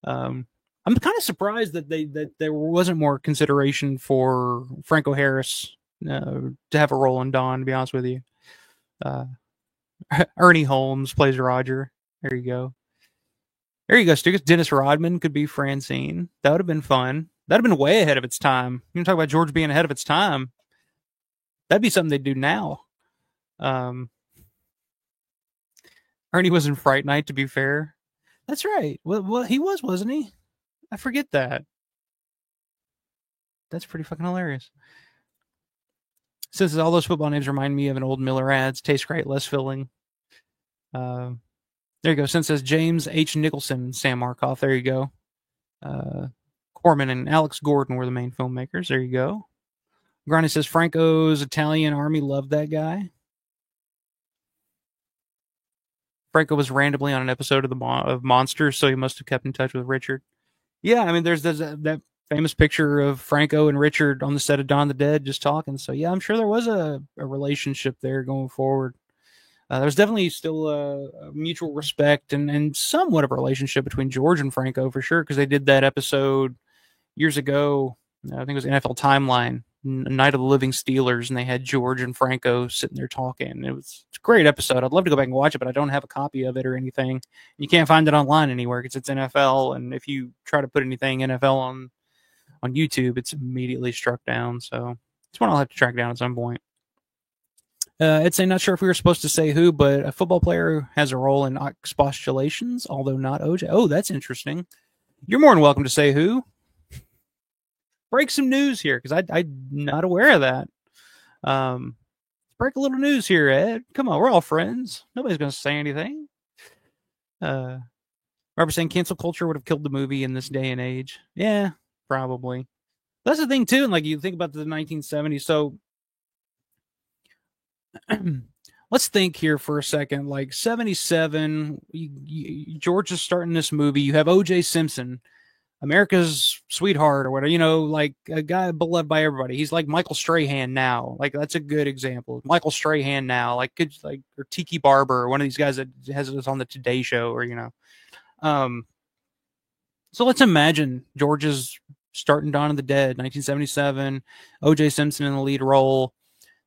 I'm kind of surprised that there wasn't more consideration for Franco Harris to have a role in Dawn, to be honest with you. Ernie Holmes plays Roger. There you go. There you go, Stu. Dennis Rodman could be Francine. That would have been fun. That would have been way ahead of its time. You can talk about George being ahead of its time. That'd be something they'd do now. Ernie was in Fright Night, to be fair. That's right. Well, he was, wasn't he? I forget that. That's pretty fucking hilarious. Since all those football names remind me of an old Miller ads, tastes great, less filling. There you go. Since says James H. Nicholson, Sam Arkoff. There you go. Corman and Alex Gordon were the main filmmakers. There you go. Grani says Franco's Italian army loved that guy. Franco was randomly on an episode of Monsters, so he must have kept in touch with Richard. Yeah, I mean, there's that famous picture of Franco and Richard on the set of Dawn of the Dead just talking. So, yeah, I'm sure there was a relationship there going forward. There's definitely still a mutual respect and somewhat of a relationship between George and Franco, for sure, because they did that episode years ago. I think it was NFL Timeline, Night of the Living Steelers, and they had George and Franco sitting there talking. It's a great episode. I'd love to go back and watch it, but I don't have a copy of it or anything. You can't find it online anywhere because it's NFL, and if you try to put anything NFL on YouTube, it's immediately struck down. So it's one I'll have to track down at some point. It's not sure if we were supposed to say who, but a football player has a role in Expostulations, although not OJ. Oh, that's interesting. You're more than welcome to say who. Break some news here, because I'm not aware of that. Break a little news here, Ed. Come on, we're all friends. Nobody's going to say anything. Robert saying cancel culture would have killed the movie in this day and age. Yeah, probably. That's the thing, too. And like you think about the 1970s. So Let's think here for a second. Like 77, George is starting this movie. You have O.J. Simpson, America's sweetheart or whatever, like a guy beloved by everybody. He's like Michael Strahan now. Like that's a good example. Michael Strahan now, or Tiki Barber, or one of these guys that has us on the Today Show, or Um, so let's imagine George is starting Dawn of the Dead, 1977, O.J. Simpson in the lead role.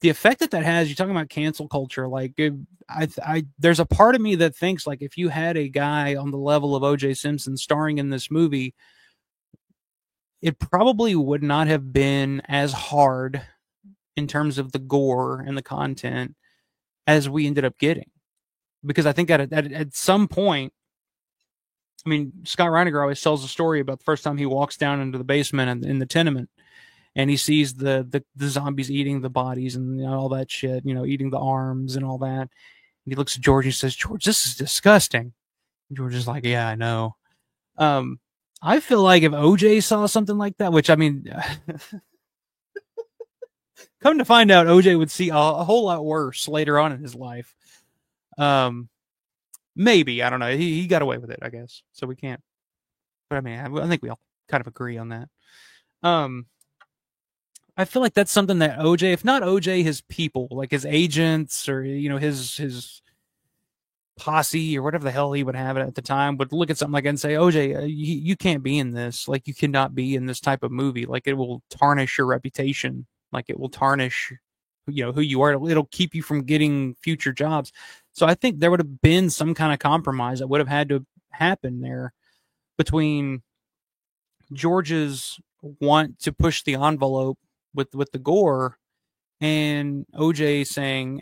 The effect that has, you're talking about cancel culture. Like, there's a part of me that thinks like if you had a guy on the level of O.J. Simpson starring in this movie, it probably would not have been as hard in terms of the gore and the content as we ended up getting. Because I think at some point, I mean, Scott Reiniger always tells a story about the first time he walks down into the basement in the tenement, and he sees the zombies eating the bodies and all that shit, eating the arms and all that. And he looks at George and he says, "George, this is disgusting." And George is like, "Yeah, I know." I feel like if OJ saw something like that, which I mean, come to find out, OJ would see a whole lot worse later on in his life. Maybe, I don't know. He got away with it, I guess. So we can't. But I mean, I think we all kind of agree on that. I feel like that's something that OJ, if not OJ, his people, like his agents or his posse or whatever the hell he would have it at the time, would look at something like that and say, OJ, you can't be in this. Like, you cannot be in this type of movie. Like, it will tarnish your reputation. Like, it will tarnish who you are. It'll keep you from getting future jobs. So I think there would have been some kind of compromise that would have had to happen there between George's want to push the envelope with the gore and OJ saying,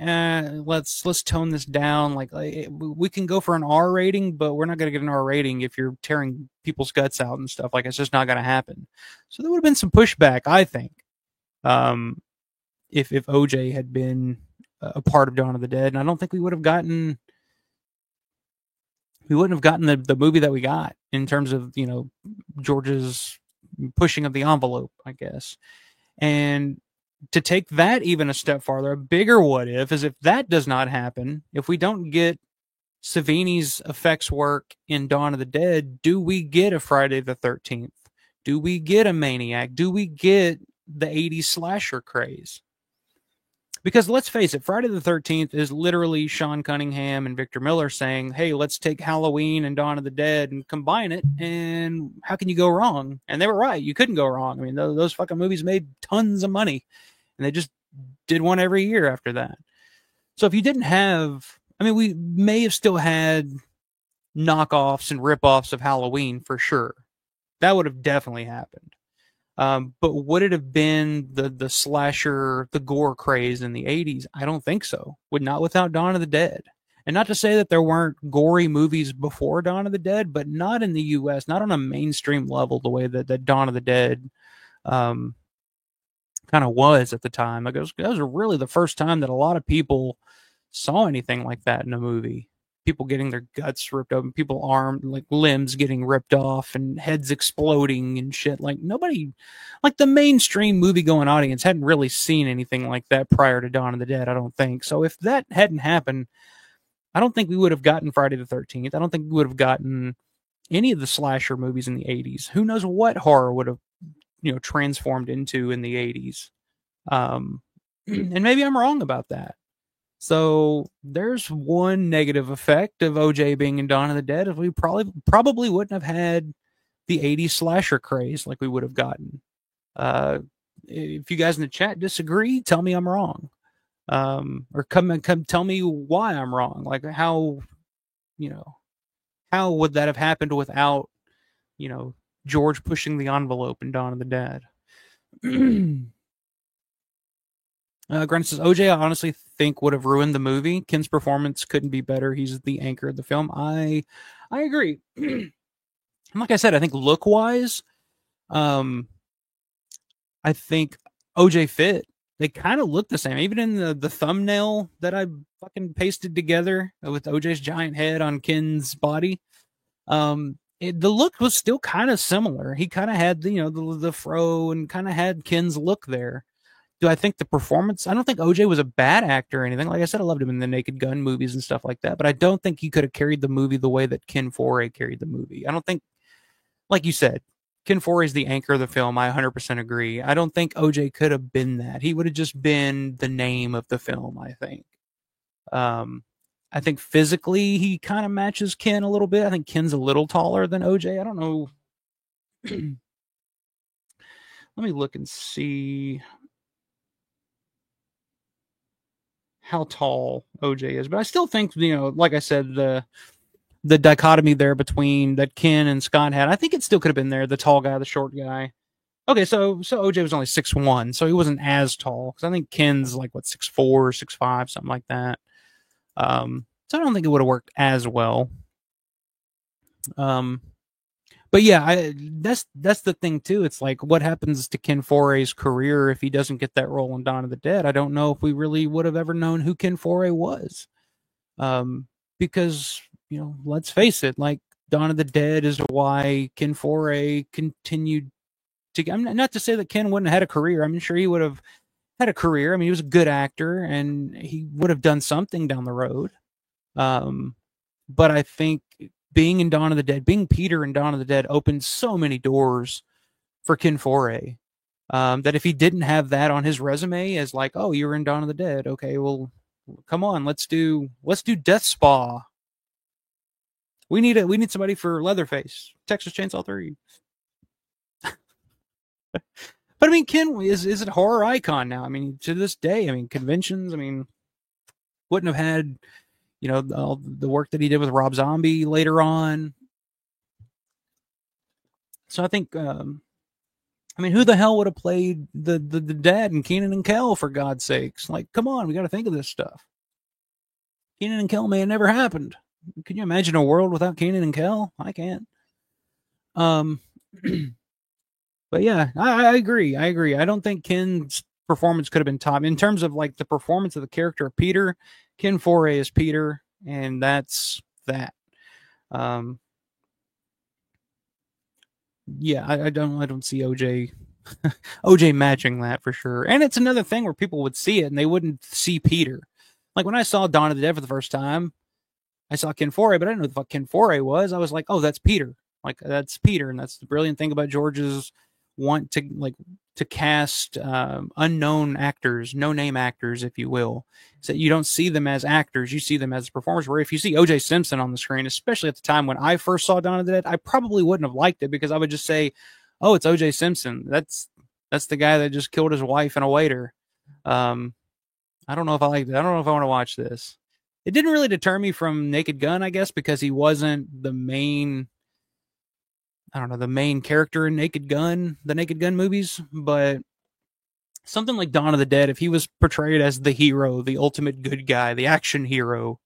let's tone this down. Like, we can go for an R rating, but we're not going to get an R rating if you're tearing people's guts out and stuff. Like, it's just not going to happen. So there would have been some pushback, I think, if OJ had been a part of Dawn of the Dead. And I don't think we wouldn't have gotten the movie that we got in terms of, George's pushing of the envelope, I guess. And to take that even a step farther, a bigger what if is if that does not happen, if we don't get Savini's effects work in Dawn of the Dead, do we get a Friday the 13th? Do we get a Maniac? Do we get the 80s slasher craze? Because let's face it, Friday the 13th is literally Sean Cunningham and Victor Miller saying, hey, let's take Halloween and Dawn of the Dead and combine it, and how can you go wrong? And they were right. You couldn't go wrong. I mean, those fucking movies made tons of money, and they just did one every year after that. So if you didn't have, I mean, we may have still had knockoffs and ripoffs of Halloween for sure. That would have definitely happened. But would it have been the slasher, the gore craze in the 80s? I don't think so. Not without Dawn of the Dead. And not to say that there weren't gory movies before Dawn of the Dead, but not in the U.S., not on a mainstream level the way that Dawn of the Dead kind of was at the time. Like, it was really the first time that a lot of people saw anything like that in a movie. People getting their guts ripped open, people armed, like limbs getting ripped off and heads exploding and shit. Like, nobody, like the mainstream movie going audience hadn't really seen anything like that prior to Dawn of the Dead, I don't think. So if that hadn't happened, I don't think we would have gotten Friday the 13th. I don't think we would have gotten any of the slasher movies in the 80s. Who knows what horror would have, transformed into in the 80s. And maybe I'm wrong about that. So there's one negative effect of OJ being in Dawn of the Dead. If we probably wouldn't have had the 80s slasher craze like we would have gotten. If you guys in the chat disagree, tell me I'm wrong. Or come tell me why I'm wrong. Like, how would that have happened without, George pushing the envelope in Dawn of the Dead? Grant says, OJ, I honestly think would have ruined the movie. Ken's performance couldn't be better. He's the anchor of the film. I agree. And like I said, I think look-wise, I think OJ fit. They kind of look the same. Even in the thumbnail that I fucking pasted together with OJ's giant head on Ken's body, the look was still kind of similar. He kind of had, the fro and kind of had Ken's look there. Do I think the performance? I don't think OJ was a bad actor or anything. Like I said, I loved him in the Naked Gun movies and stuff like that. But I don't think he could have carried the movie the way that Ken Foree carried the movie. I don't think, like you said, Ken Foree is the anchor of the film. I 100% agree. I don't think OJ could have been that. He would have just been the name of the film, I think. I think physically he kind of matches Ken a little bit. I think Ken's a little taller than OJ. I don't know. Let me look and see how tall OJ is. But I still think, like I said, the dichotomy there between that Ken and Scott had, I think it still could have been there. The tall guy, the short guy. Okay, so OJ was only 6'1", so he wasn't as tall. Because I think Ken's like, what, 6'4", 6'5", something like that. So I don't think it would have worked as well. But yeah, that's the thing too. It's like, what happens to Ken Foree's career if he doesn't get that role in Dawn of the Dead? I don't know if we really would have ever known who Ken Foree was. Because, let's face it, like, Dawn of the Dead is why Ken Foree continued to. I'm not to say that Ken wouldn't have had a career. I'm sure he would have had a career. I mean, he was a good actor, and he would have done something down the road. But I think being in Dawn of the Dead, being Peter in Dawn of the Dead, opened so many doors for Ken Foree that if he didn't have that on his resume as like, oh, you were in Dawn of the Dead, okay, well, come on, let's do Death Spa. We need somebody for Leatherface, Texas Chainsaw 3. But I mean, Ken is a horror icon now. I mean, to this day, I mean, conventions, I mean, wouldn't have had, all the work that he did with Rob Zombie later on. So I think, I mean, who the hell would have played the dad in Kenan and Kel, for God's sakes? Like, come on, we got to think of this stuff. Kenan and Kel may have never happened. Can you imagine a world without Kenan and Kel? I can't. But yeah, I agree. I don't think Ken's performance could have been top in terms of like the performance of the character of Peter. Ken Foree is Peter, and that's that. Yeah, I don't see OJ matching that for sure. And it's another thing where people would see it and they wouldn't see Peter. Like when I saw Dawn of the Dead for the first time, I saw Ken Foree, but I didn't know who the fuck Ken Foree was. I was like, oh, that's Peter. Like, that's Peter. And that's the brilliant thing about George's want to cast unknown actors, no-name actors, if you will. So you don't see them as actors, you see them as performers. Where if you see O.J. Simpson on the screen, especially at the time when I first saw Dawn of the Dead, I probably wouldn't have liked it because I would just say, oh, it's O.J. Simpson. That's the guy that just killed his wife and a waiter. I don't know if I like that. I don't know if I want to watch this. It didn't really deter me from Naked Gun, I guess, because he wasn't the main character in the Naked Gun movies, but something like Dawn of the Dead, if he was portrayed as the hero, the ultimate good guy, the action hero,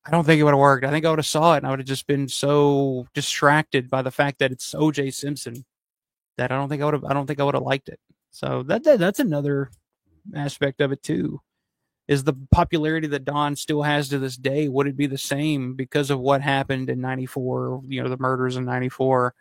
I don't think it would have worked. I think I would have saw it and I would have just been so distracted by the fact that it's O.J. Simpson that I don't think I would have liked it. So that's another aspect of it too. Is the popularity that Dawn still has to this day, would it be the same because of what happened in 94, the murders in 94?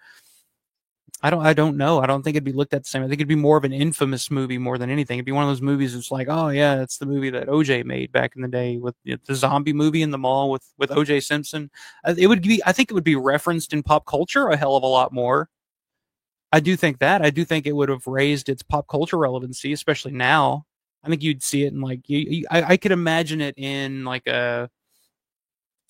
I don't know. I don't think it'd be looked at the same. I think it'd be more of an infamous movie more than anything. It'd be one of those movies that's like, oh yeah, it's the movie that OJ made back in the day with the zombie movie in the mall with OJ Simpson. I think it would be referenced in pop culture a hell of a lot more. I do think that. I do think it would have raised its pop culture relevancy, especially now. I think you'd see it in like I could imagine it in like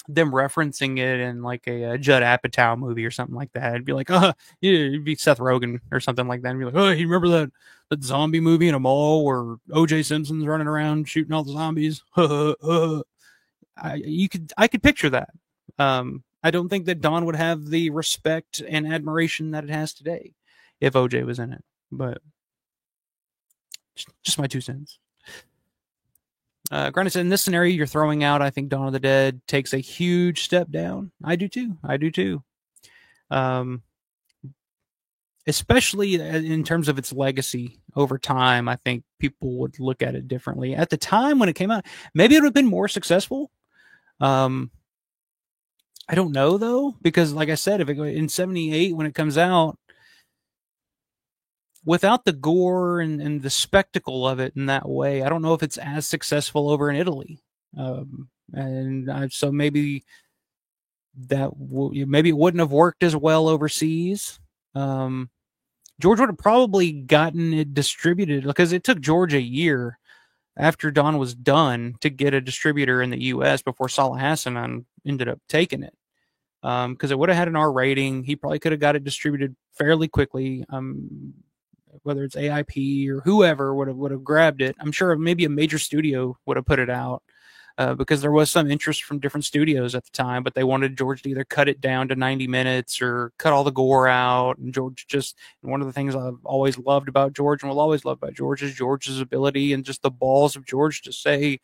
them referencing it in like a Judd Apatow movie or something like that. It'd be like, yeah, it'd be Seth Rogen or something like that. And be like, oh, you remember that zombie movie in a mall where O.J. Simpson's running around shooting all the zombies? I could picture that. I don't think that Dawn would have the respect and admiration that it has today if OJ was in it, but just my 2 cents. Granted, in this scenario you're throwing out, I think Dawn of the Dead takes a huge step down. I do too. Especially in terms of its legacy over time. I think people would look at it differently. At the time when it came out, maybe it would have been more successful. I don't know though, because like I said, if it in 78 when it comes out, without the gore and the spectacle of it in that way, I don't know if it's as successful over in Italy. So maybe maybe it wouldn't have worked as well overseas. George would have probably gotten it distributed because it took George a year after Dawn was done to get a distributor in the U.S. before Salah Hassanan ended up taking it. Because it would have had an R rating. He probably could have got it distributed fairly quickly. Whether it's AIP or whoever would have grabbed it. I'm sure maybe a major studio would have put it out. Because there was some interest from different studios at the time, but they wanted George to either cut it down to 90 minutes or cut all the gore out. And George one of the things I've always loved about George and will always love about George is George's ability and just the balls of George to say,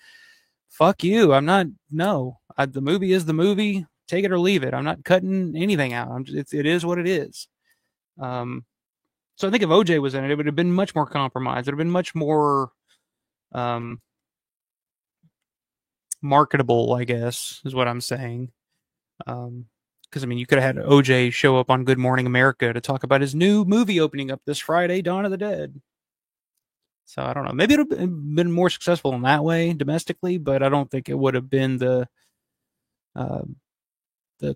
fuck you. The movie is the movie. Take it or leave it. I'm not cutting anything out. It is what it is. So I think if OJ was in it, it would have been much more compromised. It would have been much more, marketable, I guess, is what I'm saying. Because you could have had OJ show up on Good Morning America to talk about his new movie opening up this Friday, Dawn of the Dead. So I don't know. Maybe it would have been more successful in that way domestically, but I don't think it would have been the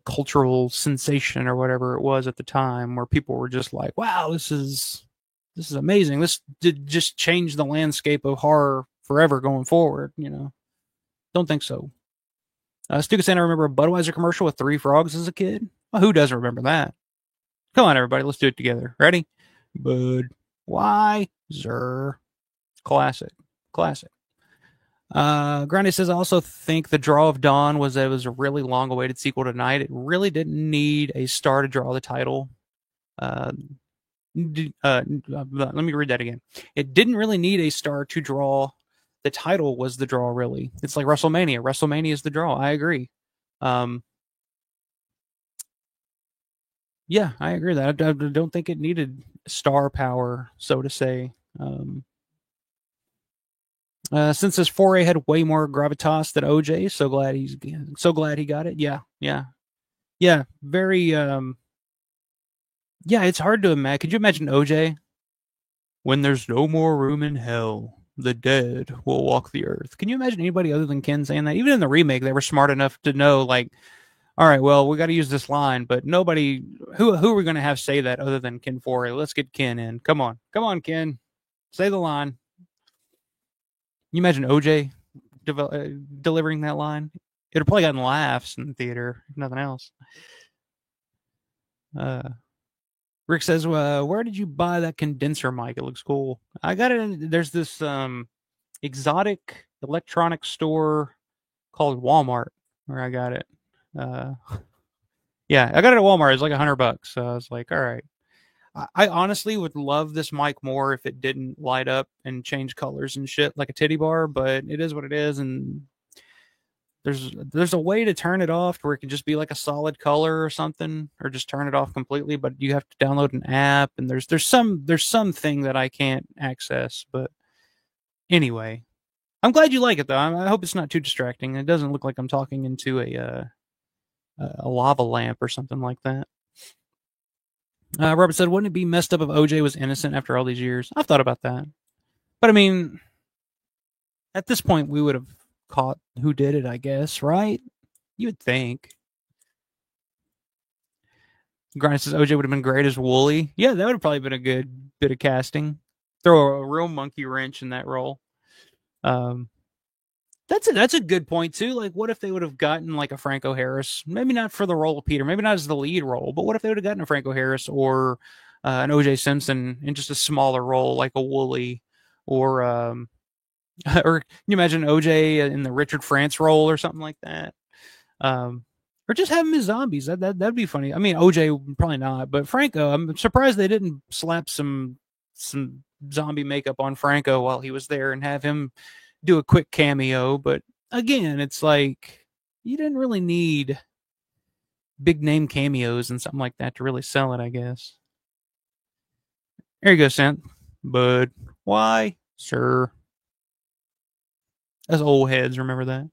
cultural sensation or whatever it was at the time, where people were just like, "Wow, this is amazing. This did just change the landscape of horror forever going forward." Don't think so. Stuka saying, I remember a Budweiser commercial with 3 frogs as a kid. Well, who doesn't remember that? Come on, everybody. Let's do it together. Ready? Budweiser. Classic. Grundy says, I also think the draw of Dawn was that it was a really long-awaited sequel to Night. It really didn't need a star to draw the title. Let me read that again. It didn't really need a star to draw. The title was the draw, really. It's like WrestleMania. WrestleMania is the draw. I agree. Yeah, I agree with that. I don't think it needed star power, so to say. Since his foray had way more gravitas than OJ, so glad he got it. Yeah. Very. Yeah, it's hard to imagine. Could you imagine OJ? When there's no more room in hell, the dead will walk the earth. Can you imagine anybody other than Ken saying that? Even in the remake, they were smart enough to know, like, all right, well, we got to use this line, but nobody, who are we going to have say that other than Ken Foree? Let's get Ken in. Come on, Ken, say the line. Can you imagine OJ delivering that line? It'd probably gotten laughs in the theater, if nothing else. Rick says, where did you buy that condenser mic? It looks cool. I got it. There's this exotic electronic store called Walmart where I got it. Yeah, I got it at Walmart. It's like $100. So I was like, all right. I honestly would love this mic more if it didn't light up and change colors and shit like a titty bar, but it is what it is, and there's a way to turn it off where it can just be like a solid color or something, or just turn it off completely, but you have to download an app, and there's something that I can't access. But anyway, I'm glad you like it though. I hope it's not too distracting. It doesn't look like I'm talking into a lava lamp or something like that. Robert said, wouldn't it be messed up if OJ was innocent after all these years? I've thought about that. But I mean, at this point, we would have caught who did it, I guess, right? You would think. Grind says OJ would have been great as Wooly. Yeah, that would have probably been a good bit of casting. Throw a real monkey wrench in that role. That's a good point too. Like, what if they would have gotten like a Franco Harris? Maybe not for the role of Peter, maybe not as the lead role, but what if they would have gotten a Franco Harris or an OJ Simpson in just a smaller role, like a Wooly, or can you imagine OJ in the Richard France role or something like that? Or just have him as zombies. That'd be funny. I mean, OJ probably not, but Franco, I'm surprised they didn't slap some zombie makeup on Franco while he was there and have him do a quick cameo. But again, it's like you didn't really need big name cameos and something like that to really sell it, I guess. There you go, Synth. Bud. Why, sir? As old heads, remember that.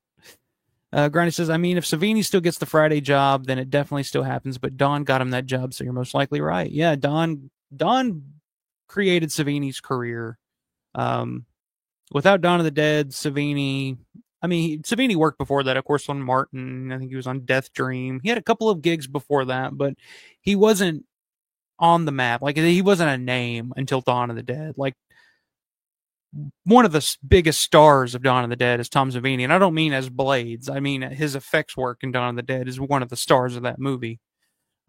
Granny says, I mean, if Savini still gets the Friday job, then it definitely still happens, but Dawn got him that job, so you're most likely right. Yeah, Dawn created Savini's career. Without Dawn of the Dead, Savini. I mean, Savini worked before that, of course, on Martin. I think he was on Death Dream. He had a couple of gigs before that, but he wasn't on the map. Like, he wasn't a name until Dawn of the Dead. Like, one of the biggest stars of Dawn of the Dead is Tom Savini, and I don't mean as Blades. I mean his effects work in Dawn of the Dead is one of the stars of that movie.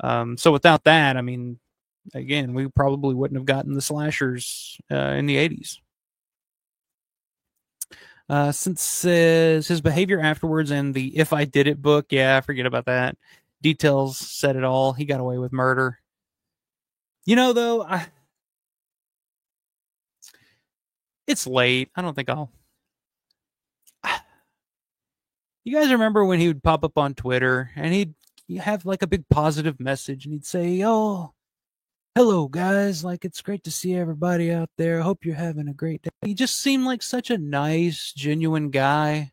So without that, I mean, again, we probably wouldn't have gotten the slashers in the 80s. Since says his behavior afterwards and the If I Did It book, yeah, forget about that. Details said it all. He got away with murder. You know, though, it's late. I don't think I'll. You guys remember when he would pop up on Twitter and he'd have like a big positive message and he'd say, "Oh, hello guys, like it's great to see everybody out there. Hope you're having a great day." He just seemed like such a nice, genuine guy.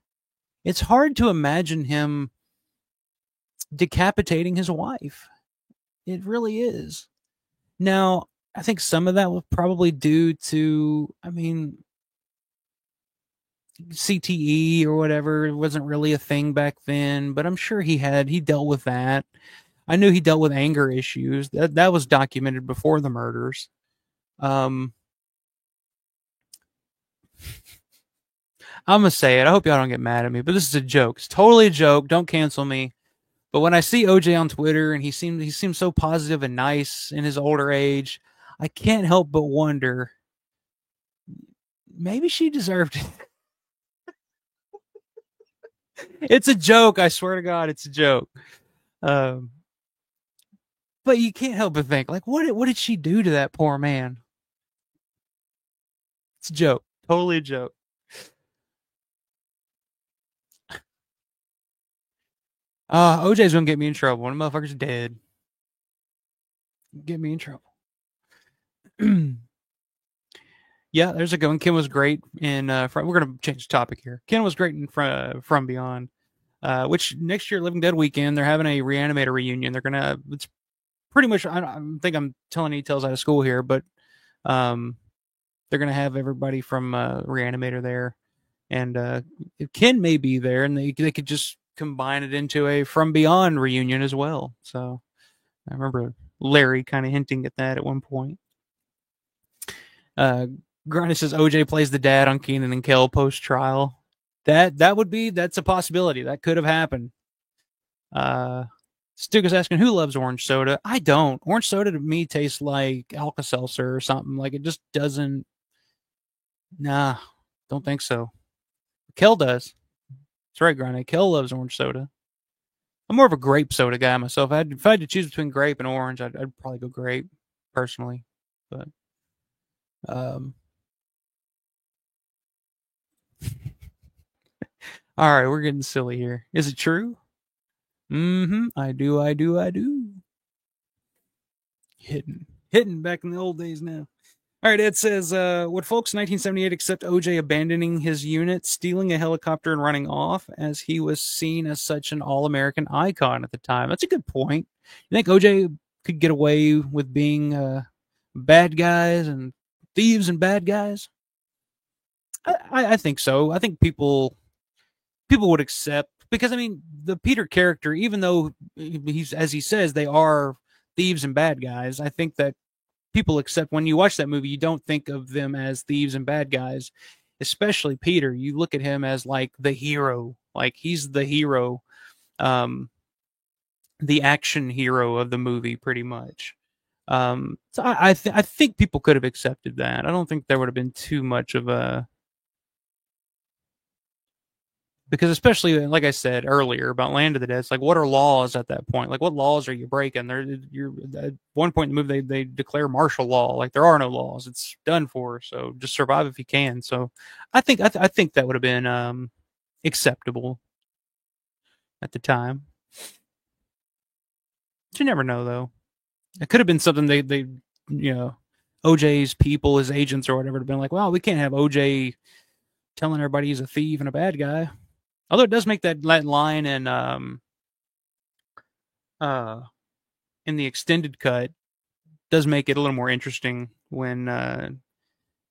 It's hard to imagine him decapitating his wife. It really is. Now, I think some of that was probably due to, I mean, CTE or whatever. It wasn't really a thing back then, but I'm sure he dealt with that. I knew he dealt with anger issues. That was documented before the murders. I'm gonna say it. I hope y'all don't get mad at me, but this is a joke. It's totally a joke. Don't cancel me. But when I see OJ on Twitter and he seems so positive and nice in his older age, I can't help but wonder, maybe she deserved it. It's a joke. I swear to God, it's a joke. But you can't help but think, like, what did she do to that poor man? It's a joke. Totally a joke. OJ's gonna get me in trouble. One of the motherfuckers dead. Get me in trouble. Yeah, there's a good one. Ken was great in. We're gonna change the topic here. Ken was great in From Beyond, which next year Living Dead weekend they're having a Reanimator reunion. They're gonna. It's pretty much. I think I'm telling details out of school here, but they're gonna have everybody from Reanimator there, and Ken may be there, and they could just combine it into a From Beyond reunion as well. So I remember Larry kind of hinting at that at one point. Grant says OJ plays the dad on Kenan and Kel post trial. That's a possibility. That could have happened. Stuga's asking who loves orange soda. I don't. Orange soda to me tastes like Alka-Seltzer or something. Like it just doesn't. Nah, don't think so. Kel does. That's right, Grant. Kel loves orange soda. I'm more of a grape soda guy myself. If I had to choose between grape and orange, I'd probably go grape personally. But all right, we're getting silly here. Is it true? I do. Hitting back in the old days now. All right, Ed says, would folks in 1978 accept OJ abandoning his unit, stealing a helicopter, and running off, as he was seen as such an all-American icon at the time? That's a good point. You think OJ could get away with being bad guys and thieves and bad guys? I think so. I think people would accept, because I mean the Peter character, even though he's, as he says, they are thieves and bad guys, I think that people accept when you watch that movie, you don't think of them as thieves and bad guys, especially Peter. You look at him as like the hero, like he's the hero, the action hero of the movie, pretty much. So I think people could have accepted that. I don't think there would have been too much of a, because especially like I said earlier about Land of the Dead, it's like, what are laws at that point? Like, what laws are you breaking? You're at one point in the movie they declare martial law. Like, there are no laws. It's done for. So just survive if you can. So I think that would have been acceptable at the time. But you never know, though. It could have been something they OJ's people, his agents or whatever, have been like, well, we can't have OJ telling everybody he's a thief and a bad guy. Although it does make that line in the extended cut, does make it a little more interesting when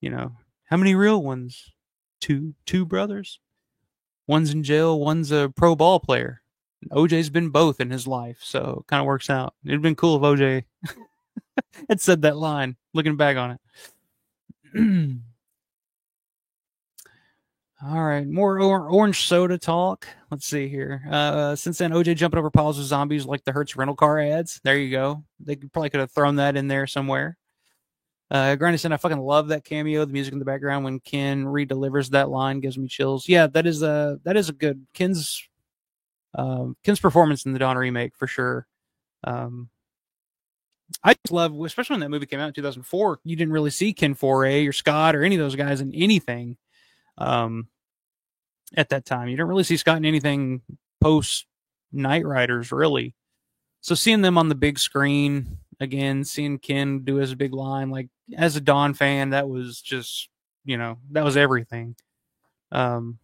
you know, how many real ones? Two brothers. One's in jail, one's a pro ball player. OJ's been both in his life, so it kind of works out. It'd been cool if OJ had said that line, looking back on it. All right, more orange soda talk. Let's see here. Since then, OJ jumping over piles of zombies like the Hertz rental car ads. There you go. They probably could have thrown that in there somewhere. Granny said, I fucking love that cameo. The music in the background when Ken redelivers that line gives me chills. Yeah, that is a good Ken's performance in the Dawn remake for sure. I just love, especially when that movie came out in 2004. You didn't really see Ken Foray or Scott or any of those guys in anything at that time. You don't really see Scott in anything post Night Riders, really. So seeing them on the big screen again, seeing Ken do his big line, like as a Dawn fan, that was just, that was everything. So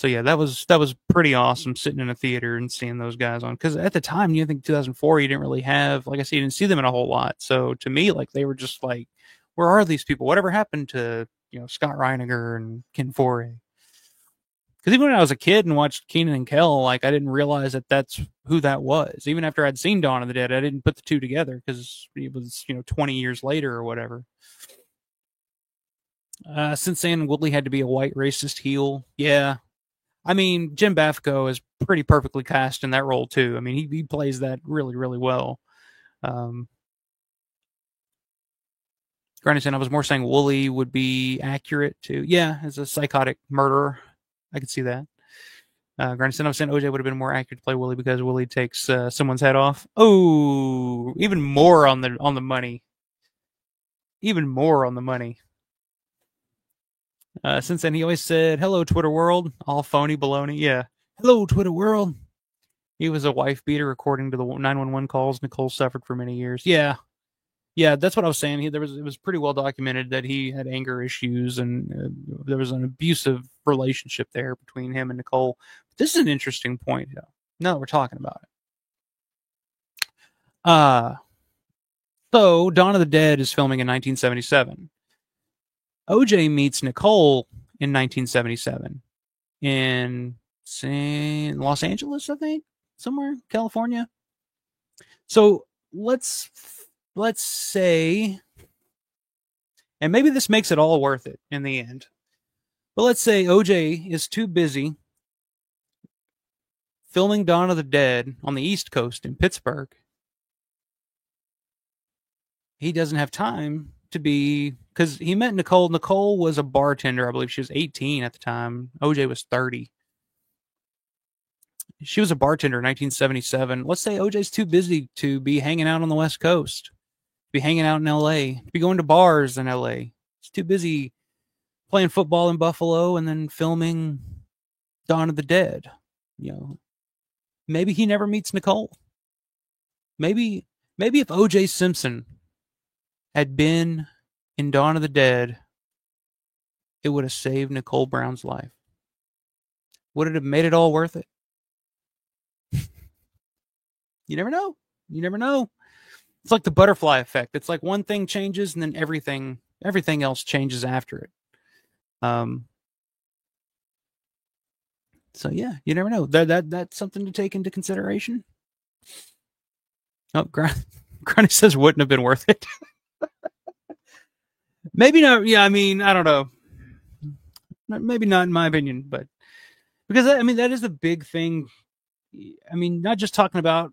yeah, that was pretty awesome sitting in a theater and seeing those guys on. Because at the time, you think 2004, you didn't really have, like I said, you didn't see them in a whole lot. So to me, like they were just like, where are these people? Whatever happened to Scott Reiniger and Ken Foray? Because even when I was a kid and watched Kenan and Kel, like I didn't realize that that's who that was. Even after I'd seen Dawn of the Dead, I didn't put the two together because it was 20 years later or whatever. Since then, Woodley had to be a white racist heel. Yeah, I mean, Jim Bafko is pretty perfectly cast in that role too. I mean, he plays that really, really well. Granted, I was more saying Wooly would be accurate too. Yeah, as a psychotic murderer, I could see that. Granted, I was saying OJ would have been more accurate to play Wooly because Wooly takes someone's head off. Oh, even more on the money. Even more on the money. Since then, he always said, "Hello, Twitter world." All phony baloney. Yeah. Hello, Twitter world. He was a wife beater, according to the 911 calls Nicole suffered for many years. Yeah. Yeah, that's what I was saying. It was pretty well documented that he had anger issues and there was an abusive relationship there between him and Nicole. But this is an interesting point, though. Now that we're talking about it. So Dawn of the Dead is filming in 1977. OJ meets Nicole in 1977 in Los Angeles, I think, somewhere, California. So let's say, and maybe this makes it all worth it in the end, but let's say OJ is too busy filming Dawn of the Dead on the East Coast in Pittsburgh. He doesn't have time to be, because he met Nicole. Nicole was a bartender. I believe she was 18 at the time. OJ was 30. She was a bartender in 1977. Let's say OJ's too busy to be hanging out on the West Coast, be hanging out in LA, be going to bars in LA. He's too busy playing football in Buffalo and then filming Dawn of the Dead. Maybe he never meets Nicole. Maybe if OJ Simpson had been in Dawn of the Dead, it would have saved Nicole Brown's life. Would it have made it all worth it? You never know. You never know. It's like the butterfly effect. It's like one thing changes and then everything else changes after it. So yeah, you never know. That's something to take into consideration. Oh, Granny says wouldn't have been worth it. Maybe not. Yeah, I mean, I don't know. Maybe not in my opinion, but because I mean that is the big thing. I mean, not just talking about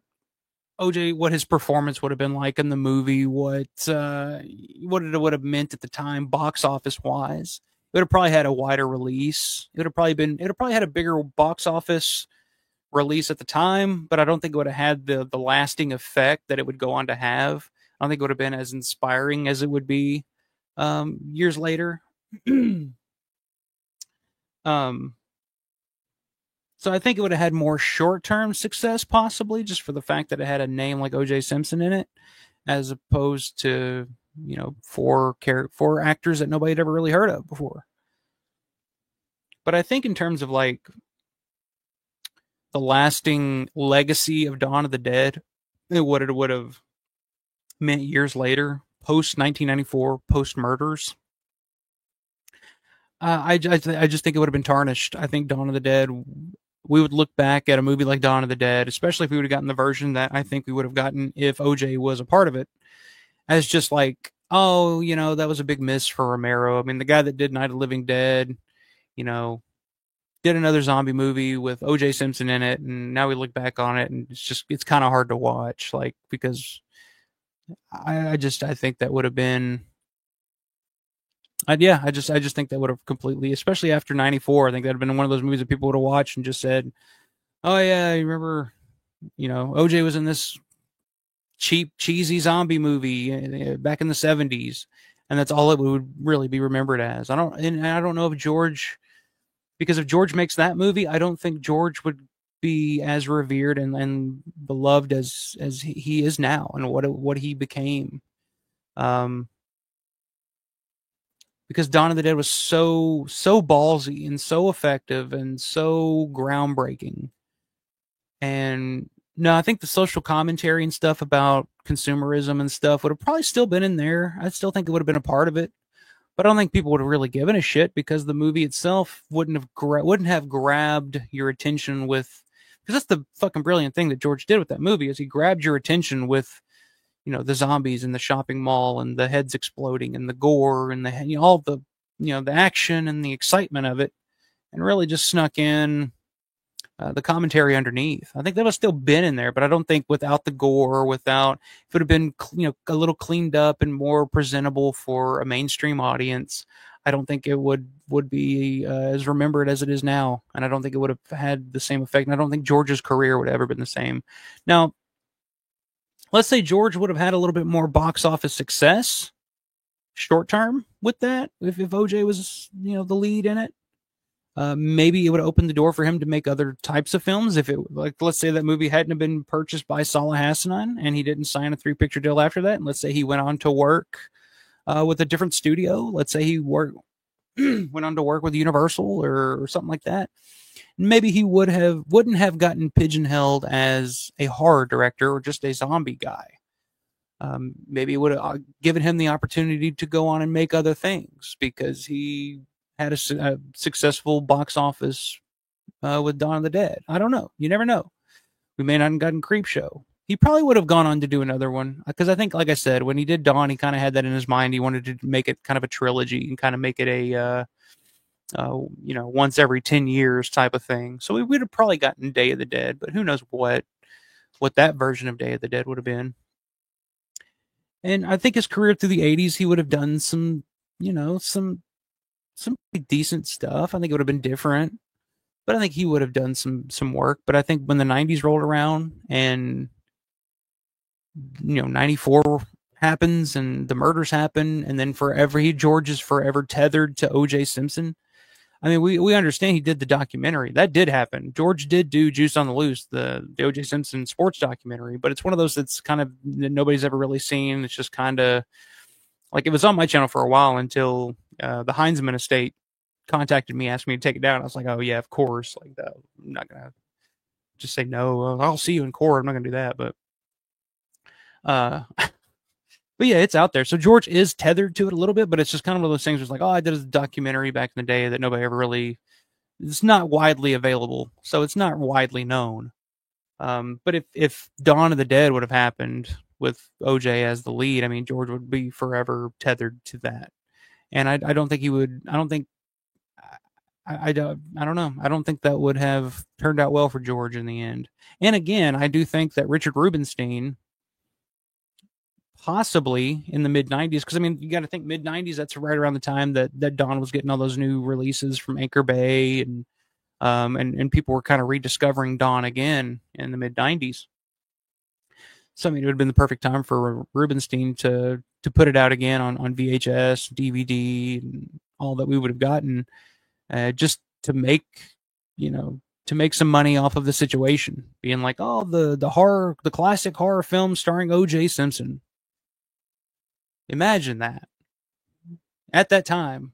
OJ, what his performance would have been like in the movie, what it would have meant at the time, box office wise. It would have probably had a wider release. It would have probably had a bigger box office release at the time, but I don't think it would have had the lasting effect that it would go on to have. I don't think it would have been as inspiring as it would be years later. So I think it would have had more short-term success, possibly, just for the fact that it had a name like O.J. Simpson in it, as opposed to, four actors that nobody had ever really heard of before. But I think in terms of like the lasting legacy of Dawn of the Dead, what it would have meant years later, post 1994, post murders. I just think it would have been tarnished. I think Dawn of the Dead, we would look back at a movie like Dawn of the Dead, especially if we would have gotten the version that I think we would have gotten if OJ was a part of it, as just like, oh, that was a big miss for Romero. I mean, the guy that did Night of the Living Dead, you know, did another zombie movie with OJ Simpson in it, and now we look back on it, and it's kind of hard to watch, like, because I think that would have been. Yeah, I just think that would have completely, especially after '94. I think that'd have been one of those movies that people would have watched and just said, "Oh yeah, you remember, OJ was in this cheap, cheesy zombie movie back in the '70s," and that's all it would really be remembered as. I don't know if George, because if George makes that movie, I don't think George would be as revered and beloved as he is now and what he became. Because Dawn of the Dead was so ballsy and so effective and so groundbreaking. And no, I think the social commentary and stuff about consumerism and stuff would have probably still been in there. I still think it would have been a part of it, but I don't think people would have really given a shit because the movie itself wouldn't have grabbed your attention with. Because that's the fucking brilliant thing that George did with that movie is he grabbed your attention with the zombies in the shopping mall and the heads exploding and the gore and all the, the action and the excitement of it, and really just snuck in the commentary underneath. I think that would have still been in there, but I don't think without the gore, if it would have been, a little cleaned up and more presentable for a mainstream audience, I don't think it would be as remembered as it is now. And I don't think it would have had the same effect. And I don't think George's career would have ever been the same. Now, let's say George would have had a little bit more box office success short term with that. If OJ was, the lead in it, maybe it would have opened the door for him to make other types of films. If it, like, let's say that movie hadn't have been purchased by Salah Hassanan and he didn't sign a 3-picture deal after that. And let's say he went on to work with a different studio. Let's say he went on to work with Universal or something like that. Maybe he wouldn't have gotten pigeonholed as a horror director or just a zombie guy. Maybe it would have given him the opportunity to go on and make other things because he had a successful box office with Dawn of the Dead. I don't know. You never know. We may not have gotten Creepshow. He probably would have gone on to do another one because I think, like I said, when he did Dawn, he kind of had that in his mind. He wanted to make it kind of a trilogy and kind of make it a once every 10 years type of thing. So we would have probably gotten Day of the Dead, but who knows what that version of Day of the Dead would have been. And I think his career through the 80s, he would have done some decent stuff. I think it would have been different, but I think he would have done some work. But I think when the 90s rolled around and 94 happens and the murders happen, and then George is forever tethered to O.J. Simpson. I mean, we understand he did the documentary. That did happen. George did do Juice on the Loose, the O.J. Simpson sports documentary, but it's one of those that's kind of that nobody's ever really seen. It's just kind of like it was on my channel for a while until the Heinzman estate contacted me, asked me to take it down. I was like, oh yeah, of course. Like that, I'm not gonna just say no. I'll see you in court. I'm not gonna do that, but yeah, it's out there. So George is tethered to it a little bit, but it's just kind of one of those things where it's like, oh, I did a documentary back in the day that nobody ever really, it's not widely available. So it's not widely known. But if Dawn of the Dead would have happened with OJ as the lead, I mean, George would be forever tethered to that. And I don't think he would, I don't know. I don't think that would have turned out well for George in the end. And again, I do think that Richard Rubenstein, possibly in the mid 90s, because I mean, you got to think mid 90s, that's right around the time that Dawn was getting all those new releases from Anchor Bay and people were kind of rediscovering Dawn again in the mid 90s. So I mean, it would have been the perfect time for Rubenstein to put it out again on VHS, DVD, and all that we would have gotten, just to make some money off of the situation, being like, oh, the classic horror film starring O.J. Simpson. Imagine that. At that time,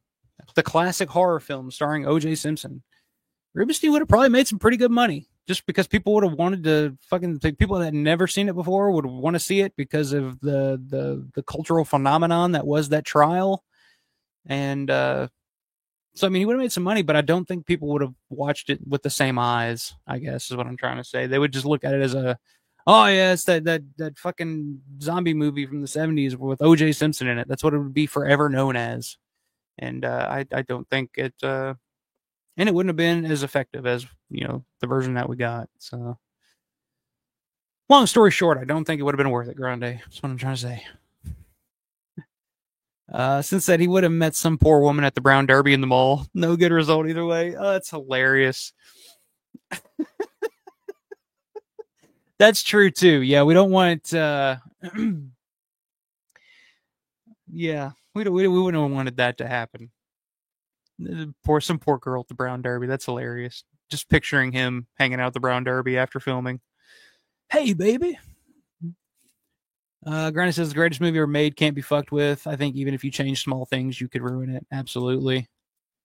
the classic horror film starring O.J. Simpson. Rubenstein would have probably made some pretty good money. just because people would have wanted to fucking people that had never seen it before would want to see it because of the cultural phenomenon that was that trial. And so I mean, he would have made some money, but I don't think people would have watched it with the same eyes, I guess is what I'm trying to say. They would just look at it as a, oh yeah, it's that fucking zombie movie from the 70s with OJ Simpson in it. That's what it would be forever known as. And I don't think it and it wouldn't have been as effective as, the version that we got. So long story short, I don't think it would have been worth it, Grande. That's what I'm trying to say. Since that he would have met some poor woman at the Brown Derby in the mall. No good result either way. Oh, that's hilarious. That's true too. Yeah, we don't want yeah, we wouldn't have wanted that to happen. Some poor girl at the Brown Derby. That's hilarious. Just picturing him hanging out at the Brown Derby after filming. Hey, baby. Granny says the greatest movie ever made can't be fucked with. I think even if you change small things, you could ruin it. Absolutely.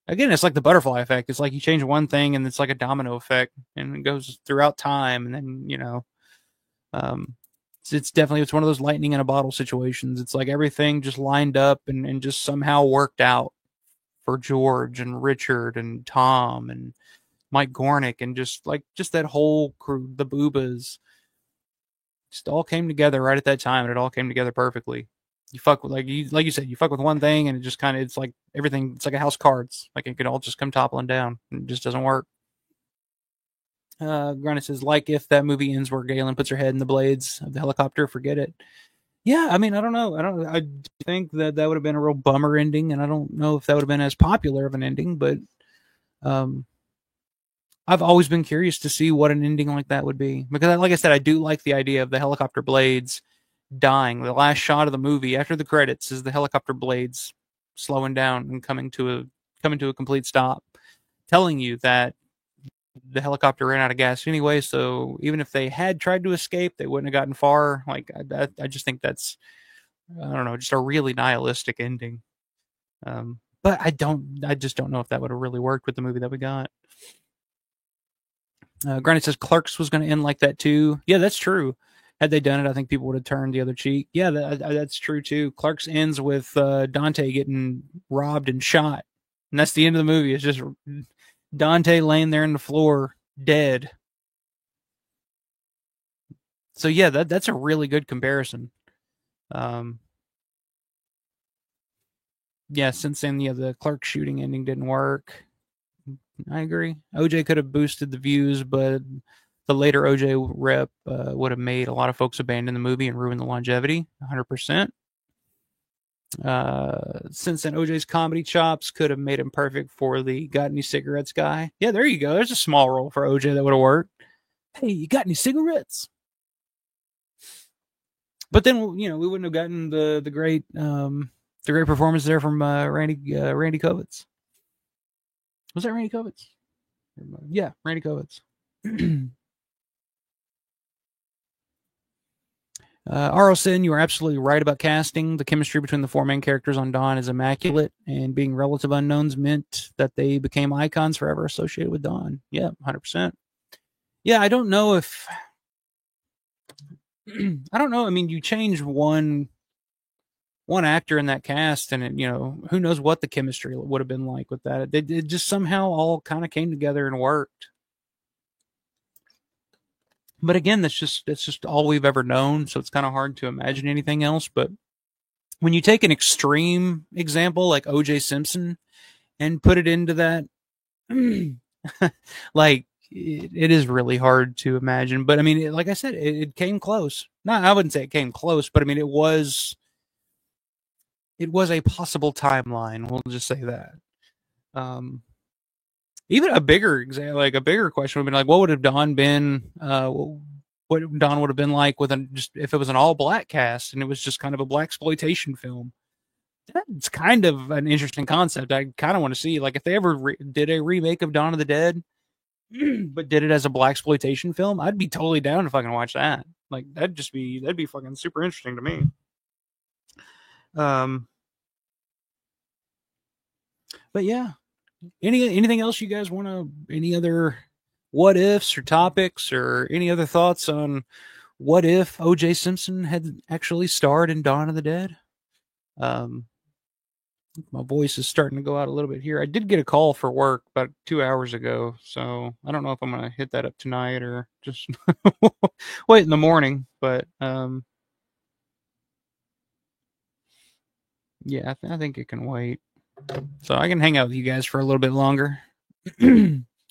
Again, it's like the butterfly effect. It's like you change one thing and it's like a domino effect and it goes throughout time. And then, um, it's one of those lightning in a bottle situations. It's like everything just lined up and just somehow worked out for George and Richard and Tom and Mike Gornick and just that whole crew, the Boobas, just all came together right at that time, and it all came together perfectly. You fuck with like you said, you fuck with one thing, and it just kind of it's like everything. It's like a house of cards. Like it could all just come toppling down. And it just doesn't work. Granite says, like if that movie ends where Galen puts her head in the blades of the helicopter, forget it. Yeah, I mean, I don't know. I think that would have been a real bummer ending, and I don't know if that would have been as popular of an ending. But um, I've always been curious to see what an ending like that would be because, like I said, I do like the idea of the helicopter blades dying. The last shot of the movie after the credits is the helicopter blades slowing down and coming to a complete stop, telling you that the helicopter ran out of gas anyway. So even if they had tried to escape, they wouldn't have gotten far. Like I just think that's I don't know, just a really nihilistic ending. But I just don't know if that would have really worked with the movie that we got. Granny says Clerks was going to end like that too. Yeah, that's true. Had they done it, I think people would have turned the other cheek. Yeah, that's true too. Clerks ends with Dante getting robbed and shot, and that's the end of the movie. It's just Dante laying there on the floor, dead. So yeah, that's a really good comparison. Um, yeah, since then, yeah, the Clark shooting ending didn't work. I agree. OJ could have boosted the views, but the later OJ rep would have made a lot of folks abandon the movie and ruin the longevity. 100%. Since then, OJ's comedy chops could have made him perfect for the "Got Any Cigarettes" guy. Yeah, there you go. There's a small role for OJ that would have worked. Hey, you got any cigarettes? But then we wouldn't have gotten the great performance there from Randy Kovitz. Was that Randy Kovitz? Yeah, Randy Kovitz. Arlson, you are absolutely right about casting. The chemistry between the four main characters on Dawn is immaculate, and being relative unknowns meant that they became icons forever associated with Dawn. Yeah, 100%. Yeah, I don't know if I don't know. I mean, you change one actor in that cast, and who knows what the chemistry would have been like with that. It just somehow all kind of came together and worked. But again, that's just all we've ever known, so it's kind of hard to imagine anything else. But when you take an extreme example like O.J. Simpson and put it into that, like it is really hard to imagine. But I mean, like I said, it came close. No, I wouldn't say it came close, but I mean, it was a possible timeline. We'll just say that. Even a bigger example, like a bigger question would be like, what would have Dawn been? What Dawn would have been like with just if it was an all black cast and it was just kind of a black exploitation film. That's kind of an interesting concept. I kind of want to see like if they ever did a remake of Dawn of the Dead, but did it as a black exploitation film. I'd be totally down if I can watch that. Like that'd be fucking super interesting to me. But yeah, anything else you guys want to? Any other what ifs or topics or any other thoughts on what if O.J. Simpson had actually starred in Dawn of the Dead? Um, my voice is starting to go out a little bit here. I did get a call for work about 2 hours ago, so I don't know if I'm going to hit that up tonight or just wait in the morning. But yeah, I think it can wait. So I can hang out with you guys for a little bit longer.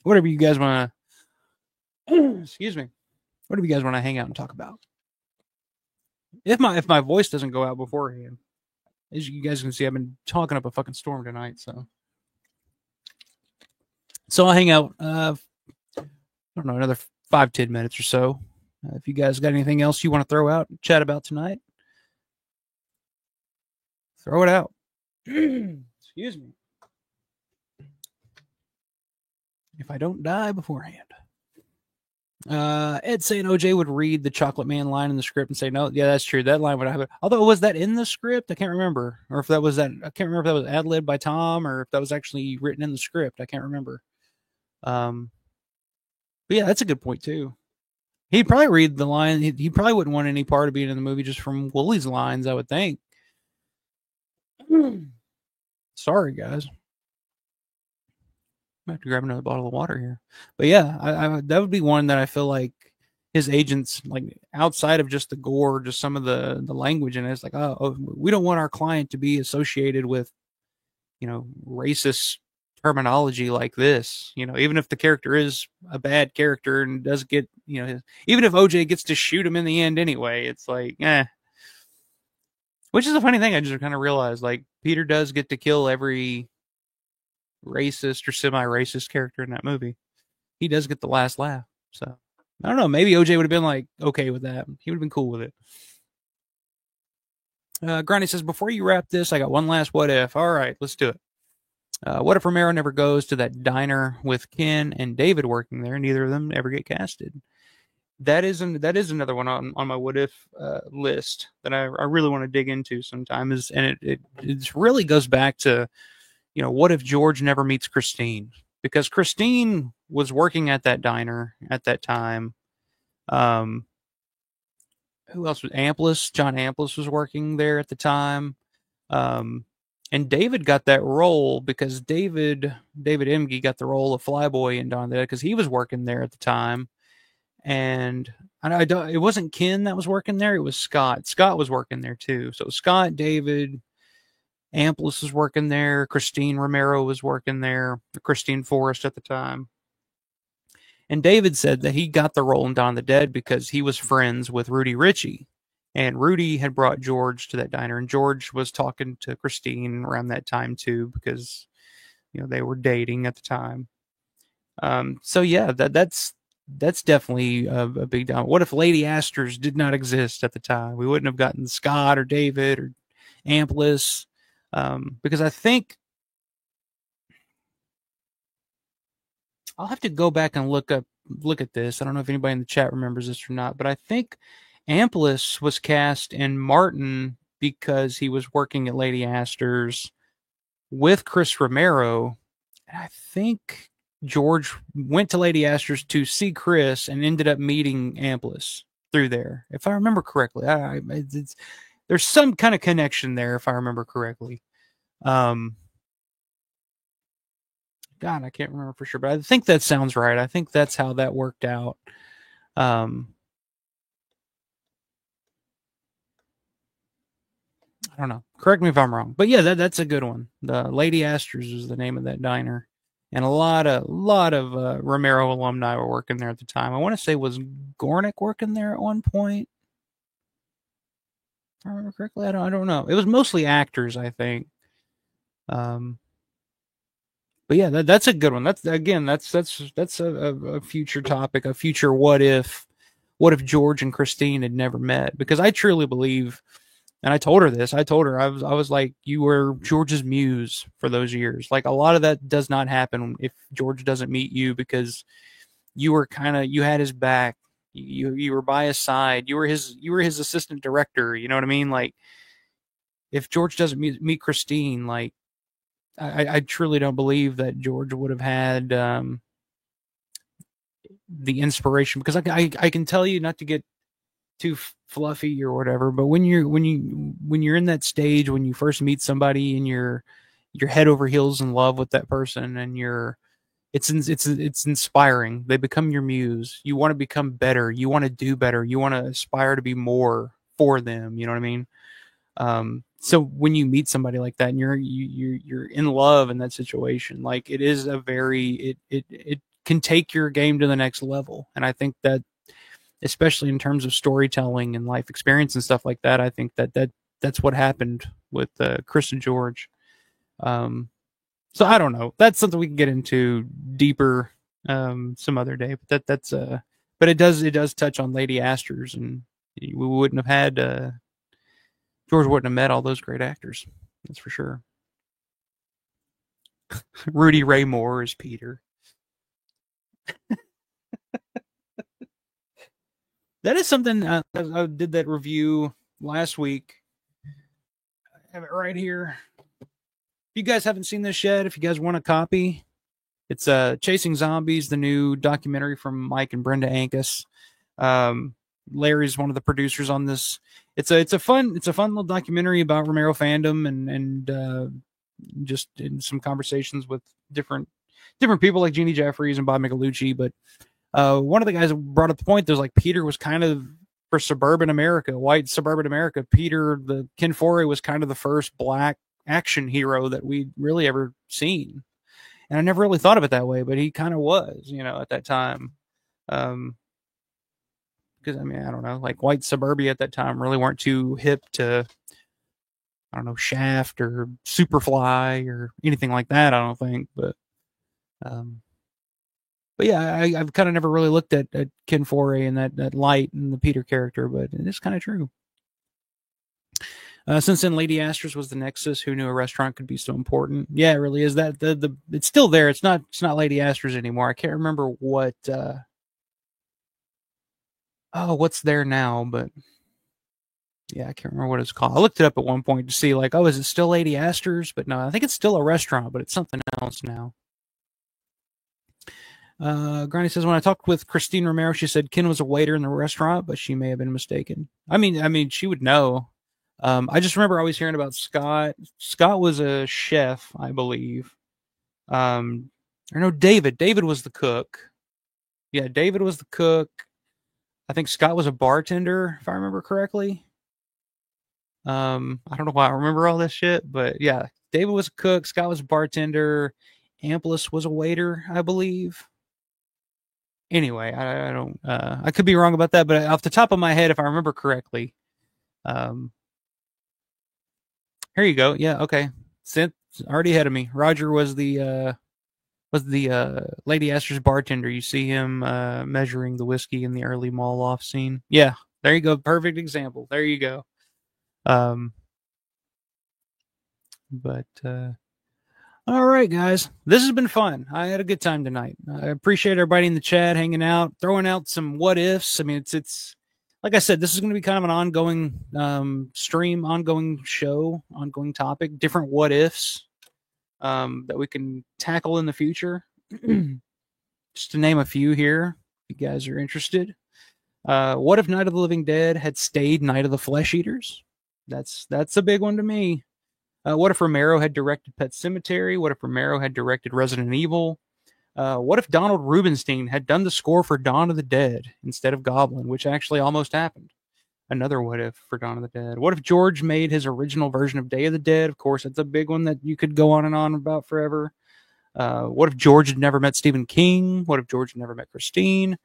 Whatever you guys want to, excuse me. Whatever you guys want to hang out and talk about. If my voice doesn't go out beforehand, as you guys can see, I've been talking up a fucking storm tonight. So I'll hang out. I don't know, another 5-10 minutes or so. If you guys got anything else you want to throw out, chat about tonight, throw it out. Excuse me. If I don't die beforehand. Ed saying OJ would read the Chocolate Man line in the script and say, no, yeah, that's true. That line would happen. Although, was that in the script? I can't remember. Or if that was that, I can't remember if that was ad-libbed by Tom or if that was actually written in the script. I can't remember. But yeah, that's a good point too. He'd probably read the line. He probably wouldn't want any part of being in the movie just from Woolie's lines, I would think. Sorry, guys. I have to grab another bottle of water here. But yeah, I that would be one that I feel like his agents, like outside of just the gore, just some of the language in it, it's like, oh, we don't want our client to be associated with, racist terminology like this. Even if the character is a bad character and does get, even if OJ gets to shoot him in the end anyway, it's like, Which is a funny thing. I just kind of realized, like, Peter does get to kill every racist or semi-racist character in that movie. He does get the last laugh. So I don't know. Maybe OJ would have been like okay with that. He would have been cool with it. Granny says, before you wrap this, I got one last what if. All right, let's do it. What if Romero never goes to that diner with Ken and David working there? Neither of them ever get casted. That is another one on my what if list that I really want to dig into sometime. It really goes back to, what if George never meets Christine? Because Christine was working at that diner at that time. Who else was Amplis? John Amplis was working there at the time. And David got that role because David Emge got the role of Flyboy in Dawn Dead because he was working there at the time. And it wasn't Ken that was working there. It was Scott. Scott was working there too. So Scott, David, Amplis was working there. Christine Romero was working there. Christine Forrest at the time. And David said that he got the role in Dawn of the Dead because he was friends with Rudy Ritchie. And Rudy had brought George to that diner. And George was talking to Christine around that time too because, they were dating at the time. So yeah, that's definitely a big down. What if Lady Astor's did not exist at the time? We wouldn't have gotten Scott or David or Amplis. Because I think I'll have to go back and look at this. I don't know if anybody in the chat remembers this or not, but I think Amplis was cast in Martin because he was working at Lady Astor's with Chris Romero. And I think George went to Lady Astor's to see Chris and ended up meeting Amplis through there, if I remember correctly. There's some kind of connection there, if I remember correctly. God, I can't remember for sure, but I think that sounds right. I think that's how that worked out. I don't know. Correct me if I'm wrong, but yeah, that's a good one. The Lady Astor's is the name of that diner, and a lot of Romero alumni were working there at the time. I want to say, was Gornick working there at one point? If I remember correctly, I don't know. It was mostly actors, I think. But yeah, that's a good one. That's a future topic, a future what if George and Christine had never met? Because I truly believe, and I told her this. I told her I was like, you were George's muse for those years. Like, a lot of that does not happen if George doesn't meet you, because you were you had his back. You were by his side. You were his assistant director. You know what I mean? Like, if George doesn't meet Christine, like, I truly don't believe that George would have had the inspiration, because I can tell you, not to get too fluffy or whatever, but when you're in that stage when you first meet somebody and you're head over heels in love with that person, and it's inspiring. They become your muse. You want to become better. You want to do better. You want to aspire to be more for them. You know what I mean? So when you meet somebody like that and you're in love in that situation, like, it is a very it can take your game to the next level. And I think that, especially in terms of storytelling and life experience and stuff like that, I think that's what happened with Chris and George. So I don't know. That's something we can get into deeper some other day. But but it does touch on Lady Astor's, and we wouldn't have had George wouldn't have met all those great actors. That's for sure. Rudy Ray Moore is Peter. That is something I did that review last week. I have it right here. If you guys haven't seen this yet, if you guys want a copy, it's Chasing Zombies, the new documentary from Mike and Brenda Ankus. Larry's one of the producers on this. It's a fun little documentary about Romero fandom, and just in some conversations with different people like Jeannie Jeffries and Bob Michelucci. But one of the guys brought up the point, there's like, Peter was kind of, for suburban America, white suburban America, Peter, the Ken Foree, was kind of the first black action hero that we'd really ever seen. And I never really thought of it that way, but he kind of was, at that time. Because, I mean, I don't know, like, white suburbia at that time really weren't too hip to, I don't know, Shaft or Superfly or anything like that, I don't think. But yeah, I've kind of never really looked at Ken Foree and that light and the Peter character, but it is kind of true. Since then, Lady Astor's was the nexus. Who knew a restaurant could be so important? Yeah, it really is. That it's still there. It's not Lady Astor's anymore. I can't remember what what's there now, but yeah, I can't remember what it's called. I looked it up at one point to see, like, oh, is it still Lady Astor's? But no, I think it's still a restaurant, but it's something else now. Granny says, when I talked with Christine Romero, she said Ken was a waiter in the restaurant, but she may have been mistaken. I mean, she would know. I just remember always hearing about Scott. Scott was a chef, I believe. Or no, David. David was the cook. Yeah, David was the cook. I think Scott was a bartender, if I remember correctly. I don't know why I remember all this shit, but yeah, David was a cook. Scott was a bartender. Amplis was a waiter, I believe. Anyway, I don't. I could be wrong about that, but off the top of my head, if I remember correctly, here you go. Yeah, okay. Synth already ahead of me. Roger was the Lady Astor's bartender. You see him measuring the whiskey in the early mall off scene. Yeah, there you go. Perfect example. There you go. But all right, guys, this has been fun. I had a good time tonight. I appreciate everybody in the chat hanging out, throwing out some what ifs. I mean, it's like I said, this is going to be kind of an ongoing stream, ongoing show, ongoing topic, different what ifs that we can tackle in the future. Just to name a few here, if you guys are interested. What if Night of the Living Dead had stayed Night of the Flesh Eaters? That's a big one to me. What if Romero had directed Pet Sematary? What if Romero had directed Resident Evil? What if Donald Rubinstein had done the score for Dawn of the Dead instead of Goblin, which actually almost happened? Another what if for Dawn of the Dead. What if George made his original version of Day of the Dead? Of course, that's a big one that you could go on and on about forever. What if George had never met Stephen King? What if George had never met Christine?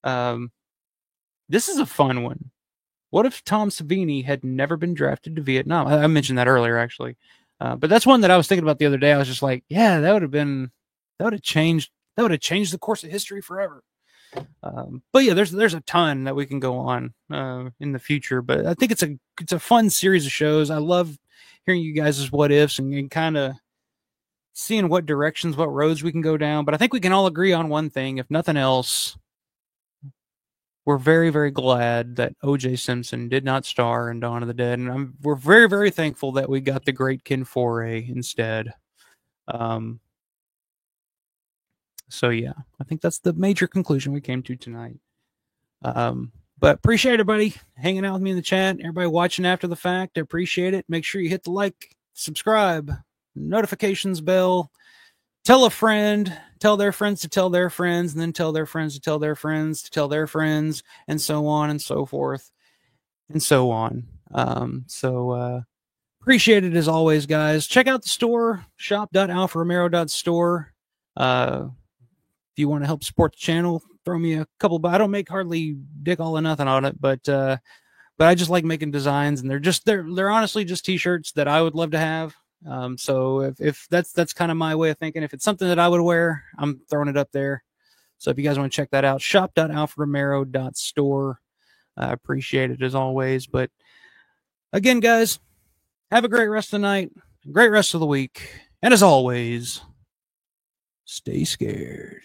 This is a fun one. What if Tom Savini had never been drafted to Vietnam? I mentioned that earlier, actually. But that's one that I was thinking about the other day. I was just like, yeah, that would have changed the course of history forever. But yeah, there's a ton that we can go on in the future. But I think it's a fun series of shows. I love hearing you guys' what ifs and kind of seeing what directions, what roads we can go down. But I think we can all agree on one thing, if nothing else. We're very, very glad that O.J. Simpson did not star in Dawn of the Dead, and we're very, very thankful that we got the great Ken Foree instead. So yeah, I think that's the major conclusion we came to tonight. But appreciate everybody hanging out with me in the chat. Everybody watching after the fact, I appreciate it. Make sure you hit the like, subscribe, notifications bell, tell a friend, tell their friends to tell their friends, and then tell their friends to tell their friends to tell their friends, and so on and so forth, and so on. Appreciate it as always, guys. Check out the store, shop.alfaromero.store. If you want to help support the channel, throw me a couple. I don't make hardly dick all or nothing on it, but I just like making designs, and they're honestly just t-shirts that I would love to have. So if that's kind of my way of thinking, if it's something that I would wear, I'm throwing it up there. So if you guys want to check that out, shop.alfaromero.store. I appreciate it as always. But again, guys, have a great rest of the night, great rest of the week, and as always, stay scared.